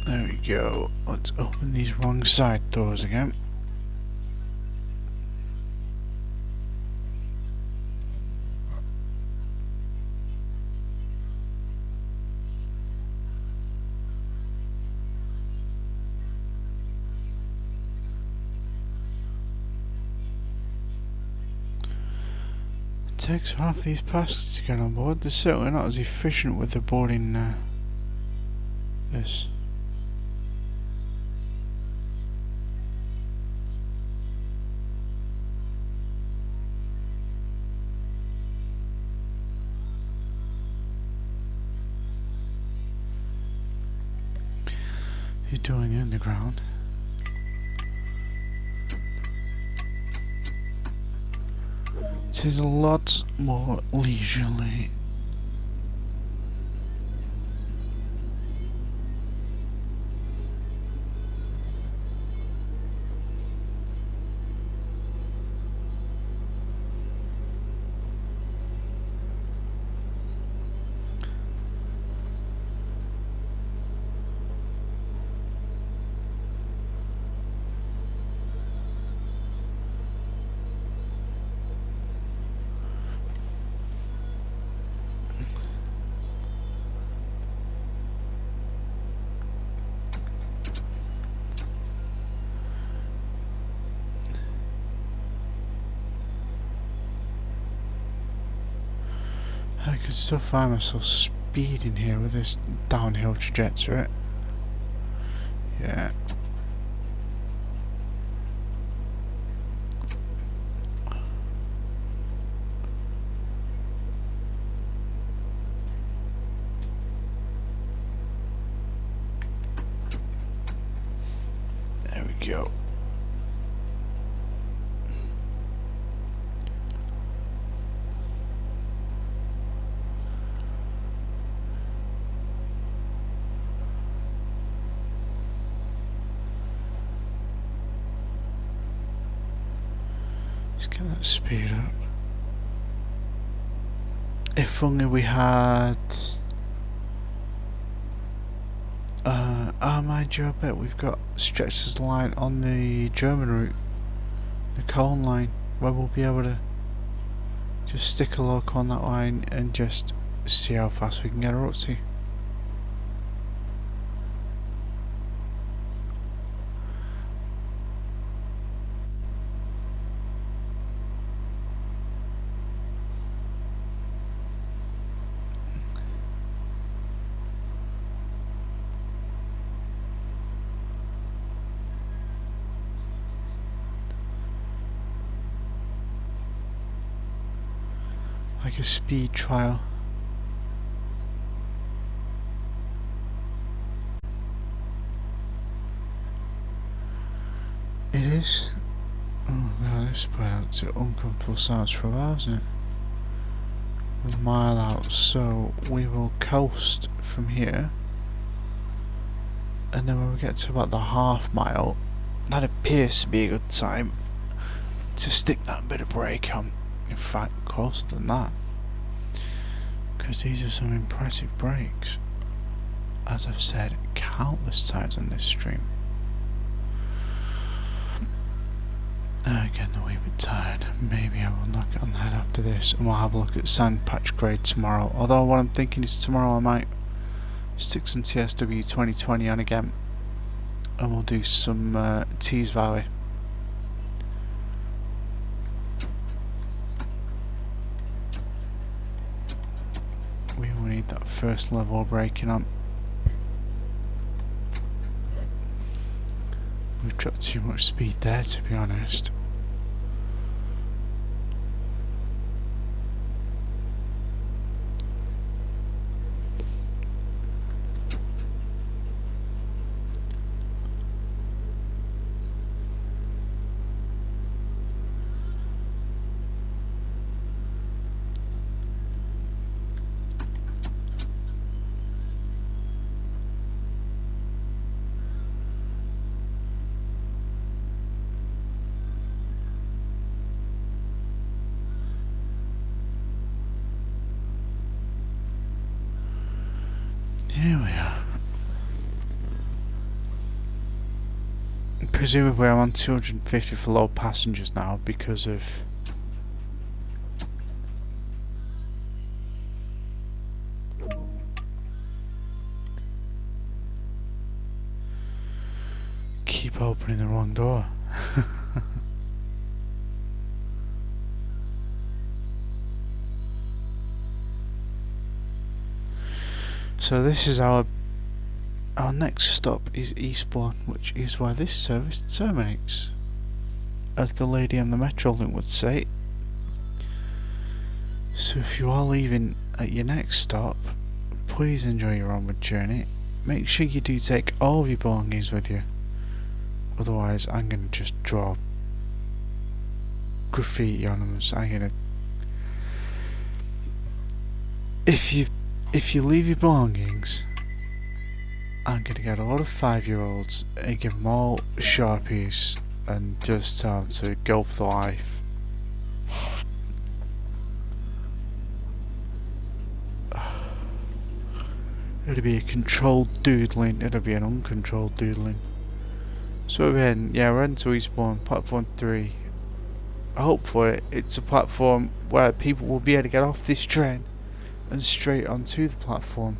There we go. Let's open these wrong side doors again. It takes half these passengers to get on board. They're certainly not as efficient with the boarding this. He's doing the underground. It is a lot more leisurely. I can still find myself speeding here with this downhill trajectory. Yeah. There we go. Let's get that speed up. If only we had my job bet we've got Stretcher's line on the German route, the Cologne line, where we'll be able to just stick a loco on that line and just see how fast we can get her up to. like a speed trial. It is. Oh no, this is probably out to uncomfortable sounds for a while, isn't it? We're a mile out, so we will coast from here. And then when we get to about the half mile, that appears to be a good time to stick that bit of brake on. In fact, closer than that. Because these are some impressive brakes. As I've said countless times on this stream. Getting a wee bit tired. Maybe I will knock it on the head after this and we'll have a look at sand patch grade tomorrow. Although what I'm thinking is tomorrow I might stick some TSW 2020 on again and we'll do some Tees Valley. We will need that first level braking on. We've got too much speed there, to be honest. Here we are. Presumably I'm on 250 for low passengers now because of keep opening the wrong door. So this is our next stop is Eastbourne, which is where this service terminates, as the lady on the Metrolink would say. So if you are leaving at your next stop, please enjoy your onward journey. Make sure you do take all of your belongings with you, otherwise I'm going to just draw graffiti on them. So I'm going to, if you leave your belongings, I'm going to get a lot of 5-year-olds and give them all Sharpies and just tell them to go for the life. It'll be a controlled doodling, it'll be an uncontrolled doodling. So we're heading to Eastbourne, platform 3. Hopefully it's a platform where people will be able to get off this train and straight onto the platform.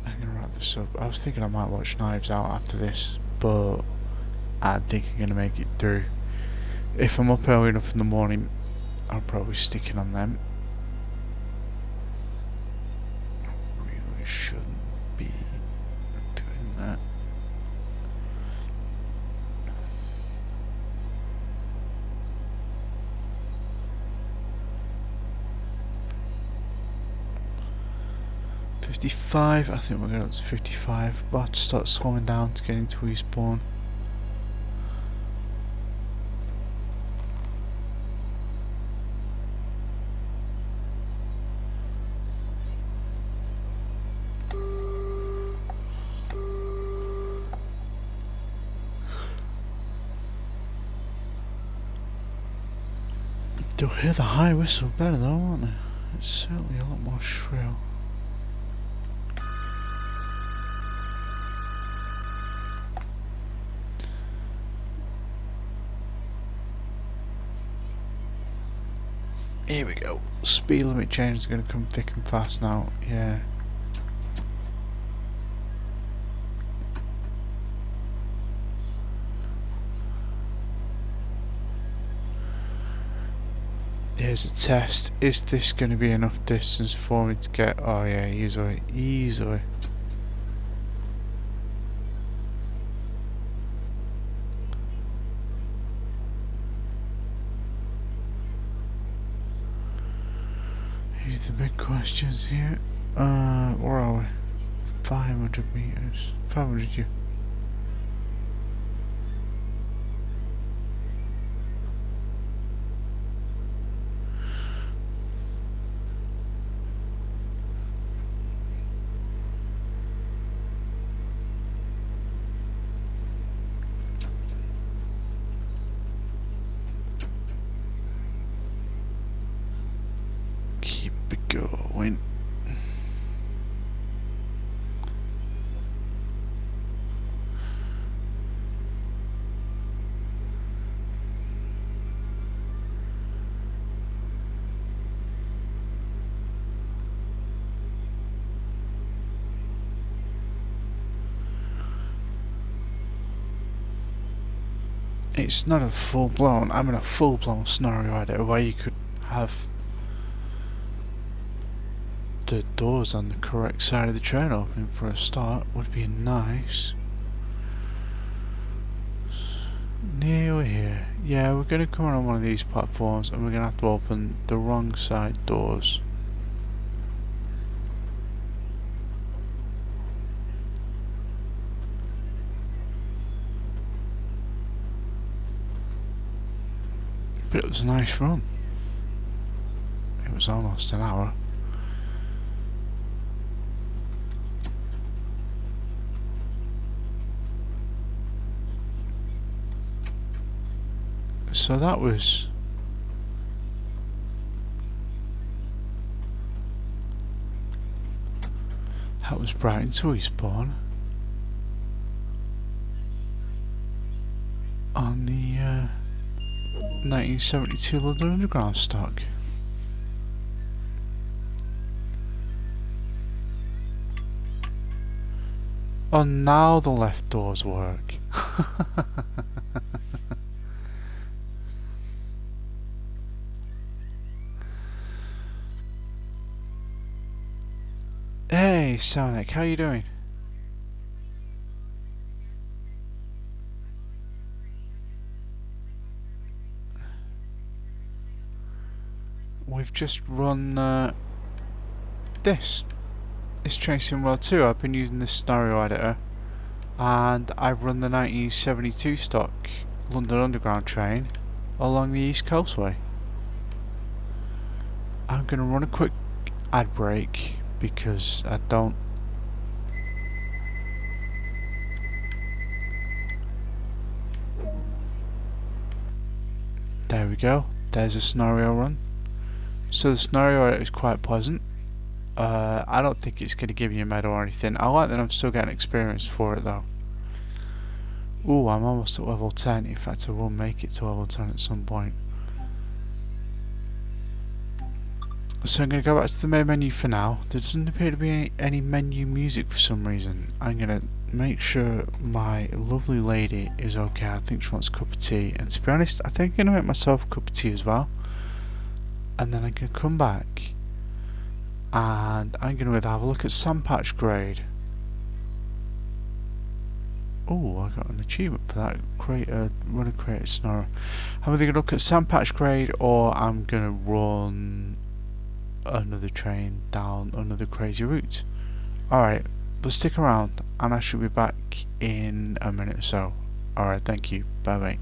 I'm gonna wrap this up. I was thinking I might watch Knives Out after this, but I think I'm gonna make it through. If I'm up early enough in the morning, I'll probably stick it on them. Really shouldn't be doing that. I think we're going up to 55. We'll have to start slowing down to get into Eastbourne. You'll hear the high whistle better though, won't they? It's certainly a lot more shrill. Here we go. Speed limit change is going to come thick and fast now. Yeah. Here's a test. Is this going to be enough distance for me to get? Oh yeah, easily. Easily. big questions here. Where are we? 500 meters. 500 you. Keep it going. It's not a full-blown, I mean a full-blown scenario editor where you could have the doors on the correct side of the train opening for a start. Would be nice. Near here. Yeah, we're going to come on one of these platforms and we're going to have to open the wrong side doors. But it was a nice run. It was almost an hour. So that was Brighton to Eastbourne on the 1972 London Underground stock. Oh, now the left doors work. Hey Sonic, how you doing? We've just run this train sim world 2. I've been using this scenario editor and I've run the 1972 stock London Underground train along the East Coastway. I'm going to run a quick ad break because I don't... There we go, there's a scenario run. So the scenario editor is quite pleasant. I don't think it's going to give you a medal or anything. I like that I'm still getting experience for it though. Ooh, I'm almost at level 10. In fact, I will make it to level 10 at some point. So I'm going to go back to the main menu for now. There doesn't appear to be any menu music for some reason. I'm going to make sure my lovely lady is okay. I think she wants a cup of tea. And to be honest, I think I'm going to make myself a cup of tea as well. And then I'm going to come back and I'm going to have a look at Sandpatch Grade. Oh, I got an achievement for that. Run a creative scenario. I'm either going to look at Sandpatch Grade or I'm going to run another train down another crazy route. Alright, but stick around and I should be back in a minute or so. Alright, thank you. Bye bye.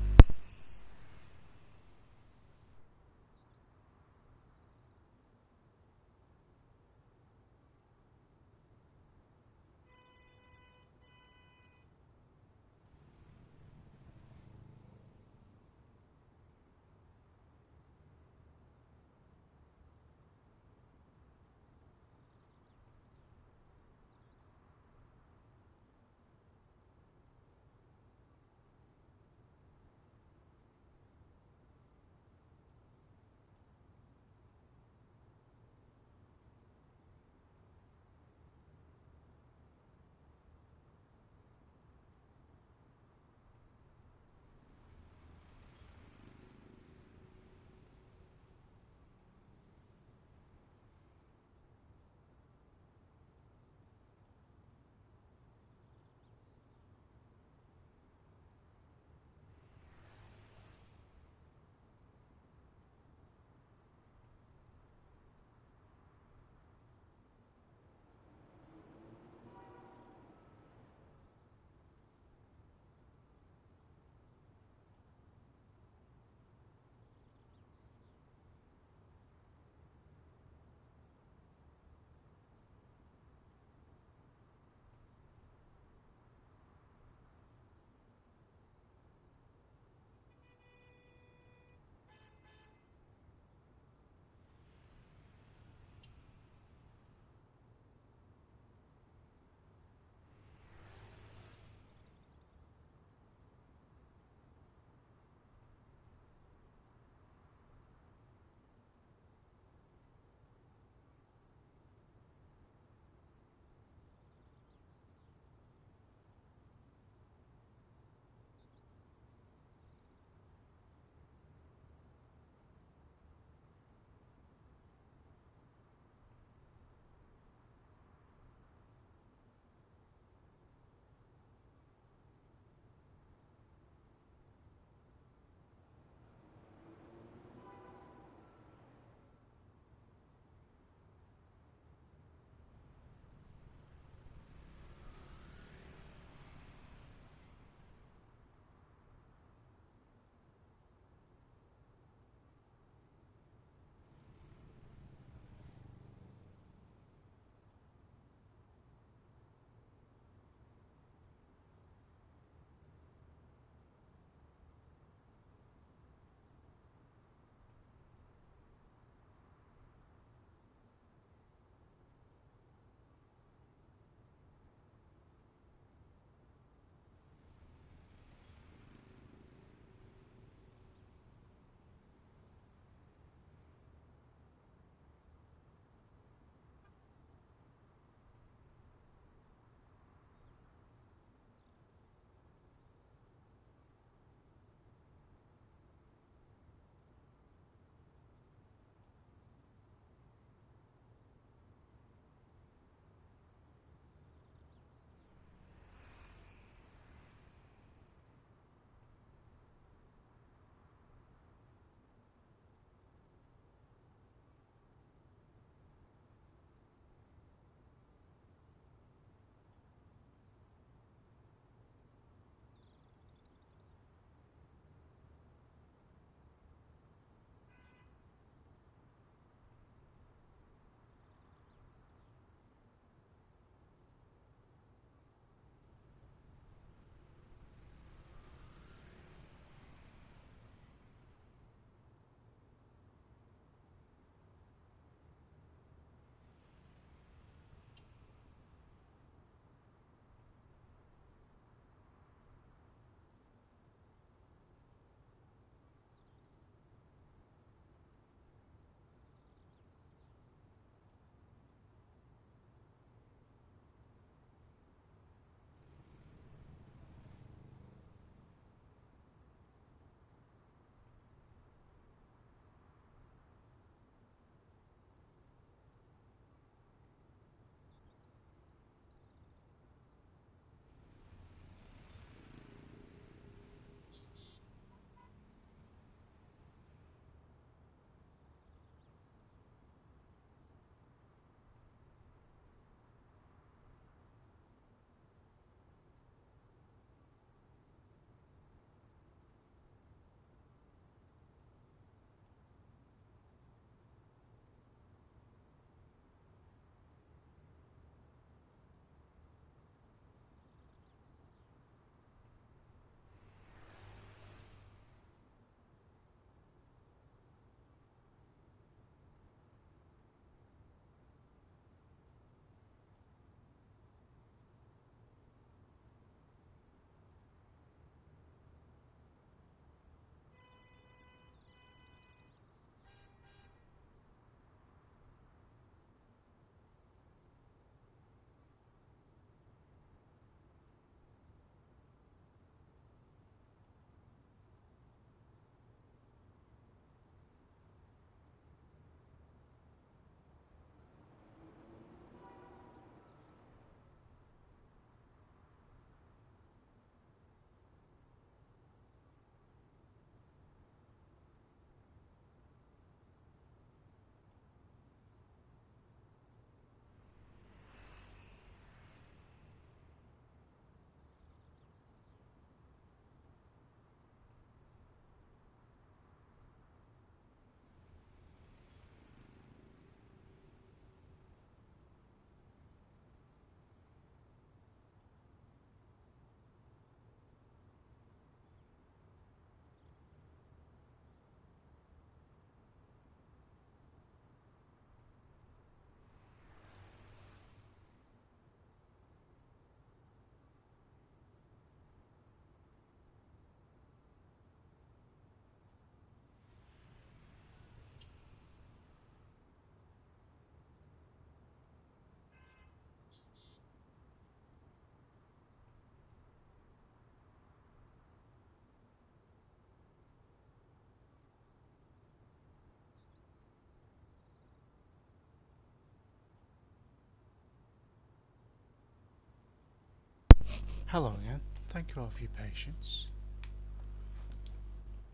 Hello again. Thank you all for your patience.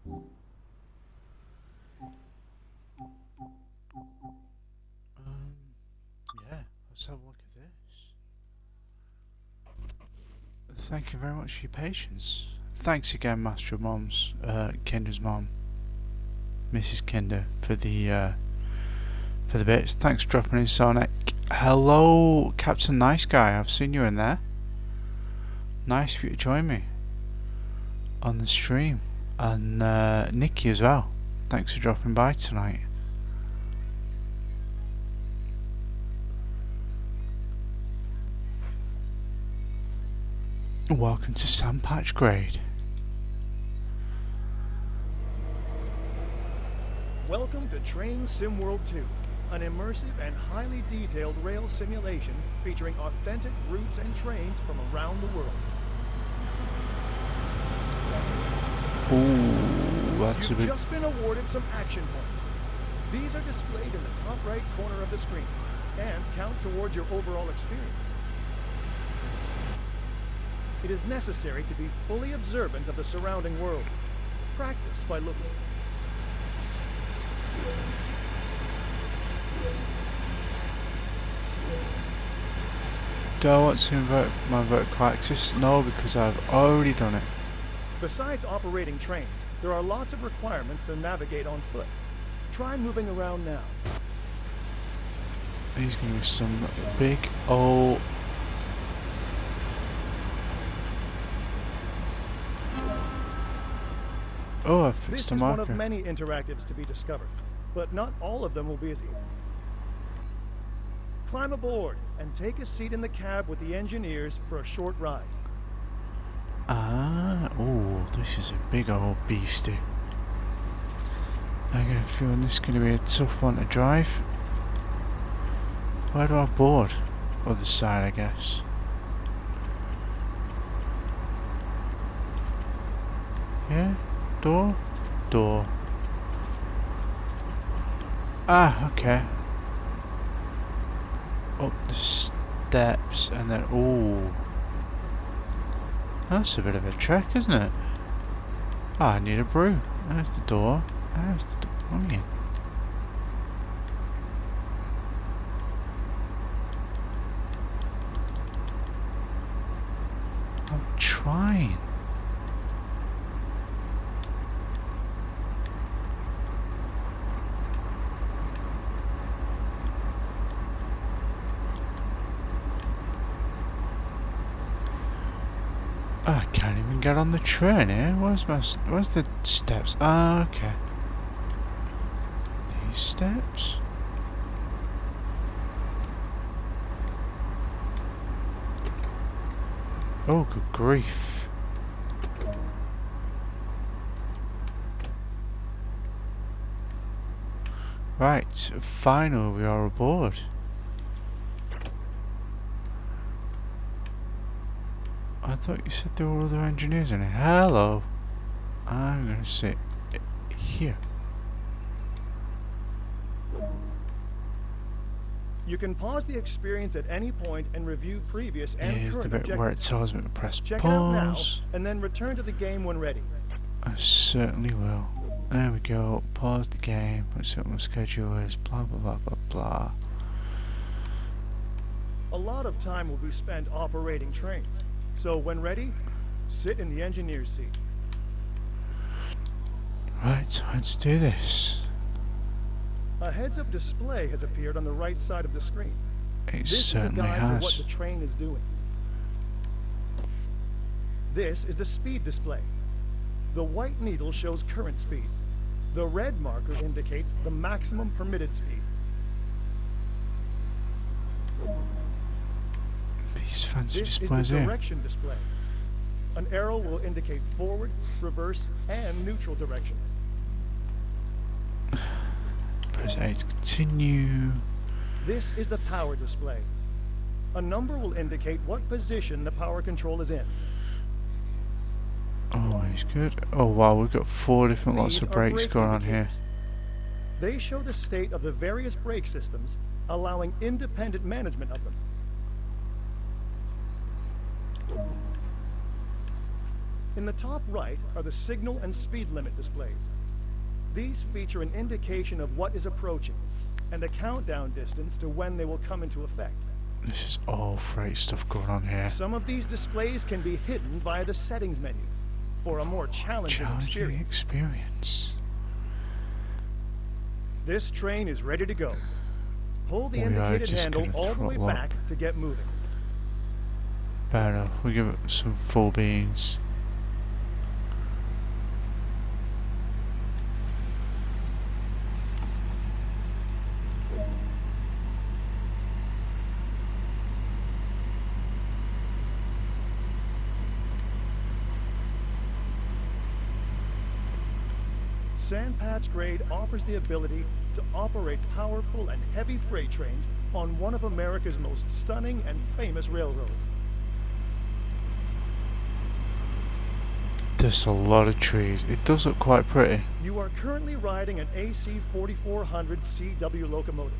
Yeah, let's have a look at this. Thank you very much for your patience. Thanks again, Master of Moms, Kendra's mom, Mrs. Kendra, for the bits. Thanks for dropping in, Sonic. Hello, Captain Nice Guy. I've seen you in there. Nice for you to join me on the stream, and Nikki as well. Thanks for dropping by tonight. Welcome to Sandpatch Grade. Welcome to Train Sim World 2, an immersive and highly detailed rail simulation featuring authentic routes and trains from around the world. Ooh, that's a bit... You've just been awarded some action points. These are displayed in the top right corner of the screen and count towards your overall experience. It is necessary to be fully observant of the surrounding world. Practice by looking. Do I want to invert my vertical axis? No, because I've already done it. Besides operating trains, there are lots of requirements to navigate on foot. Try moving around now. There's going to be some big old... Oh, I fixed the marker. This is one of many interactives to be discovered, but not all of them will be easy. Climb aboard and take a seat in the cab with the engineers for a short ride. Ah, oh, this is a big old beastie. I get a feeling this is going to be a tough one to drive. Where do I board? Other side, I guess. Yeah? Door? Door. Ah, okay. Up the steps and then... ooh. That's a bit of a trek, isn't it? Ah, I need a brew. There's the door. There's the door. Oh, yeah. I'm trying. I can't even get on the train here. Where's the steps? Ah, okay. These steps? Oh, good grief. Right, finally we are aboard. I thought you said there were other engineers in it. Hello. I'm gonna sit here. You can pause the experience at any point and review previous and Here's the current bit where it objectives. tells me to press Check it out now, pause. and then return to the game when ready. I certainly will. There we go. Pause the game. Let's see what my schedule is. Blah blah blah blah blah. A lot of time will be spent operating trains. So when ready, sit in the engineer's seat. Right, let's do this. A heads-up display has appeared on the right side of the screen. It This is a certainly guide to what has. the train is doing. This is the speed display. The white needle shows current speed. The red marker indicates the maximum permitted speed. These fancy This is the displays here. direction display. An arrow will indicate forward, reverse, and neutral directions. Press A to continue. This is the power display. A number will indicate what position the power control is in. Always good. Oh wow, we've got 4 different lots These of are brakes brake going on here. indicators. They show the state of the various brake systems, allowing independent management of them. In the top right are the signal and speed limit displays. These feature an indication of what is approaching and a countdown distance to when they will come into effect. This is all freight stuff going on here. Some of these displays can be hidden via the settings menu for a more challenging experience. This train is ready to go. Pull the indicated handle all the way back to get moving. Fair enough, we give it some full beans. Sandpatch Grade offers the ability to operate powerful and heavy freight trains on one of America's most stunning and famous railroads. There's a lot of trees. It does look quite pretty. You are currently riding an AC 4400 CW locomotive.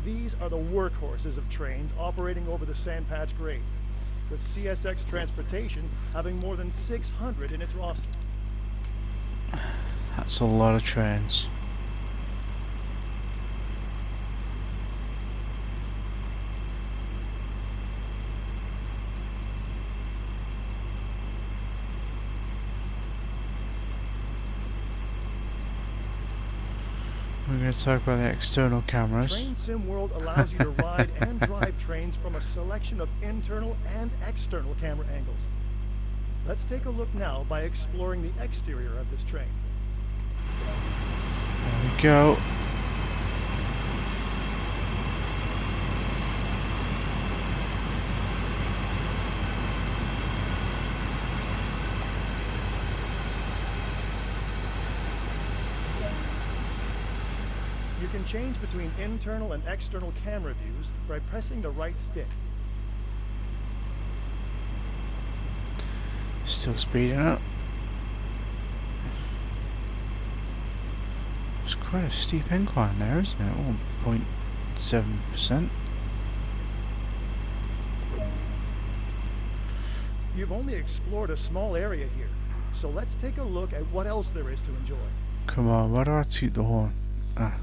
These are the workhorses of trains operating over the Sandpatch Grade, with CSX Transportation having more than 600 in its roster. That's a lot of trains. We're going to talk about the external cameras. Train Sim World allows you to ride and drive trains from a selection of internal and external camera angles. Let's take a look now by exploring the exterior of this train. There we go. You can change between internal and external camera views by pressing the right stick. Still speeding up. It's quite a steep incline there, isn't it? 1.7%. You've only explored a small area here, so let's take a look at what else there is to enjoy. Come on, why do I toot the horn? Ah.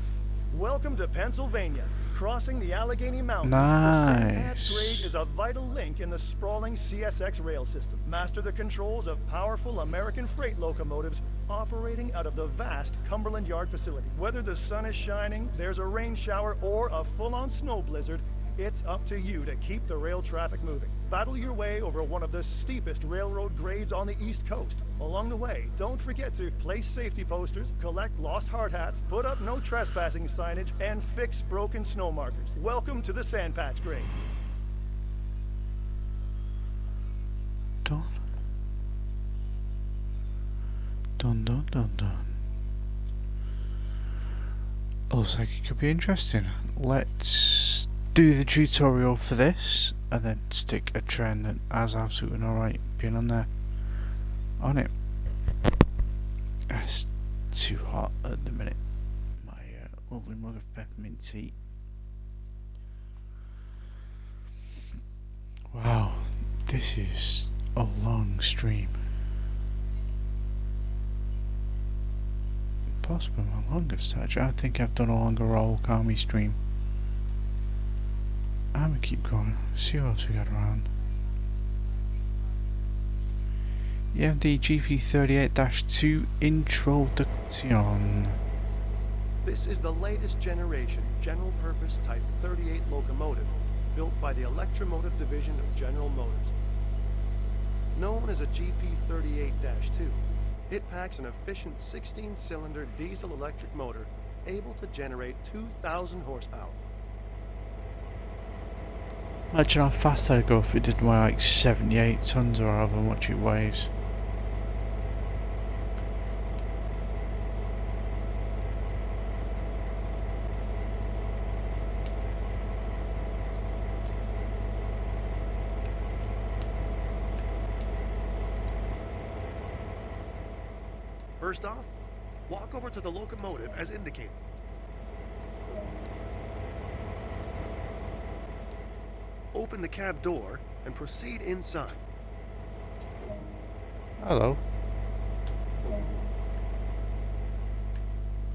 Welcome to Pennsylvania. Crossing the Allegheny Mountains, Nice. the Sandpatch Grade is a vital link in the sprawling CSX rail system. Master the controls of powerful American freight locomotives operating out of the vast Cumberland Yard facility. Whether the sun is shining, there's a rain shower, or a full-on snow blizzard, it's up to you to keep the rail traffic moving. Battle your way over one of the steepest railroad grades on the East Coast. Along the way, don't forget to place safety posters, collect lost hard hats, put up no trespassing signage, and fix broken snow markers. Welcome to the Sandpatch Grade. Dun. Dun dun dun dun. Looks like it could be interesting. Let's do the tutorial for this and then stick a train that has absolutely no right being on there. On it. It's too hot at the minute. My lovely mug of peppermint tea. Wow, this is a long stream. Possibly my longest actually. I think I've done a longer roll Kami stream. I'm gonna keep going, see what else we got around. Yeah, the GP38-2 Introduction. This is the latest generation general purpose Type 38 locomotive built by the Electromotive Division of General Motors. Known as a GP38-2, it packs an efficient 16-cylinder diesel-electric motor able to generate 2,000 horsepower. Imagine how fast I'd go if it did weigh like 78 tons or however much it weighs. First off, walk over to the locomotive as indicated. Open the cab door and proceed inside. Hello.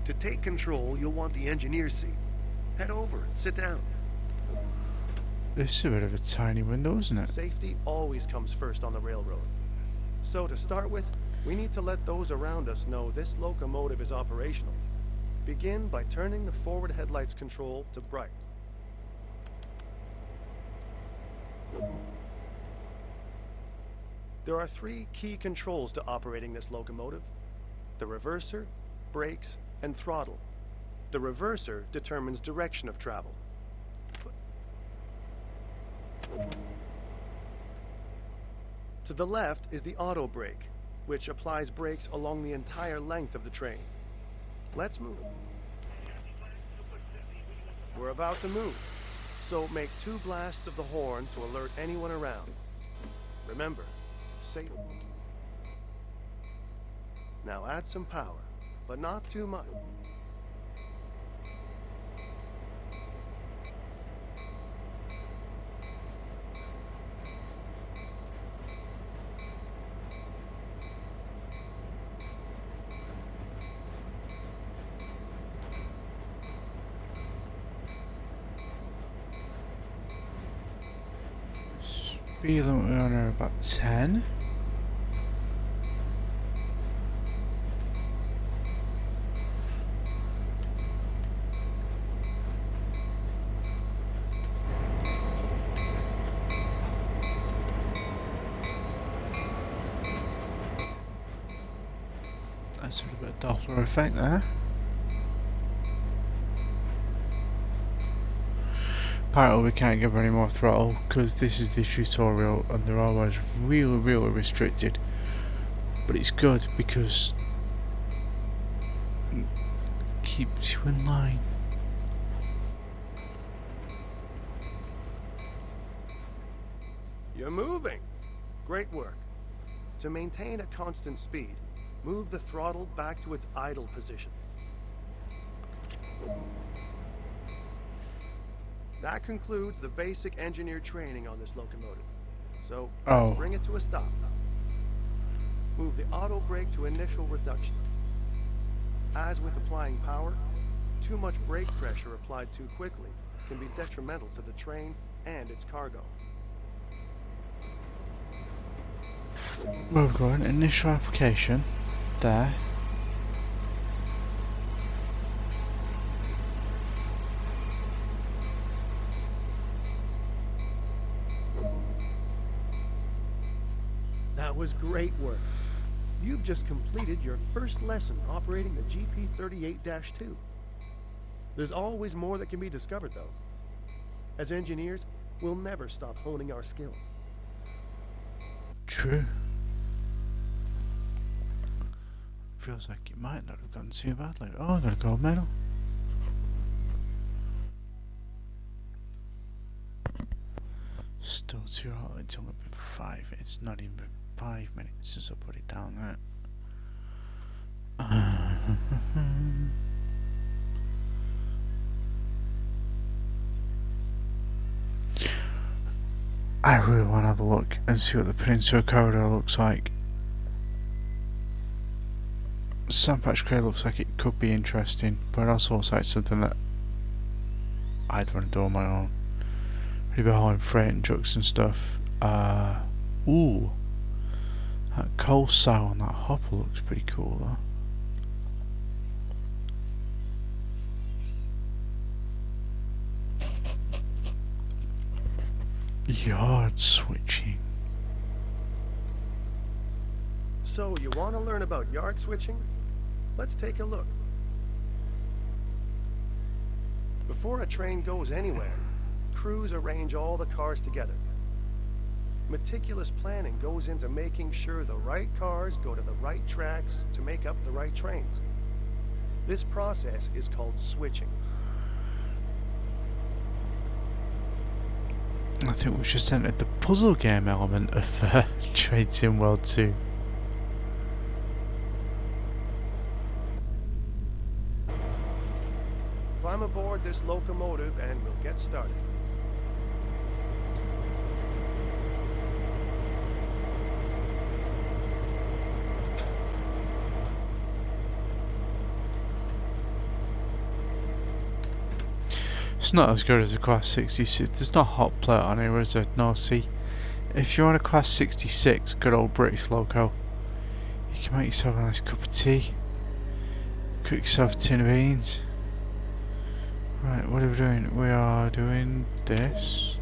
To take control, you'll want the engineer's seat. Head over and sit down. This is a bit of a tiny window, isn't it? Safety always comes first on the railroad. So to start with, we need to let those around us know this locomotive is operational. Begin by turning the forward headlights control to bright. There are 3 key controls to operating this locomotive: the reverser, brakes, and throttle. The reverser determines direction of travel. To the left is the auto brake, which applies brakes along the entire length of the train. Let's move. We're about to move, so make 2 blasts of the horn to alert anyone around. Remember, safe. Now add some power, but not too much. Speed limit we're on about 10. That's a little bit of Doppler effect there. Apparently we can't give any more throttle because this is the tutorial and they're always really restricted, but it's good because it keeps you in line. You're moving. Great work. To maintain a constant speed, move the throttle back to its idle position. That concludes the basic engineer training on this locomotive. So, let's bring it to a stop. Move the auto brake to initial reduction. As with applying power, too much brake pressure applied too quickly can be detrimental to the train and its cargo. We're going initial application there. That was great work. You've just completed your first lesson operating the GP38-2. There's always more that can be discovered, though. As engineers, we'll never stop honing our skills. True. Feels like it might not have gone too badly. Oh, I got a gold medal. Still too hot. It's only been 5. It's not even been 5 minutes since I put it down there. I really want to have a look and see what the Peninsula Corridor looks like. Sandpatch Cray looks like it could be interesting, but it also looks like something that I'd want to do on my own. Maybe hauling freight and trucks and stuff. Ooh, that coal sow on that hopper looks pretty cool though. Yard switching. So, you want to learn about yard switching? Let's take a look. Before a train goes anywhere, crews arrange all the cars together. Meticulous planning goes into making sure the right cars go to the right tracks to make up the right trains. This process is called switching. I think we've just entered the puzzle game element of Train Sim World 2. Climb aboard this locomotive and we'll get started. It's not as good as a Class 66. There's no hot plate on here, is there? No, see. If you're on a Class 66, good old British loco, you can make yourself a nice cup of tea. Cook yourself a tin of beans. Right, what are we doing? We are doing this.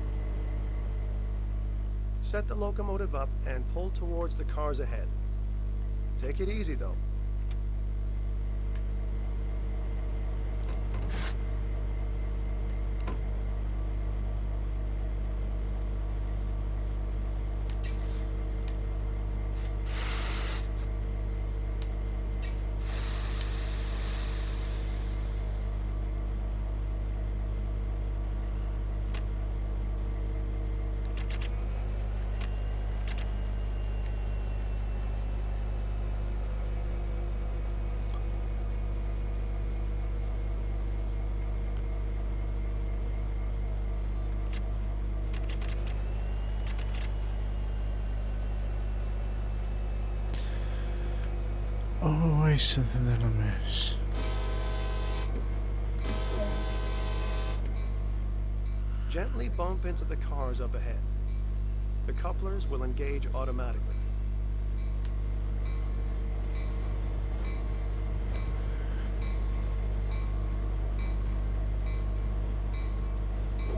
Set the locomotive up and pull towards the cars ahead. Take it easy, though. Always something that I miss. Gently bump into the cars up ahead. The couplers will engage automatically.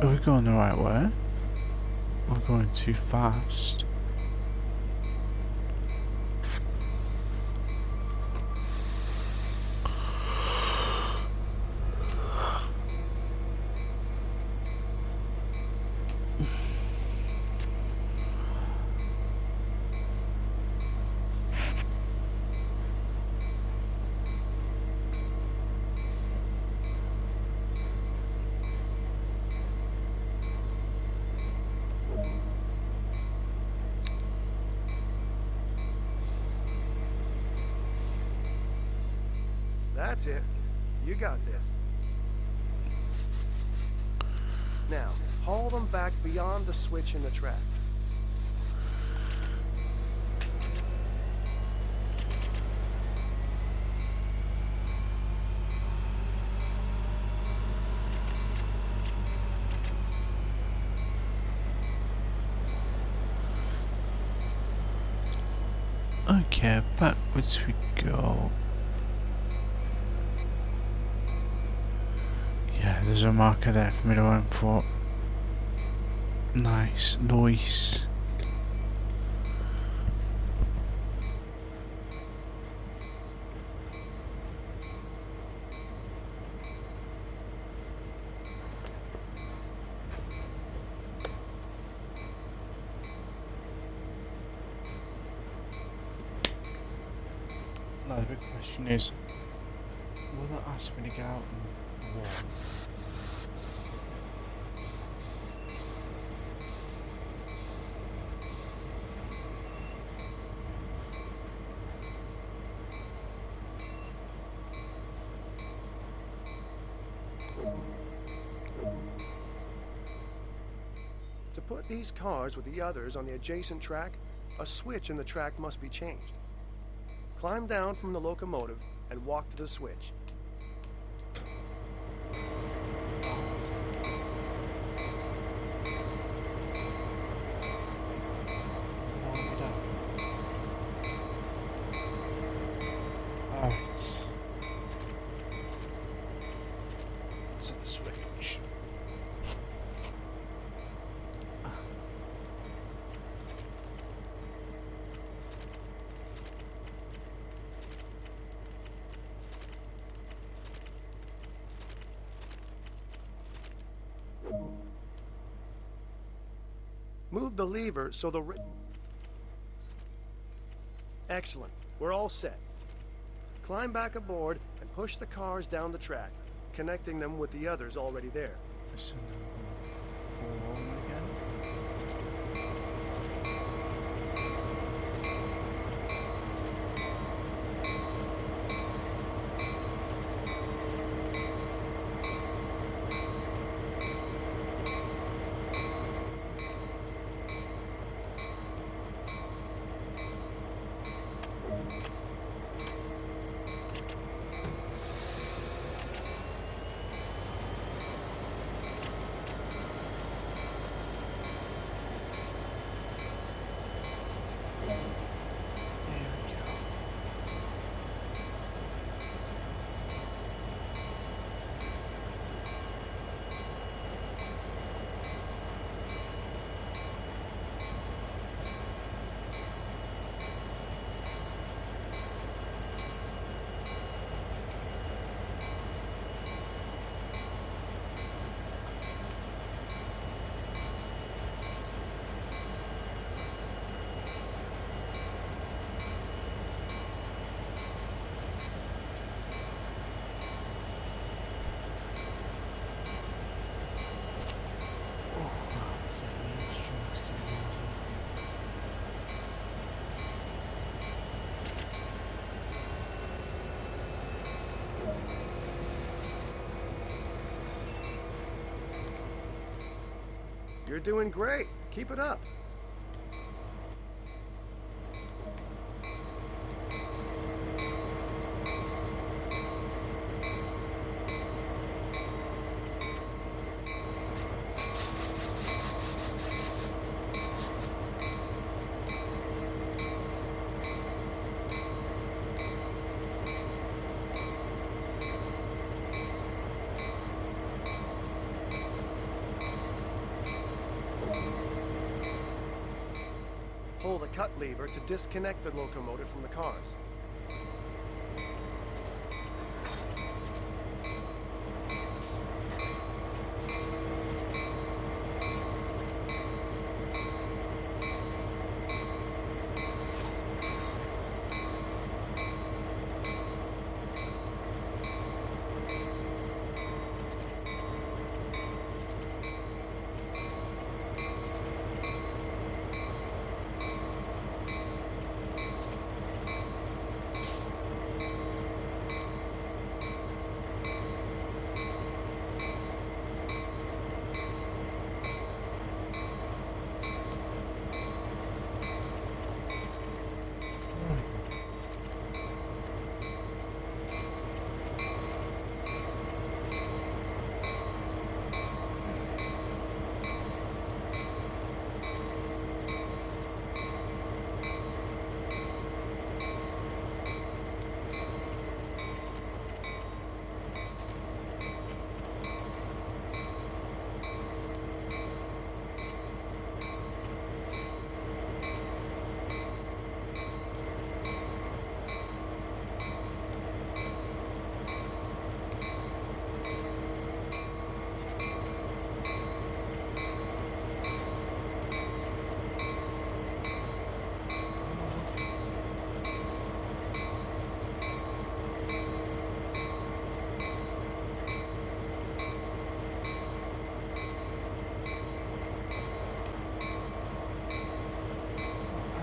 Are we going the right way? We're going too fast. That's it. You got this. Now, haul them back beyond the switch in the track. Okay, backwards we go. Yeah, there's a marker there for me to aim for. Nice, nice. Now the big question is, will that ask me to get out and walk? To put these cars with the others on the adjacent track, a switch in the track must be changed. Climb down from the locomotive and walk to the switch. Alright. Let's hit the switch. Move the lever so the Excellent. We're all set. Climb back aboard and push the cars down the track, connecting them with the others already there. Listen, forward again. You're doing great. Keep it up. Pull the cut lever to disconnect the locomotive from the cars.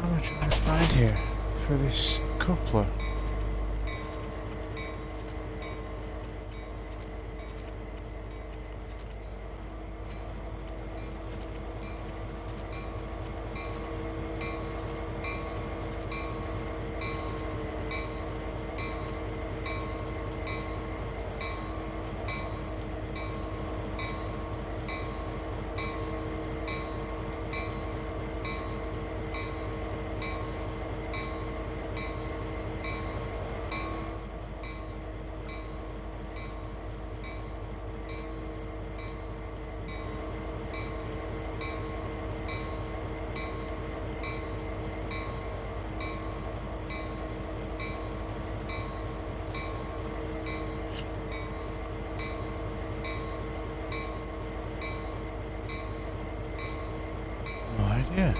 How much can I find here for this coupler? No idea.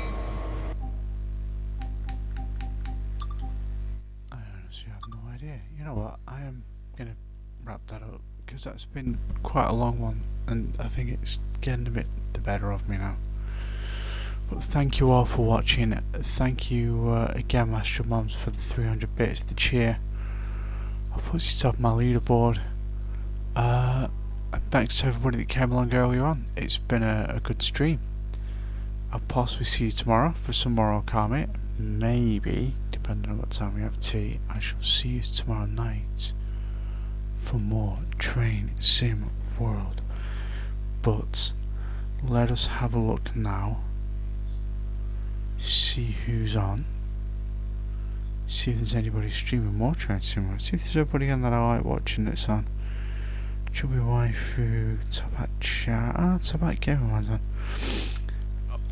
I honestly have no idea. You know what? I am gonna wrap that up because that's been quite a long one, and I think it's getting a bit the better of me now. But thank you all for watching. Thank you again, Master Moms, for the 300 bits, the cheer. I'll put this up my leaderboard. And thanks to everybody that came along earlier on. It's been a good stream. I'll possibly see you tomorrow for some more Okami. Maybe, depending on what time we have tea, I shall see you tomorrow night for more Train Sim World. But let us have a look now. See who's on. See if there's anybody streaming more Train Sim World. See if there's anybody on that I like watching that's on. Chubby Waifu, Top Hat Chat. Ah, Top Hat Gaming one's on.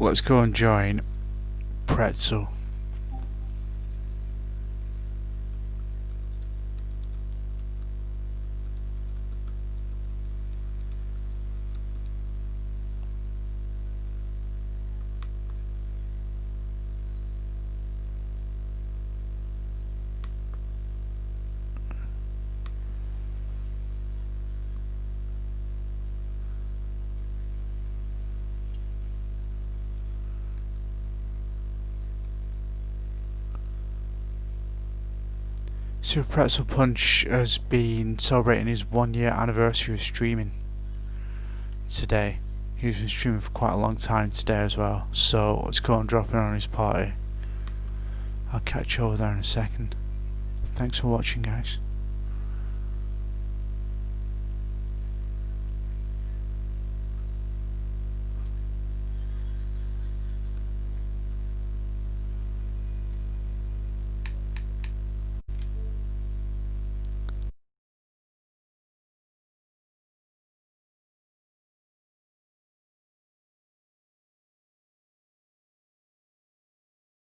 Let's go and join Pretzel. Super Pretzel Punch has been celebrating his 1 year anniversary of streaming today. He's been streaming for quite a long time today as well, so let's go and drop in on his party. I'll catch you over there in a second. Thanks for watching, guys.